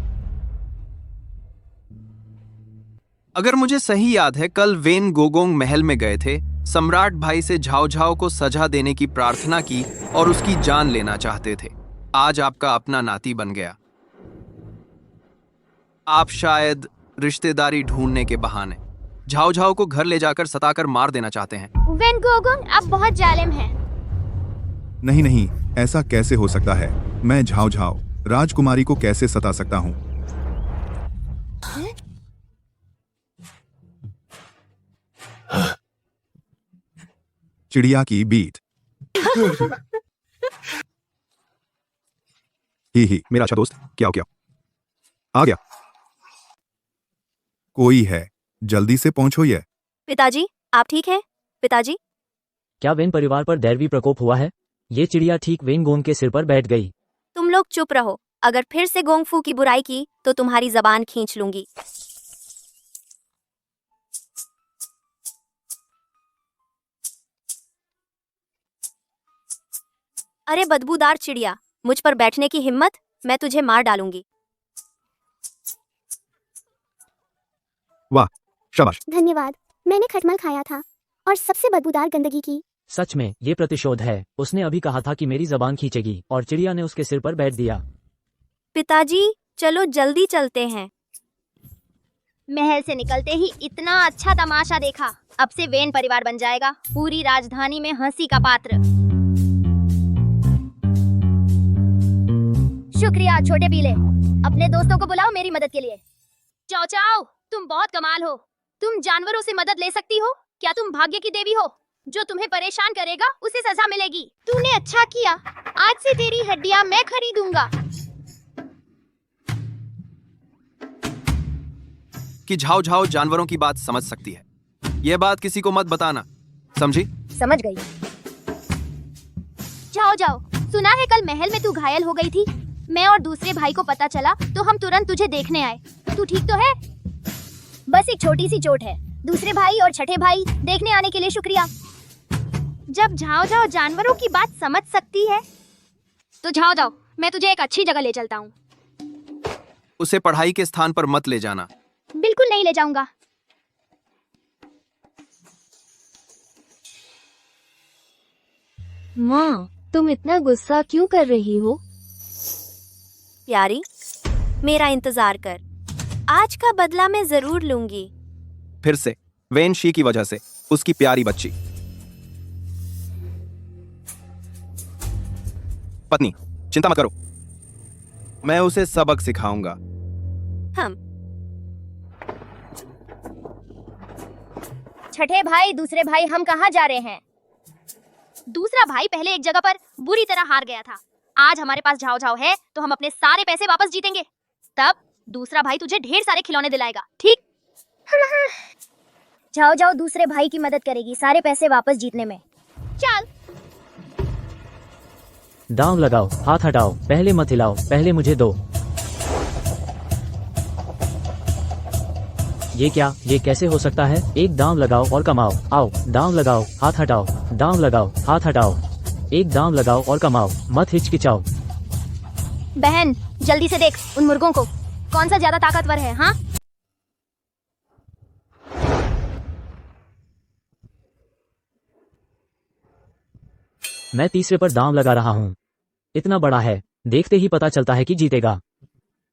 अगर मुझे सही याद है, कल वेन गोगोंग महल में गए थे, सम्राट भाई से झाओ झाओ को सजा देने की प्रार्थना की और उसकी जान लेना चाहते थे। आज आपका अपना नाती बन गया। आप शायद रिश्तेदारी ढूंढने के बहाने झाओ झाओ को घर ले जाकर सताकर मार देना चाहते हैं। वेन गोगोंग, आप बहुत जालिम हैं। नहीं नहीं, ऐसा कैसे हो सकता है? मैं झाओ झाओ राजकुमारी को कैसे सता सकता हूँ? चिड़िया की बीट। ही मेरा अच्छा दोस्त, क्या हो गया? आ गया। कोई है, जल्दी से पहुंचो। ये पिताजी, आप ठीक हैं? पिताजी, क्या वेन परिवार पर दैवी प्रकोप हुआ है? ये चिड़िया ठीक वेन गोंग के सिर पर बैठ गई। तुम लोग चुप रहो। अगर फिर से गोंगफू की बुराई की तो तुम्हारी जबान खींच लूंगी। अरे बदबूदार चिड़िया, मुझ पर बैठने की हिम्मत? मैं तुझे मार डालूंगी। वाह, शाबाश। धन्यवाद। मैंने खटमल खाया था और सबसे बदबूदार गंदगी की। सच में ये प्रतिशोध है। उसने अभी कहा था कि मेरी जबान खींचेगी और चिड़िया ने उसके सिर पर बैठ दिया। पिताजी, चलो जल्दी चलते हैं। महल से निकलते ही इतना अच्छा तमाशा देखा। अब से वेन परिवार बन जाएगा पूरी राजधानी में हंसी का पात्र। शुक्रिया छोटे पीले। अपने दोस्तों को बुलाओ मेरी मदद के लिए। चाओ चाओ, तुम बहुत कमाल हो। तुम जानवरों से मदद ले सकती हो। क्या तुम भाग्य की देवी हो? जो तुम्हें परेशान करेगा उसे सजा मिलेगी। तूने अच्छा किया। आज से तेरी हड्डियां मैं खरीदूंगा। कि झाओ झाओ जानवरों की बात समझ सकती है। यह बात किसी को मत बताना, समझी? समझ गई। जाओ जाओ, सुना है कल महल में तू घायल हो गई थी। मैं और दूसरे भाई को पता चला तो हम तुरंत तुझे देखने आए। तू ठीक तो है? बस एक छोटी सी चोट है। दूसरे भाई और छठे भाई देखने आने के लिए शुक्रिया। जब झाओ झाओ जानवरों की बात समझ सकती है तो झाओ जाओ, मैं तुझे एक अच्छी जगह ले चलता हूँ। उसे पढ़ाई के स्थान पर मत ले जाना। बिल्कुल नहीं ले जाऊंगा। माँ, तुम इतना गुस्सा क्यों कर रही हो? प्यारी, मेरा इंतजार कर। आज का बदला मैं जरूर लूंगी। फिर से वेन शी की वजह से उसकी प्यारी बच्ची। पत्नी, चिंता मत करो, मैं उसे सबक सिखाऊंगा। हम छठे भाई, दूसरे भाई, हम कहाँ जा रहे हैं? दूसरा भाई पहले एक जगह पर बुरी तरह हार गया था। आज हमारे पास झाओ झाओ है तो हम अपने सारे पैसे वापस जीतेंगे। तब दूसरा भाई तुझे ढेर सारे खिलौने दिलाएगा, ठीक? झाओ झाओ दूसरे भाई की मदद करेगी सारे पैसे वापस जीतने में। चल। दांव लगाओ, हाथ हटाओ, पहले मत हिलाओ, पहले मुझे दो। ये क्या? ये कैसे हो सकता है? एक दांव लगाओ और कमाओ। आओ, दांव लगाओ, हाथ हटाओ, दांव लगाओ, हाथ हटाओ। एक दांव लगाओ और कमाओ, मत हिचकिचाओ। बहन, जल्दी से देख उन मुर्गों को, कौन सा ज्यादा ताकतवर है? हाँ, मैं तीसरे पर दांव लगा रहा हूँ। इतना बड़ा है, देखते ही पता चलता है कि जीतेगा।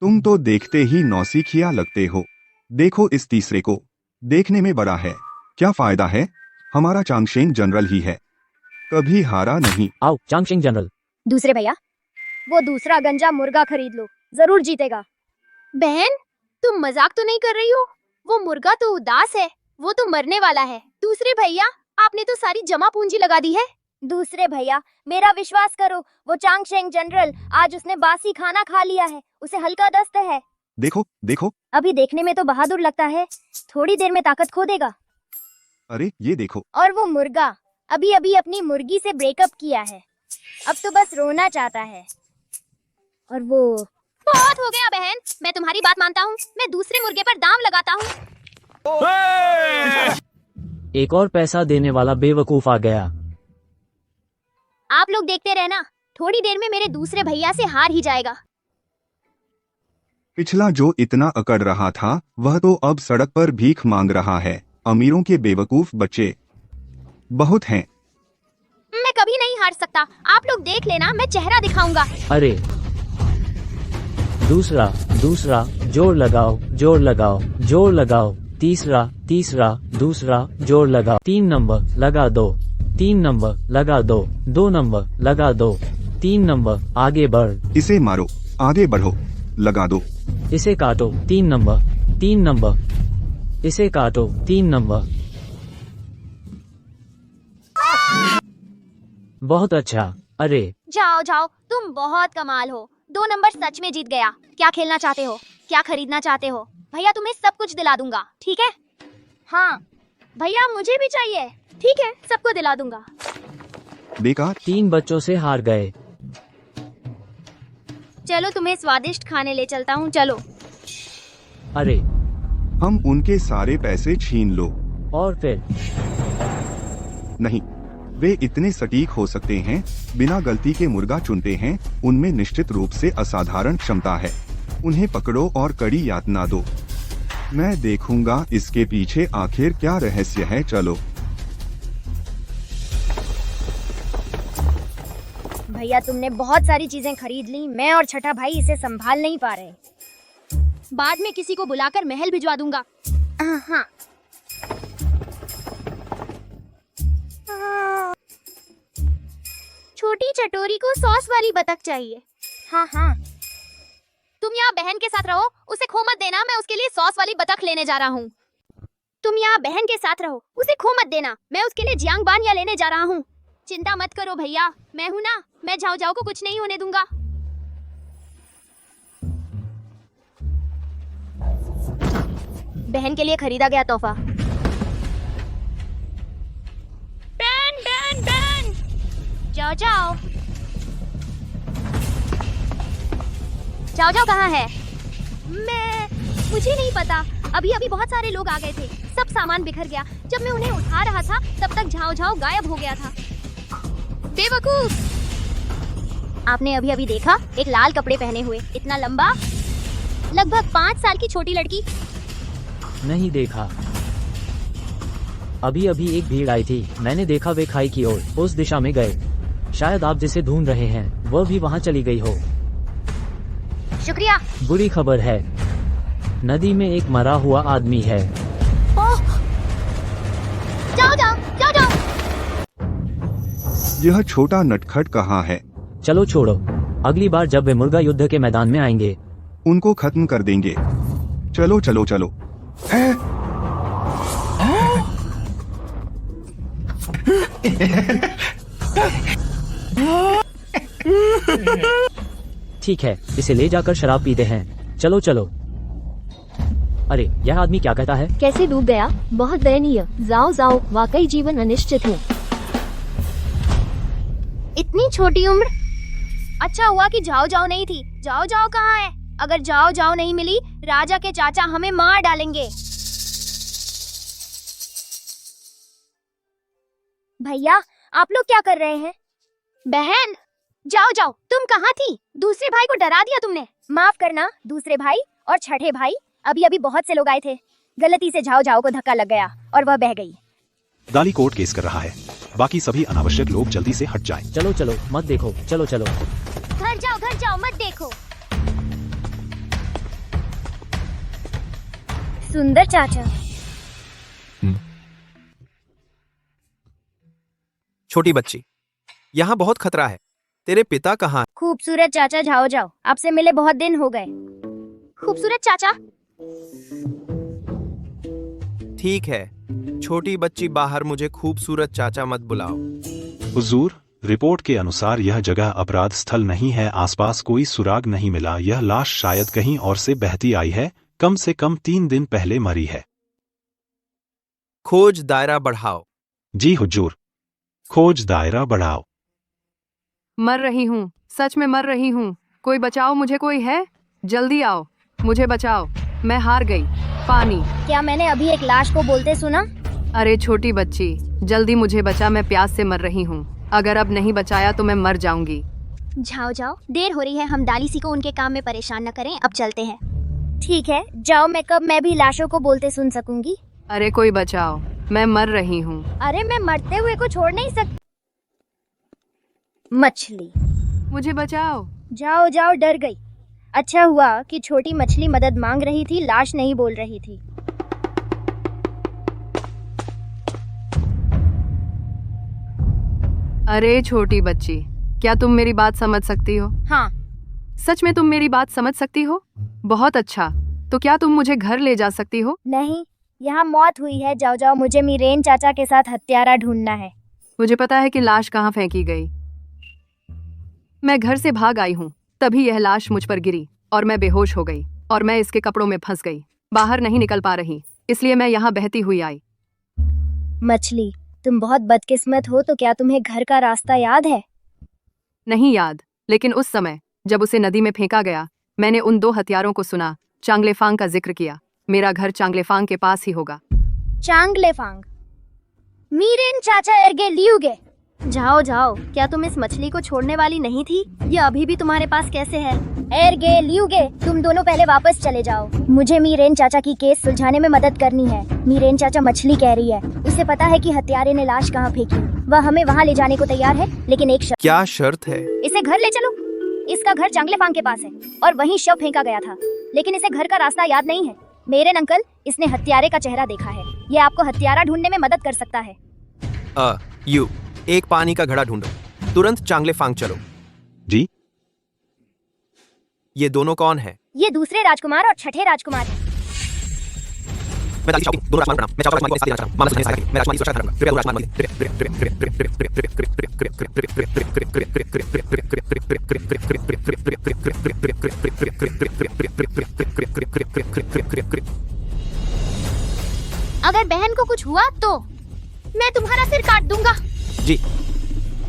तुम तो देखते ही नौसिखिया लगते हो। देखो इस तीसरे को, देखने में बड़ा है, क्या फायदा है? हमारा चांगशेंग जनरल ही है, कभी हारा नहीं। आओ चांगशेंग जनरल। दूसरे भैया, वो दूसरा गंजा मुर्गा खरीद लो, जरूर जीतेगा। बहन, तुम मजाक तो नहीं कर रही हो? वो मुर्गा तो उदास है, वो तो मरने वाला है। दूसरे भैया, आपने तो सारी जमा पूंजी लगा दी है। दूसरे भैया, मेरा विश्वास करो, वो चांगशेंग जनरल, आज उसने बासी खाना खा लिया है, उसे हल्का दस्त है। देखो देखो, अभी देखने में तो बहादुर लगता है, थोड़ी देर में ताकत खो देगा। अरे ये देखो। और वो मुर्गा अभी अभी अपनी मुर्गी से ब्रेकअप किया है, अब तो बस रोना चाहता है। और वो बहुत हो गया बहन, मैं तुम्हारी बात मानता हूँ, मैं दूसरे मुर्गे पर दांव लगाता हूँ। एक और पैसा देने वाला बेवकूफ आ गया। आप लोग देखते रहना, थोड़ी देर में मेरे दूसरे भैया से हार ही जाएगा। पिछला जो इतना अकड़ रहा था वह तो अब सड़क पर भीख मांग रहा है। अमीरों के बेवकूफ बच्चे बहुत हैं। मैं कभी नहीं हार सकता, आप लोग देख लेना, मैं चेहरा दिखाऊंगा। अरे दूसरा दूसरा, जोर लगाओ जोर लगाओ जोर लगाओ। तीसरा तीसरा, दूसरा जोर लगाओ। 3 नंबर लगा दो, 3 नंबर लगा दो, 2 नंबर लगा दो, 3 नंबर आगे बढ़। इसे मारो, आगे बढ़ो, लगा दो। इसे काटो, 3 नंबर, 3 नंबर। इसे काटो, 3 नंबर। बहुत अच्छा। अरे जाओ जाओ, तुम बहुत कमाल हो। 2 नंबर सच में जीत गया। क्या खेलना चाहते हो, क्या खरीदना चाहते हो? भैया तुम्हें सब कुछ दिला दूंगा, ठीक है? हाँ भैया, मुझे भी चाहिए। ठीक है, सबको दिला दूंगा। बेकार। 3 बच्चों से हार गए। चलो तुम्हें स्वादिष्ट खाने ले चलता हूँ, चलो। अरे हम उनके सारे पैसे छीन लो। और फिर? नहीं, वे इतने सटीक हो सकते हैं, बिना गलती के मुर्गा चुनते हैं। उनमें निश्चित रूप से असाधारण क्षमता है। उन्हें पकड़ो और कड़ी यातना दो। मैं देखूंगा इसके पीछे आखिर क्या रहस्य है। चलो। भैया तुमने बहुत सारी चीजें खरीद ली, मैं और छठा भाई इसे संभाल नहीं पा रहे। बाद में किसी को बुलाकर महल भिजवा दूंगा। हाँ। छोटी चटोरी को सॉस वाली बतख चाहिए। हाँ। तुम यहाँ बहन के साथ रहो, उसे खो मत देना, मैं उसके लिए सॉस वाली बतख लेने जा रहा हूँ। तुम यहाँ बहन के साथ रहो, उसे खो मत देना, मैं उसके लिए जियांग बानिया लेने जा रहा हूँ। चिंता मत करो भैया, मैं हूँ ना, मैं झाओ झाओ को कुछ नहीं होने दूंगा। बहन के लिए खरीदा गया तोहफा। बहन, जाओ जाओ कहाँ है? मुझे नहीं पता। अभी बहुत सारे लोग आ गए थे, सब सामान बिखर गया। जब मैं उन्हें उठा रहा था तब तक झाओ झाओ गायब हो गया था। बेवकूफ! आपने अभी देखा एक लाल कपड़े पहने हुए, इतना लंबा, लगभग 5 साल की छोटी लड़की। नहीं देखा। अभी एक भीड़ आई थी, मैंने देखा वे खाई की ओर उस दिशा में गए। शायद आप जिसे ढूंढ रहे हैं वह भी वहाँ चली गई हो। शुक्रिया। बुरी खबर है, नदी में एक मरा हुआ आदमी है। जाओ। यह छोटा नटखट कहाँ है? चलो छोड़ो, अगली बार जब वे मुर्गा युद्ध के मैदान में आएंगे उनको खत्म कर देंगे। चलो। ठीक है, इसे ले जाकर शराब पीते हैं। चलो। अरे यह आदमी क्या कहता है? कैसे डूब गया, बहुत दयनीय। जाओ, वाकई जीवन अनिश्चित है। इतनी छोटी उम्र। अच्छा हुआ कि जाओ जाओ नहीं थी। जाओ जाओ कहाँ है? अगर जाओ जाओ नहीं मिली, राजा के चाचा हमें मार डालेंगे। भैया आप लोग क्या कर रहे हैं? बहन जाओ, तुम कहाँ थी? दूसरे भाई को डरा दिया तुमने। माफ करना दूसरे भाई और छठे भाई, अभी बहुत से लोग आए थे, गलती से झाओ झाओ को धक्का लग गया और वह बह गई। दाली कोर्ट केस कर रहा है, बाकी सभी अनावश्यक लोग जल्दी से हट जाएं। चलो मत देखो, चलो। घर जाओ मत देखो। सुंदर चाचा। छोटी बच्ची, यहाँ बहुत खतरा है। तेरे पिता कहाँ? खूबसूरत चाचा झाओ झाओ, आपसे मिले बहुत दिन हो गए। खूबसूरत चाचा। ठीक है छोटी बच्ची, बाहर मुझे खूबसूरत चाचा मत बुलाओ। हुजूर, रिपोर्ट के अनुसार यह जगह अपराध स्थल नहीं है। आसपास कोई सुराग नहीं मिला। यह लाश शायद कहीं और से बहती आई है, कम से कम 3 दिन पहले मरी है। खोज दायरा बढ़ाओ। जी हुजूर, खोज दायरा बढ़ाओ। मर रही हूँ, सच में मर रही हूँ। कोई बचाओ मुझे, कोई है? जल्दी आओ, मुझे बचाओ, मैं हार गई। पानी। क्या मैंने अभी एक लाश को बोलते सुना? अरे छोटी बच्ची, जल्दी मुझे बचा, मैं प्यास से मर रही हूँ। अगर अब नहीं बचाया तो मैं मर जाऊंगी। जाओ जाओ, देर हो रही है, हम दालीसी को उनके काम में परेशान न करें, अब चलते हैं। ठीक है, जाओ, मैं भी लाशों को बोलते सुन सकूंगी। अरे कोई बचाओ, मैं मर रही हूँ। अरे मैं मरते हुए को छोड़ नहीं सकती। मछली, मुझे बचाओ। जाओ जाओ, डर गई। अच्छा हुआ कि छोटी मछली मदद मांग रही थी, लाश नहीं बोल रही थी। अरे छोटी बच्ची, क्या तुम मेरी बात समझ सकती हो? हाँ। सच में तुम मेरी बात समझ सकती हो? बहुत अच्छा, तो क्या तुम मुझे घर ले जा सकती हो? नहीं, यहाँ मौत हुई है। जाओ जाओ, मुझे मीरेन चाचा के साथ हत्यारा ढूंढना है। मुझे पता है कि लाश कहाँ फेंकी गई। मैं घर से भाग आई हूँ, तभी यह लाश मुझ पर गिरी और मैं बेहोश हो गई और मैं इसके कपड़ों में फंस गई, बाहर नहीं निकल पा रही, इसलिए मैं यहाँ बहती हुई आई। मछली, तुम बहुत बदकिस्मत हो। तो क्या तुम्हें घर का रास्ता याद है? नहीं याद, लेकिन उस समय जब उसे नदी में फेंका गया, मैंने उन 2 हथियारों को सुना। चांगलेफांग का जिक्र किया। मेरा घर चांगलेफांग के पास ही होगा। चांगलेफांग, मीरेन चाचा एरगे लियुगे। जाओ जाओ, क्या तुम इस मछली को छोड़ने वाली नहीं थी? ये अभी भी तुम्हारे पास कैसे है? एरगे लियुगे, तुम दोनों पहले वापस चले जाओ। मुझे मीरेन चाचा की केस सुलझाने में मदद करनी है। मीरेन चाचा मछली कह रही है, उसे पता है कि हत्यारे ने लाश कहाँ फेंकी। वह हमें वहाँ ले जाने को तैयार है, लेकिन एक शर्त। क्या शर्त है? इसे घर ले चलो। इसका घर चांगलेफांग के पास है और वहीं शव फेंका गया था, लेकिन इसे घर का रास्ता याद नहीं है। मेरेन अंकल, इसने हत्यारे का चेहरा देखा है। ये आपको हत्यारा ढूंढने में मदद कर सकता है। एक पानी का घड़ा ढूंढो, तुरंत चांगलेफांग चलो। जी। ये दोनों कौन है? ये दूसरे राजकुमार और छठे राजकुमार हैं। मैं दादी दोनों राजकुमार प्रणाम। मैं चावल के साथ देना चाहता हूं। मामा से मैं राजकुमारी सुरक्षा करूंगा। कृपया अगर बहन को कुछ हुआ तो मैं तुम्हारा सिर काट दूंगा। जी।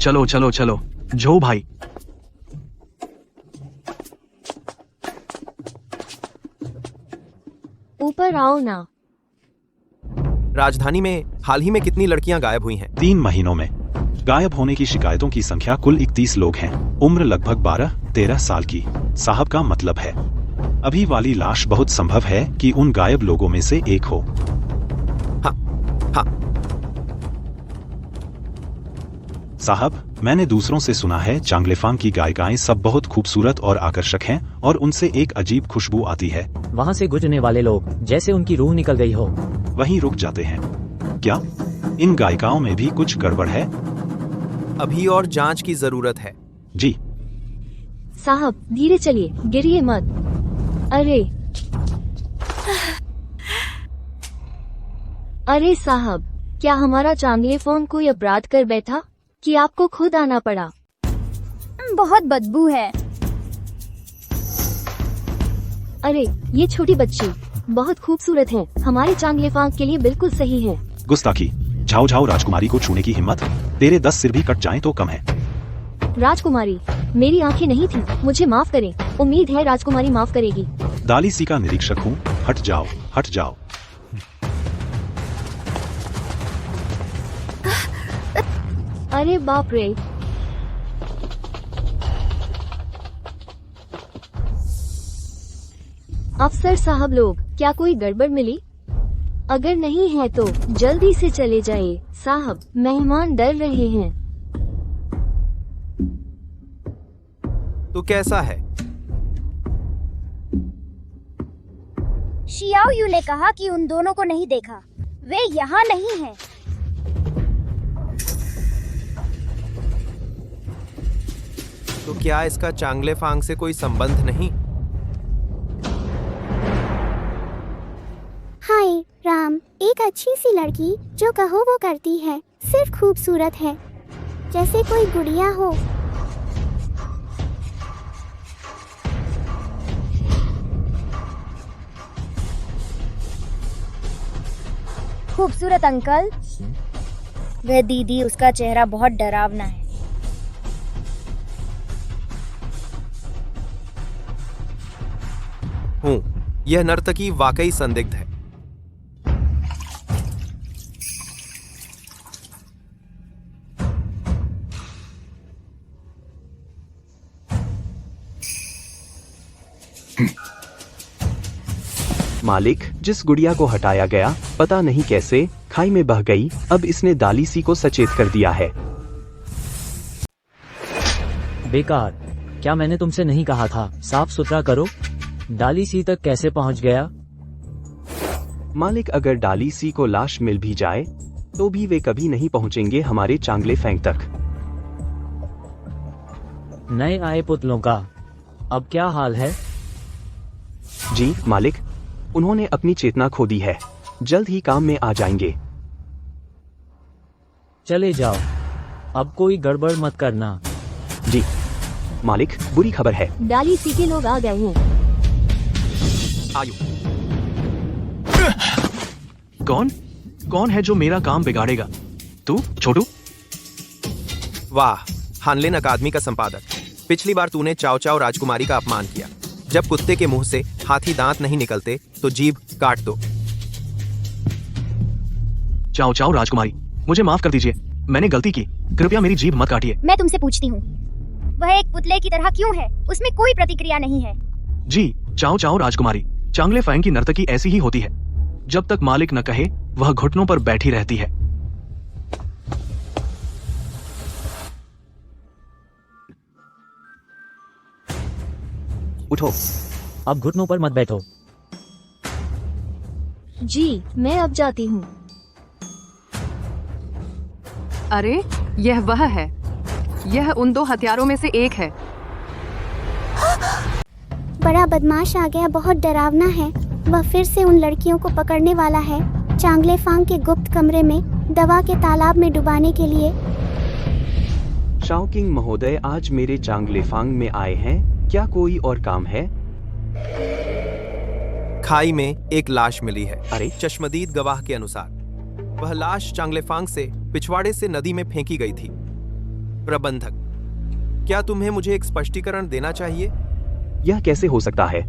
चलो चलो चलो, जो भाई। ऊपर आओ ना। राजधानी में हाल ही में कितनी लड़कियां गायब हुई हैं? 3 महीनों में। गायब होने की शिकायतों की संख्या कुल 31 लोग हैं। उम्र लगभग 12-13 साल की। साहब का मतलब है, अभी वाली लाश बहुत संभव है कि उन गायब लोगों में से एक हो। हाँ। साहब, मैंने दूसरों से सुना है चांगलेफांग की गायिकाएं सब बहुत खूबसूरत और आकर्षक हैं और उनसे एक अजीब खुशबू आती है। वहाँ से गुजरने वाले लोग जैसे उनकी रूह निकल गई हो। वहीं रुक जाते हैं। क्या इन गायिकाओं में भी कुछ गड़बड़ है? अभी और जांच की जरूरत है। जी। साहब धीरे चलिए, गिरिए मत। अरे साहब, क्या हमारा चांगलेफांग कोई अपराध कर बैठा कि आपको खुद आना पड़ा? बहुत बदबू है। अरे ये छोटी बच्ची बहुत खूबसूरत है, हमारे चांगलेफांग के लिए बिल्कुल सही है। गुस्ताखी, झाओ झाओ राजकुमारी को छूने की हिम्मत? तेरे 10 सिर भी कट जाएं तो कम है। राजकुमारी, मेरी आंखें नहीं थी, मुझे माफ करें। उम्मीद है राजकुमारी माफ करेगी। दालीसी का निरीक्षक हूँ, हट जाओ हट जाओ। अरे बाप रे। अफसर साहब लोग, क्या कोई गड़बड़ मिली? अगर नहीं है तो जल्दी से चले जाइए साहब, मेहमान डर रहे हैं। तो कैसा है? शियाओ यू ने कहा कि उन दोनों को नहीं देखा, वे यहाँ नहीं हैं। तो क्या इसका चांगलेफांग से कोई संबंध नहीं? हाय राम, एक अच्छी सी लड़की जो कहो वो करती है, सिर्फ खूबसूरत है, जैसे कोई गुड़िया हो। खूबसूरत अंकल, वह दीदी, उसका चेहरा बहुत डरावना है। यह नर्तकी वाकई संदिग्ध है। मालिक, जिस गुड़िया को हटाया गया पता नहीं कैसे खाई में बह गई, अब इसने दालीसी को सचेत कर दिया है। बेकार, क्या मैंने तुमसे नहीं कहा था साफ सुथरा करो? डाली सी तक कैसे पहुंच गया? मालिक, अगर डाली सी को लाश मिल भी जाए तो भी वे कभी नहीं पहुंचेंगे हमारे चांगले फैंग तक। नए आए पुतलों का अब क्या हाल है? जी मालिक, उन्होंने अपनी चेतना खो दी है, जल्द ही काम में आ जाएंगे। चले जाओ, अब कोई गड़बड़ मत करना। जी मालिक, बुरी खबर है। डाली सी के लोग आ गए हैं। आयु। कौन है जो मेरा काम बिगाड़ेगा? तू छोटू? वाह, हानलेन अकादमी का संपादक। पिछली बार तूने चाओ चाओ राजकुमारी का अपमान किया। जब कुत्ते के मुंह से हाथी दांत नहीं निकलते तो जीभ काट दो। चाओ चाओ राजकुमारी, मुझे माफ कर दीजिए, मैंने गलती की, कृपया मेरी जीभ मत काटिए। मैं तुमसे पूछती हूँ, वह एक पुतले की तरह क्यों है? उसमें कोई प्रतिक्रिया नहीं है। जी चाओ चाओ राजकुमारी, चांगले फैंग की नर्तकी ऐसी ही होती है, जब तक मालिक न कहे वह घुटनों पर बैठी रहती है। उठो। अब घुटनों पर मत बैठो। जी मैं अब जाती हूँ। अरे यह वह है, यह उन दो हथियारों में से एक है। बड़ा बदमाश आ गया, बहुत डरावना है। वह फिर से उन लड़कियों को पकड़ने वाला है, चांगले फांग के गुप्त कमरे में दवा के तालाब में डुबाने के लिए। शाओकिंग महोदय आज मेरे चांगले फांग में आए हैं, क्या कोई और काम है? खाई में एक लाश मिली है। अरे, चश्मदीद गवाह के अनुसार वह लाश चांगलेफांग से पिछवाड़े से नदी में फेंकी गई थी। प्रबंधक, क्या तुम्हें मुझे एक स्पष्टीकरण देना चाहिए? यह कैसे हो सकता है?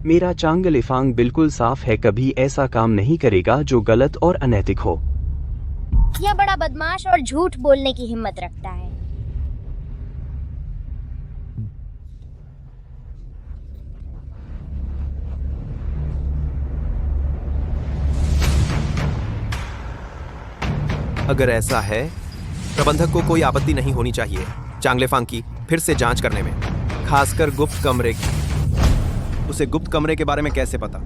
मेरा चांगलेफांग बिल्कुल साफ है, कभी ऐसा काम नहीं करेगा जो गलत और अनैतिक हो। यह बड़ा बदमाश और झूठ बोलने की हिम्मत रखता है। अगर ऐसा है, प्रबंधक को कोई आपत्ति नहीं होनी चाहिए चांगलेफांग की फिर से जांच करने में, खासकर गुप्त कमरे की। उसे गुप्त कमरे के बारे में कैसे पता?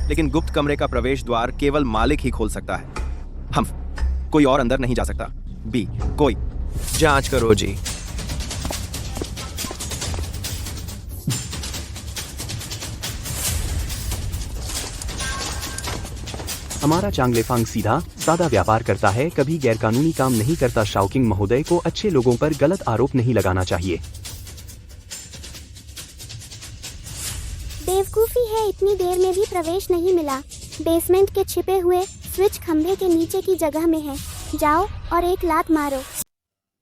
लेकिन गुप्त कमरे का प्रवेश द्वार केवल मालिक ही खोल सकता है। हम, कोई और अंदर नहीं जा सकता। बी, कोई जांच करो जी। हमारा चांगलेफांग सीधा सादा व्यापार करता है, कभी गैरकानूनी काम नहीं करता। शाओकिंग महोदय को अच्छे लोगों पर गलत आरोप नहीं लगाना चाहिए। बेवकूफी है, इतनी देर में भी प्रवेश नहीं मिला। बेसमेंट के छिपे हुए स्विच खंभे के नीचे की जगह में है। जाओ और एक लात मारो।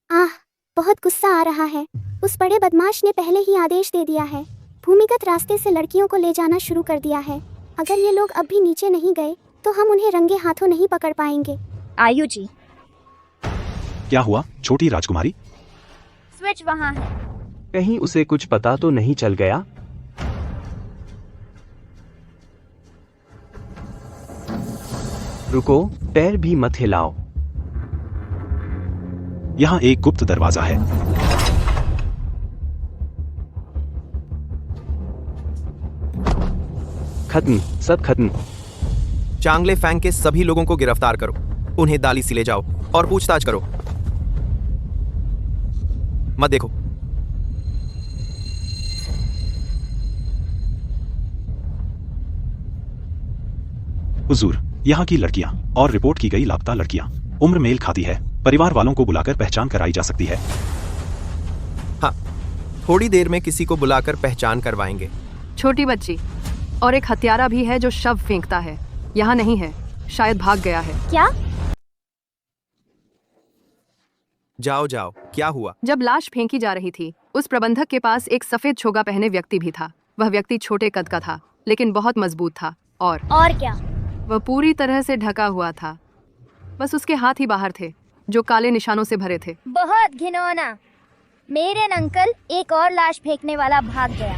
आह, बहुत गुस्सा आ रहा है। उस बड़े बदमाश ने पहले ही आदेश दे दिया है, भूमिगत रास्ते से लड़कियों को ले जाना शुरू कर दिया है। अगर ये लोग अब भी नीचे नहीं गए तो हम उन्हें रंगे हाथों नहीं पकड़ पाएंगे। आयु जी, क्या हुआ छोटी राजकुमारी? स्विच वहाँ है। कहीं उसे कुछ पता तो नहीं चल गया? रुको, पैर भी मत हिलाओ। यहाँ एक गुप्त दरवाजा है। खत्म, सब खत्म। चांगले फैंग के सभी लोगों को गिरफ्तार करो, उन्हें दाली से ले जाओ और पूछताछ करो। मत देखो। हुजूर, यहाँ की लड़कियाँ और रिपोर्ट की गई लापता लड़कियाँ उम्र मेल खाती है, परिवार वालों को बुलाकर पहचान कराई जा सकती है। हाँ, थोड़ी देर में किसी को बुलाकर पहचान करवाएंगे। छोटी बच्ची और एक हत्यारा भी है जो शव फेंकता है। यहाँ नहीं है, शायद भाग गया है। क्या? जाओ जाओ, क्या हुआ? जब लाश फेंकी जा रही थी, उस प्रबंधक के पास एक सफेद छोगा पहने व्यक्ति भी था। वह व्यक्ति छोटे कद का था, लेकिन बहुत मजबूत था। और क्या? वह पूरी तरह से ढका हुआ था, बस उसके हाथ ही बाहर थे जो काले निशानों से भरे थे। बहुत घिनौना। मेरे अंकल, एक और लाश फेंकने वाला भाग गया।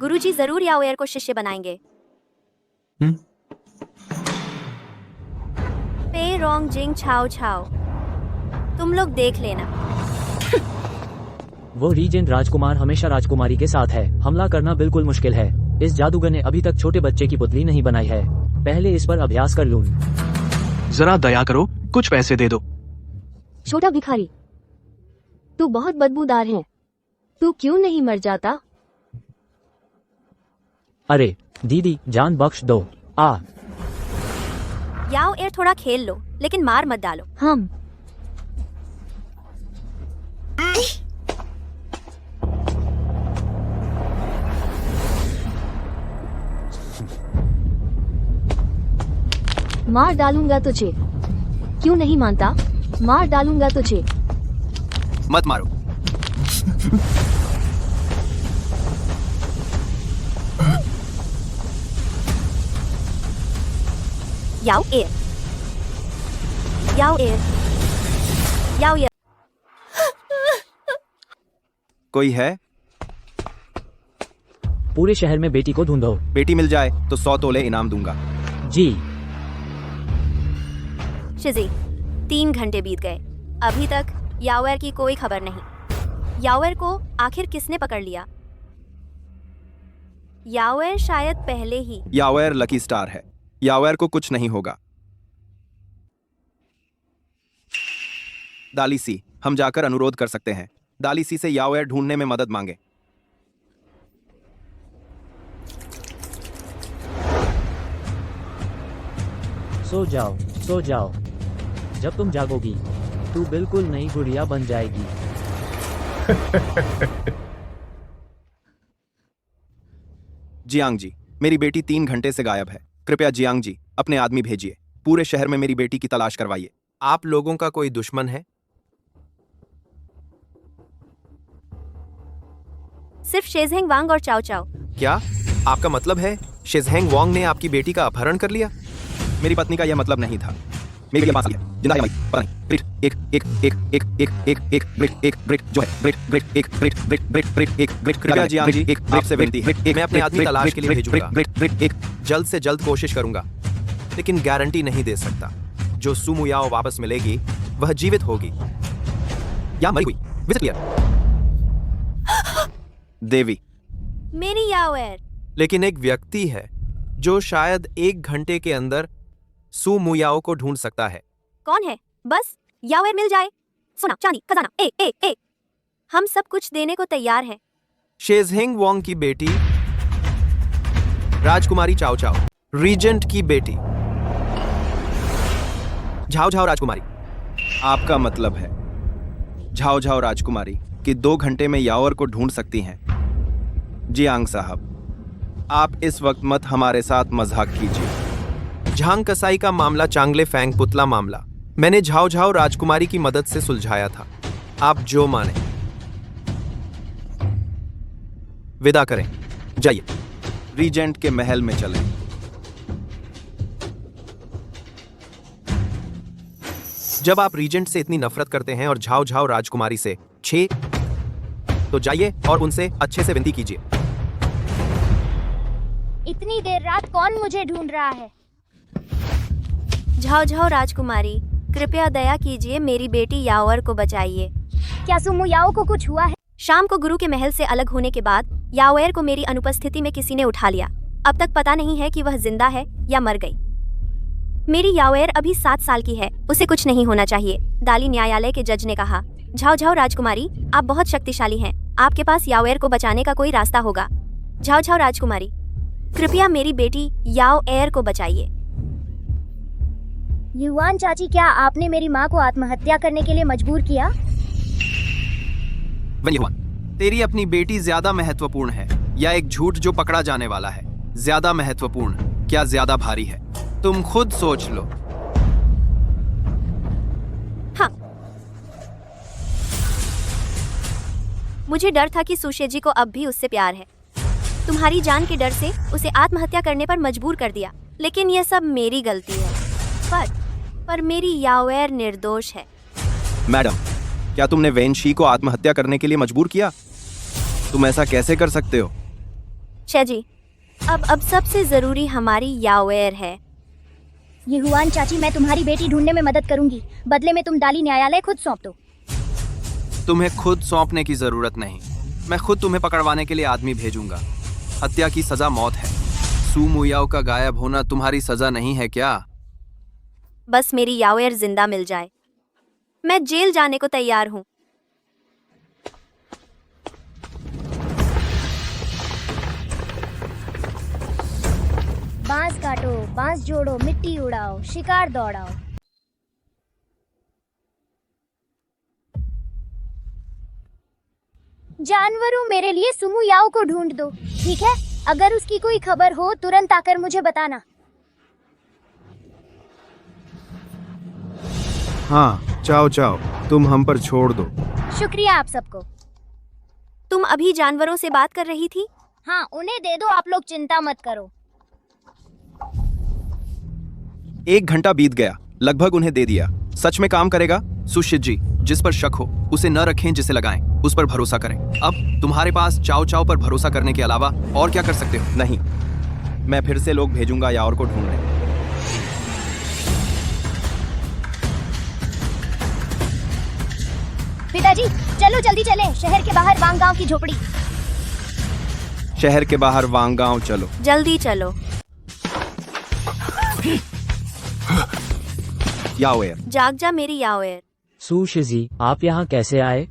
गुरुजी जरूर याओएर को शिष्य बनाएंगे। पे रोंग जिंग छाओ छाओ, तुम लोग देख लेना। वो रीजेंट राजकुमार हमेशा राजकुमारी के साथ है। हमला करना बिल्कुल मुश्किल है। इस जादूगर ने अभी तक छोटे बच्चे की पुतली नहीं बनाई है। पहले इस पर अभ्यास कर लूं। जरा दया करो, कुछ पैसे दे दो। छोटा भिखारी, तू बहुत बदबूदार है, तू क्यों नहीं मर जाता? अरे दीदी, जान बख्श दो। याओएर थोड़ा खेल लो, लेकिन मार मत डालो। हम मार डालूंगा तुझे। क्यों नहीं मानता? मार डालूंगा तुझे। मत मारो। याओएर, याओएर, याओएर। कोई है? पूरे शहर में बेटी को ढूंढो। बेटी मिल जाए तो 100 तोले इनाम दूंगा। जी। शिजी, 3 घंटे बीत गए, अभी तक याओएर की कोई खबर नहीं। याओएर को आखिर किसने पकड़ लिया? याओएर शायद पहले ही। याओएर लकी स्टार है। याओएर को कुछ नहीं होगा। दालीसी, हम जाकर अनुरोध कर सकते हैं। दालीसी से याओएर ढूंढने में मदद मांगे। सो जाओ, सो जाओ। जब तुम जागोगी तू बिल्कुल नई गुड़िया बन जाएगी। जियांग जी, मेरी बेटी 3 घंटे से गायब है। कृपया जियांग जी अपने आदमी भेजिए। पूरे शहर में मेरी बेटी की तलाश करवाइए। आप लोगों का कोई दुश्मन है? सिर्फ शेजहेंग वांग और चाओ चाओ। क्या आपका मतलब है शेजहेंग वांग ने आपकी बेटी का अपहरण कर लिया? मेरी पत्नी का यह मतलब नहीं था। मेरे पास जिंदा है पता नहीं। ब्रिट एक एक एक एक एक एक एक ब्रिट एक ब्रिट जो है ब्रिट ब्रिट एक ब्रिट ब्रिट ब्रिट ब्रिट एक ब्रिट। कृपया जी जी एक ब्रिट से विनती है, मैं अपने आदमी तलाश के लिए भेजूंगा। ब्रिट ब्रिट एक जल्द से जल्द कोशिश करूंगा, लेकिन गारंटी नहीं दे सकता। जो सुमु याओ वापस मिलेगी वह जीवित होगी या मरी हुई। Visit clear. देवी, मेरी याओएर। लेकिन एक व्यक्ति है जो शायद 1 घंटे के अंदर सु मुयाओ को ढूंढ सकता है। कौन है? बस याओएर मिल जाए। सोना, चांदी, खजाना, ए। हम सब कुछ देने को तैयार हैं। शेजहेंग वांग की बेटी राजकुमारी चाओ चाओ, रीजेंट की बेटी झाओ झाओ राजकुमारी। आपका मतलब है झाओ झाओ राजकुमारी कि 2 घंटे में याओएर को ढूंढ सकती हैं? जियांग साहब, आप इस वक्त मत हमारे साथ मजाक कीजिए। झांग कसाई का मामला चांगले फैंग पुतला मामला मैंने झाओ झाओ राजकुमारी की मदद से सुलझाया था। आप जो माने। विदा करें, जाइए। रीजेंट के महल में चलें। जब आप रीजेंट से इतनी नफरत करते हैं और झाओ झाओ राजकुमारी से तो जाइए और उनसे अच्छे से विनती कीजिए। इतनी देर रात कौन मुझे ढूंढ रहा है? झाओ झाओ राजकुमारी, कृपया दया कीजिए, मेरी बेटी याओएर को बचाइए। क्या सुमु याओ को कुछ हुआ है? शाम को गुरु के महल से अलग होने के बाद याओएर को मेरी अनुपस्थिति में किसी ने उठा लिया। अब तक पता नहीं है कि वह जिंदा है या मर गई। मेरी याओएर अभी 7 साल की है, उसे कुछ नहीं होना चाहिए, दाली न्यायालय के जज ने कहा। झाओ झाओ राजकुमारी, आप बहुत शक्तिशाली हैं, आपके पास याओएर को बचाने का कोई रास्ता होगा। झाओ झाओ राजकुमारी, कृपया मेरी बेटी याओएर को बचाइए। युआन चाची, क्या आपने मेरी माँ को आत्महत्या करने के लिए मजबूर किया? युआन, तेरी अपनी बेटी ज्यादा महत्वपूर्ण है या एक झूठ जो पकड़ा जाने वाला है? ज्यादा महत्वपूर्ण क्या ज्यादा भारी है? तुम खुद सोच लो। हाँ, मुझे डर था कि सुशेजी को अब भी उससे प्यार है। तुम्हारी जान के डर से उसे आत्महत्या करने पर मजबूर कर दिया, लेकिन यह सब मेरी गलती है। पर मेरी याओएर निर्दोष है। मैडम, क्या तुमने वेनशी को आत्महत्या करने के लिए मजबूर किया? तुम ऐसा कैसे कर सकते हो? शे जी, अब सबसे जरूरी हमारी यावेर है। ये हुआन चाची, मैं तुम्हारी बेटी ढूंढने में मदद करूंगी। बदले में तुम डाली न्यायालय खुद सौंप दो। तुम्हें खुद सौंपने की जरूरत नहीं, मैं खुद तुम्हें पकड़वाने के लिए आदमी भेजूंगा। हत्या की सजा मौत है। सू मुयाओ का गायब होना तुम्हारी सजा नहीं है क्या? बस मेरी यावेर जिंदा मिल जाए, मैं जेल जाने को तैयार हूँ। बांस काटो, बांस जोड़ो, मिट्टी उड़ाओ, शिकार दौड़ाओ। जानवरों, मेरे लिए सुमु याओ को ढूंढ दो, ठीक है? अगर उसकी कोई खबर हो तुरंत आकर मुझे बताना। हाँ चाओ चाओ, तुम हम पर छोड़ दो। शुक्रिया आप सबको। तुम अभी जानवरों से बात कर रही थी? हाँ, उन्हें दे दो, आप लोग चिंता मत करो। 1 घंटा बीत गया, लगभग उन्हें दे दिया। सच में काम करेगा? सुशित जी, जिस पर शक हो उसे न रखें, जिसे लगाएं उस पर भरोसा करें। अब तुम्हारे पास चाओ चाओ पर भरोसा करने के अलावा और क्या कर सकते हो? नहीं, मैं फिर से लोग भेजूंगा याओर को ढूंढने। पिताजी चलो जल्दी चलें, शहर के बाहर वांग गांव की झोपड़ी। शहर के बाहर वांग गांव चलो। जल्दी चलो। यावेर, जाग जा मेरी यावेर। सुशिजी, आप यहाँ कैसे आए?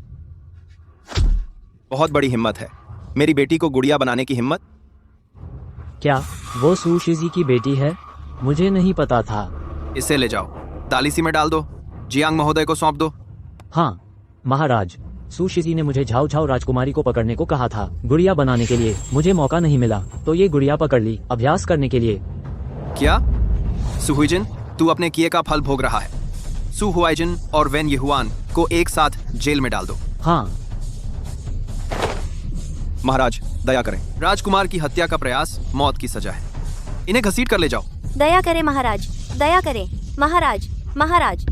बहुत बड़ी हिम्मत है, मेरी बेटी को गुड़िया बनाने की हिम्मत। क्या वो सुशिजी की बेटी है? मुझे नहीं पता था। इसे ले जाओ, दालिसी में डाल दो, जियांग महोदय को सौंप दो। हाँ महाराज, सुशिजी ने मुझे झाओ झाओ राजकुमारी को पकड़ने को कहा था गुड़िया बनाने के लिए। मुझे मौका नहीं मिला तो ये गुड़िया पकड़ ली अभ्यास करने के लिए। क्या? सुहुइजिन, तू अपने किए का फल भोग रहा है। सू हुआइजिन और वेन यहुआन को एक साथ जेल में डाल दो। हाँ महाराज, दया करें, राजकुमार की हत्या का प्रयास मौत की सजा है। इन्हें घसीट कर ले जाओ। दया करें महाराज, दया करें महाराज। महाराज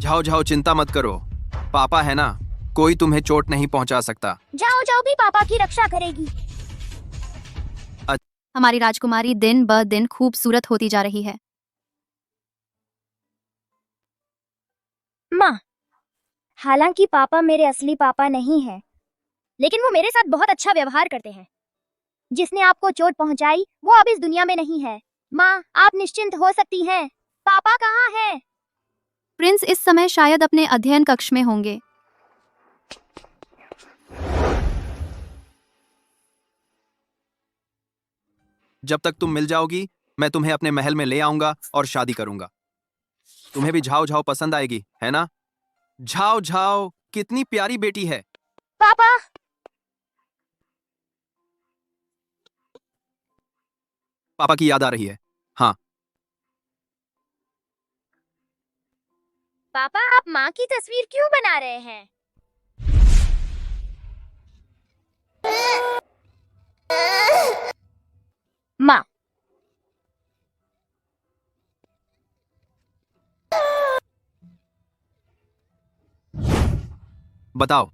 जाओ जाओ, चिंता मत करो, पापा है ना, कोई तुम्हें चोट नहीं पहुंचा सकता। जाओ जाओ भी पापा की रक्षा करेगी। हमारी राजकुमारी दिन ब दिन खूबसूरत होती जा रही है। माँ, हालांकि पापा मेरे असली पापा नहीं हैं, लेकिन वो मेरे साथ बहुत अच्छा व्यवहार करते हैं। जिसने आपको चोट पहुंचाई वो अब इस दुनिया में नहीं है। माँ, आप निश्चिंत हो सकती हैं। पापा कहाँ हैं? प्रिंस इस समय शायद अपने अध्ययन कक्ष में होंगे। जब तक तुम मिल जाओगी मैं तुम्हें अपने महल में ले आऊंगा और शादी करूंगा। तुम्हें भी झाओ झाओ पसंद आएगी, है ना? झाओ झाओ कितनी प्यारी बेटी है। पापा, पापा की याद आ रही है। हाँ पापा, आप माँ की तस्वीर क्यों बना रहे हैं? माँ, बताओ,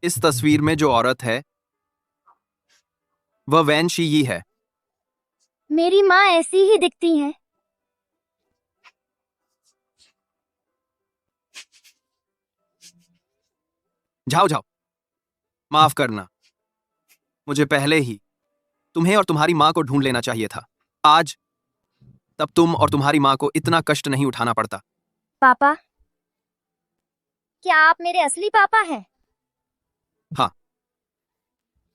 इस तस्वीर में जो औरत है वह वैन शी यी है। मेरी माँ ऐसी ही दिखती हैं। झाओ झाओ, माफ करना, मुझे पहले ही तुम्हें और तुम्हारी माँ को ढूंढ लेना चाहिए था। आज तब तुम और तुम्हारी माँ को इतना कष्ट नहीं उठाना पड़ता। पापा, क्या आप मेरे असली पापा हैं? हाँ।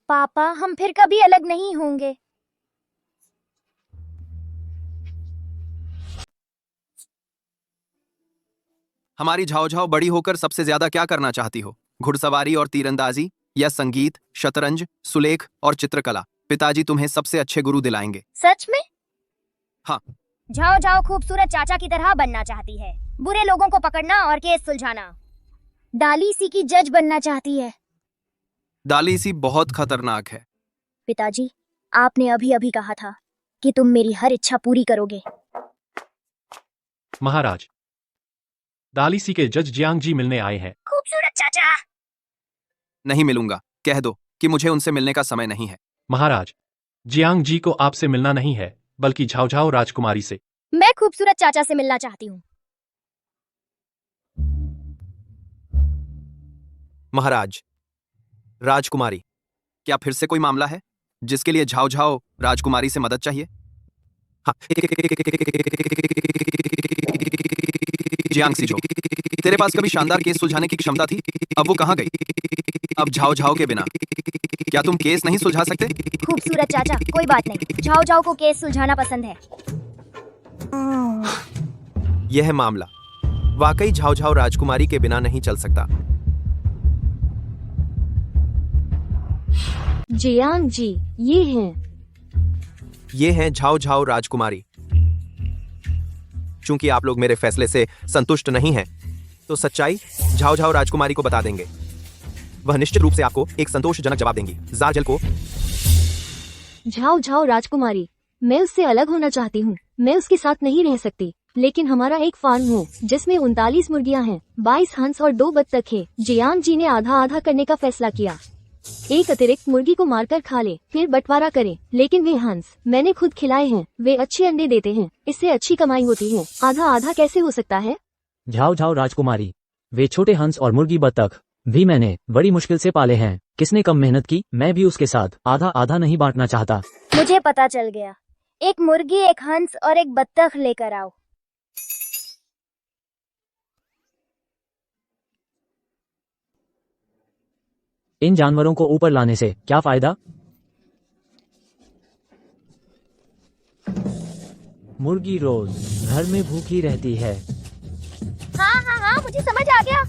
पापा, हम फिर कभी अलग नहीं होंगे। हमारी झाओ झाओ बड़ी होकर सबसे ज्यादा क्या करना चाहती हो? घुड़सवारी और तीरंदाजी, या संगीत, शतरंज, सुलेख और चित्रकला? पिताजी तुम्हें सबसे अच्छे गुरु दिलाएंगे। सच में? हाँ। झाओ झाओ खूबसूरत चाचा की तरह बनना चाहती है, बुरे लोगों को पकड़ना और केस सुलझाना। दालीसी की जज बनना चाहती है। दालीसी बहुत खतरनाक है। पिताजी, आपने अभी अभी कहा था कि तुम मेरी हर इच्छा पूरी करोगे। महाराज, दालिसी के जज जियांग जी मिलने आए हैं। खूबसूरत चाचा, नहीं मिलूंगा। कह दो कि मुझे उनसे मिलने का समय नहीं है। महाराज, जियांग जी को आपसे मिलना नहीं है, बल्कि झाओ झाओ राजकुमारी से। मैं खूबसूरत चाचा से मिलना चाहती हूँ। महाराज, राजकुमारी, क्या फिर से कोई मामला है जिसके लिए झाओ झाओ राजकुमारी से मदद चाहिए? हाँ। जियांग सीजो, तेरे पास कभी शानदार केस सुलझाने की क्षमता थी, अब वो कहाँ गई? अब झाओ झाओ के बिना क्या तुम केस नहीं सुलझा सकते? खूबसूरत चाचा, कोई बात नहीं, झाओ झाओ को केस सुलझाना पसंद है। यह मामला वाकई झाओ झाओ राजकुमारी के बिना नहीं चल सकता। जियांग जी, ये हैं झाओ झाओ राजकुमारी। चूंकि आप लोग मेरे फैसले से संतुष्ट नहीं हैं, तो सच्चाई झाओ झाओ राजकुमारी को बता देंगे। वह निश्चित रूप से आपको एक संतोषजनक जवाब देंगी। जारजल को झाओ झाओ राजकुमारी, मैं उससे अलग होना चाहती हूँ। मैं उसके साथ नहीं रह सकती, लेकिन हमारा एक फार्म है जिसमें 39 मुर्गियाँ हैं, 22 हंस और 2 बत्तख हैं। जियांग जी ने आधा आधा करने का फैसला किया। एक अतिरिक्त मुर्गी को मारकर खा ले, फिर बंटवारा करें। लेकिन वे हंस मैंने खुद खिलाए हैं, वे अच्छे अंडे देते हैं, इससे अच्छी कमाई होती है। आधा आधा कैसे हो सकता है? झाओ झाओ राजकुमारी, वे छोटे हंस और मुर्गी बत्तख भी मैंने बड़ी मुश्किल से पाले हैं। किसने कम मेहनत की, मैं भी उसके साथ आधा आधा नहीं बांटना चाहता। मुझे पता चल गया। एक मुर्गी, एक हंस और एक बत्तख लेकर आओ। इन जानवरों को ऊपर लाने से क्या फायदा? मुर्गी रोज घर में भूखी रहती है। हाँ, मुझे समझ आ गया।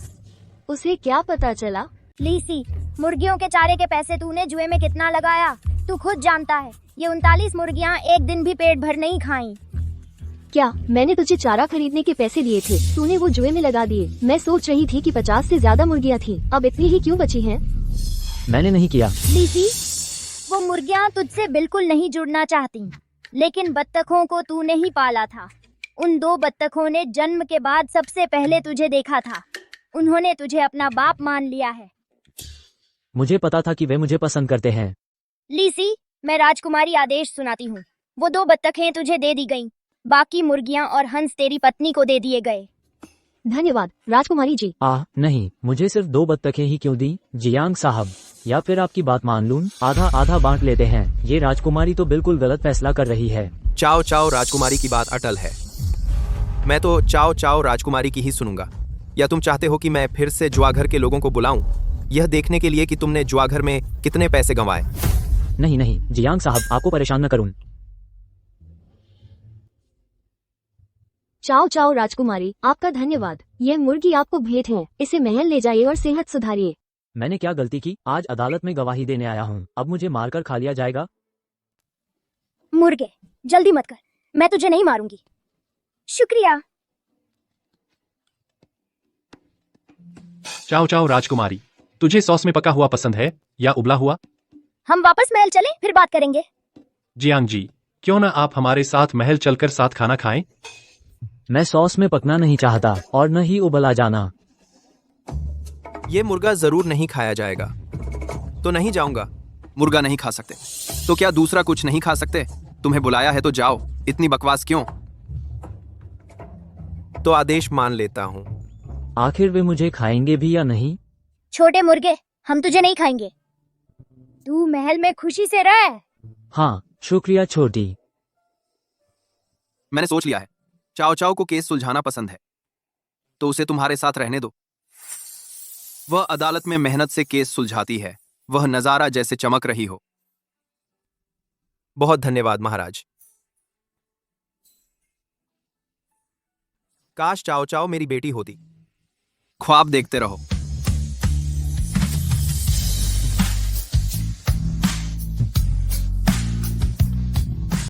उसे क्या पता चला? लीसी, मुर्गियों के चारे के पैसे तूने जुए में कितना लगाया, तू खुद जानता है। ये 39 मुर्गियाँ एक दिन भी पेट भर नहीं खाईं। क्या मैंने तुझे चारा खरीदने के पैसे दिए थे? तूने वो जुए में लगा दिए। मैं सोच रही थी कि 50 से ज्यादा मुर्गियाँ थी, अब इतनी ही क्यों बची हैं? मैंने नहीं किया। लीसी, वो मुर्गियाँ तुझसे बिल्कुल नहीं जुड़ना चाहती, लेकिन बत्तखों को तूने ही पाला था। उन 2 बत्तखों ने जन्म के बाद सबसे पहले तुझे देखा था। उन्होंने तुझे अपना बाप मान लिया है। मुझे पता था कि वे मुझे पसंद करते हैं। लीसी, मैं राजकुमारी आदेश सुनाती हूँ। वो 2 बत्तखें तुझे दे दी गईं, बाकी मुर्गियाँ और हंस तेरी पत्नी को दे दिए गए। धन्यवाद राजकुमारी जी। नहीं, मुझे सिर्फ 2 बत्तखें ही क्यों दी? जियांग साहब, या फिर आपकी बात मान लूं, आधा आधा बांट लेते हैं। ये राजकुमारी तो बिल्कुल गलत फैसला कर रही है। चाओ चाओ राजकुमारी की बात अटल है। मैं तो चाओ चाओ राजकुमारी की ही सुनूंगा। या तुम चाहते हो कि मैं फिर से जुआघर के लोगों को बुलाऊं, यह देखने के लिए कि तुमने जुआघर में कितने पैसे गंवाए? नहीं, जियांग साहब, आपको परेशान न करूं। चाओ चाओ राजकुमारी, आपका धन्यवाद। यह मुर्गी आपको भेंट है, इसे महल ले जाइए और सेहत सुधारिए। मैंने क्या गलती की? आज अदालत में गवाही देने आया हूँ, अब मुझे मारकर खा लिया जाएगा? मुर्गे, जल्दी मत कर, मैं तुझे नहीं मारूंगी। शुक्रिया। चाओ चाओ राजकुमारी, तुझे सॉस में पका हुआ पसंद है या उबला हुआ? हम वापस महल चलें, फिर बात करेंगे। जियांग जी, क्यों ना आप हमारे साथ महल चलकर साथ खाना खाएं? मैं सॉस में पकना नहीं चाहता और न ही उबला जाना। ये मुर्गा जरूर नहीं खाया जाएगा, तो नहीं जाऊंगा। मुर्गा नहीं खा सकते तो क्या दूसरा कुछ नहीं खा सकते? तुम्हें बुलाया है तो जाओ, इतनी बकवास क्यों? तो आदेश मान लेता हूँ। आखिर वे मुझे खाएंगे भी या नहीं? छोटे मुर्गे, हम तुझे नहीं खाएंगे। तू महल में खुशी से रह। हाँ, शुक्रिया छोटी। मैंने सोच लिया है, चाओ चाओ को केस सुलझाना पसंद है, तो उसे तुम्हारे साथ रहने दो। वह अदालत में मेहनत से केस सुलझाती है, वह नजारा जैसे चमक रही हो। बहुत धन्यवाद महाराज। काश चाओ चाओ मेरी बेटी होती। ख्वाब देखते रहो।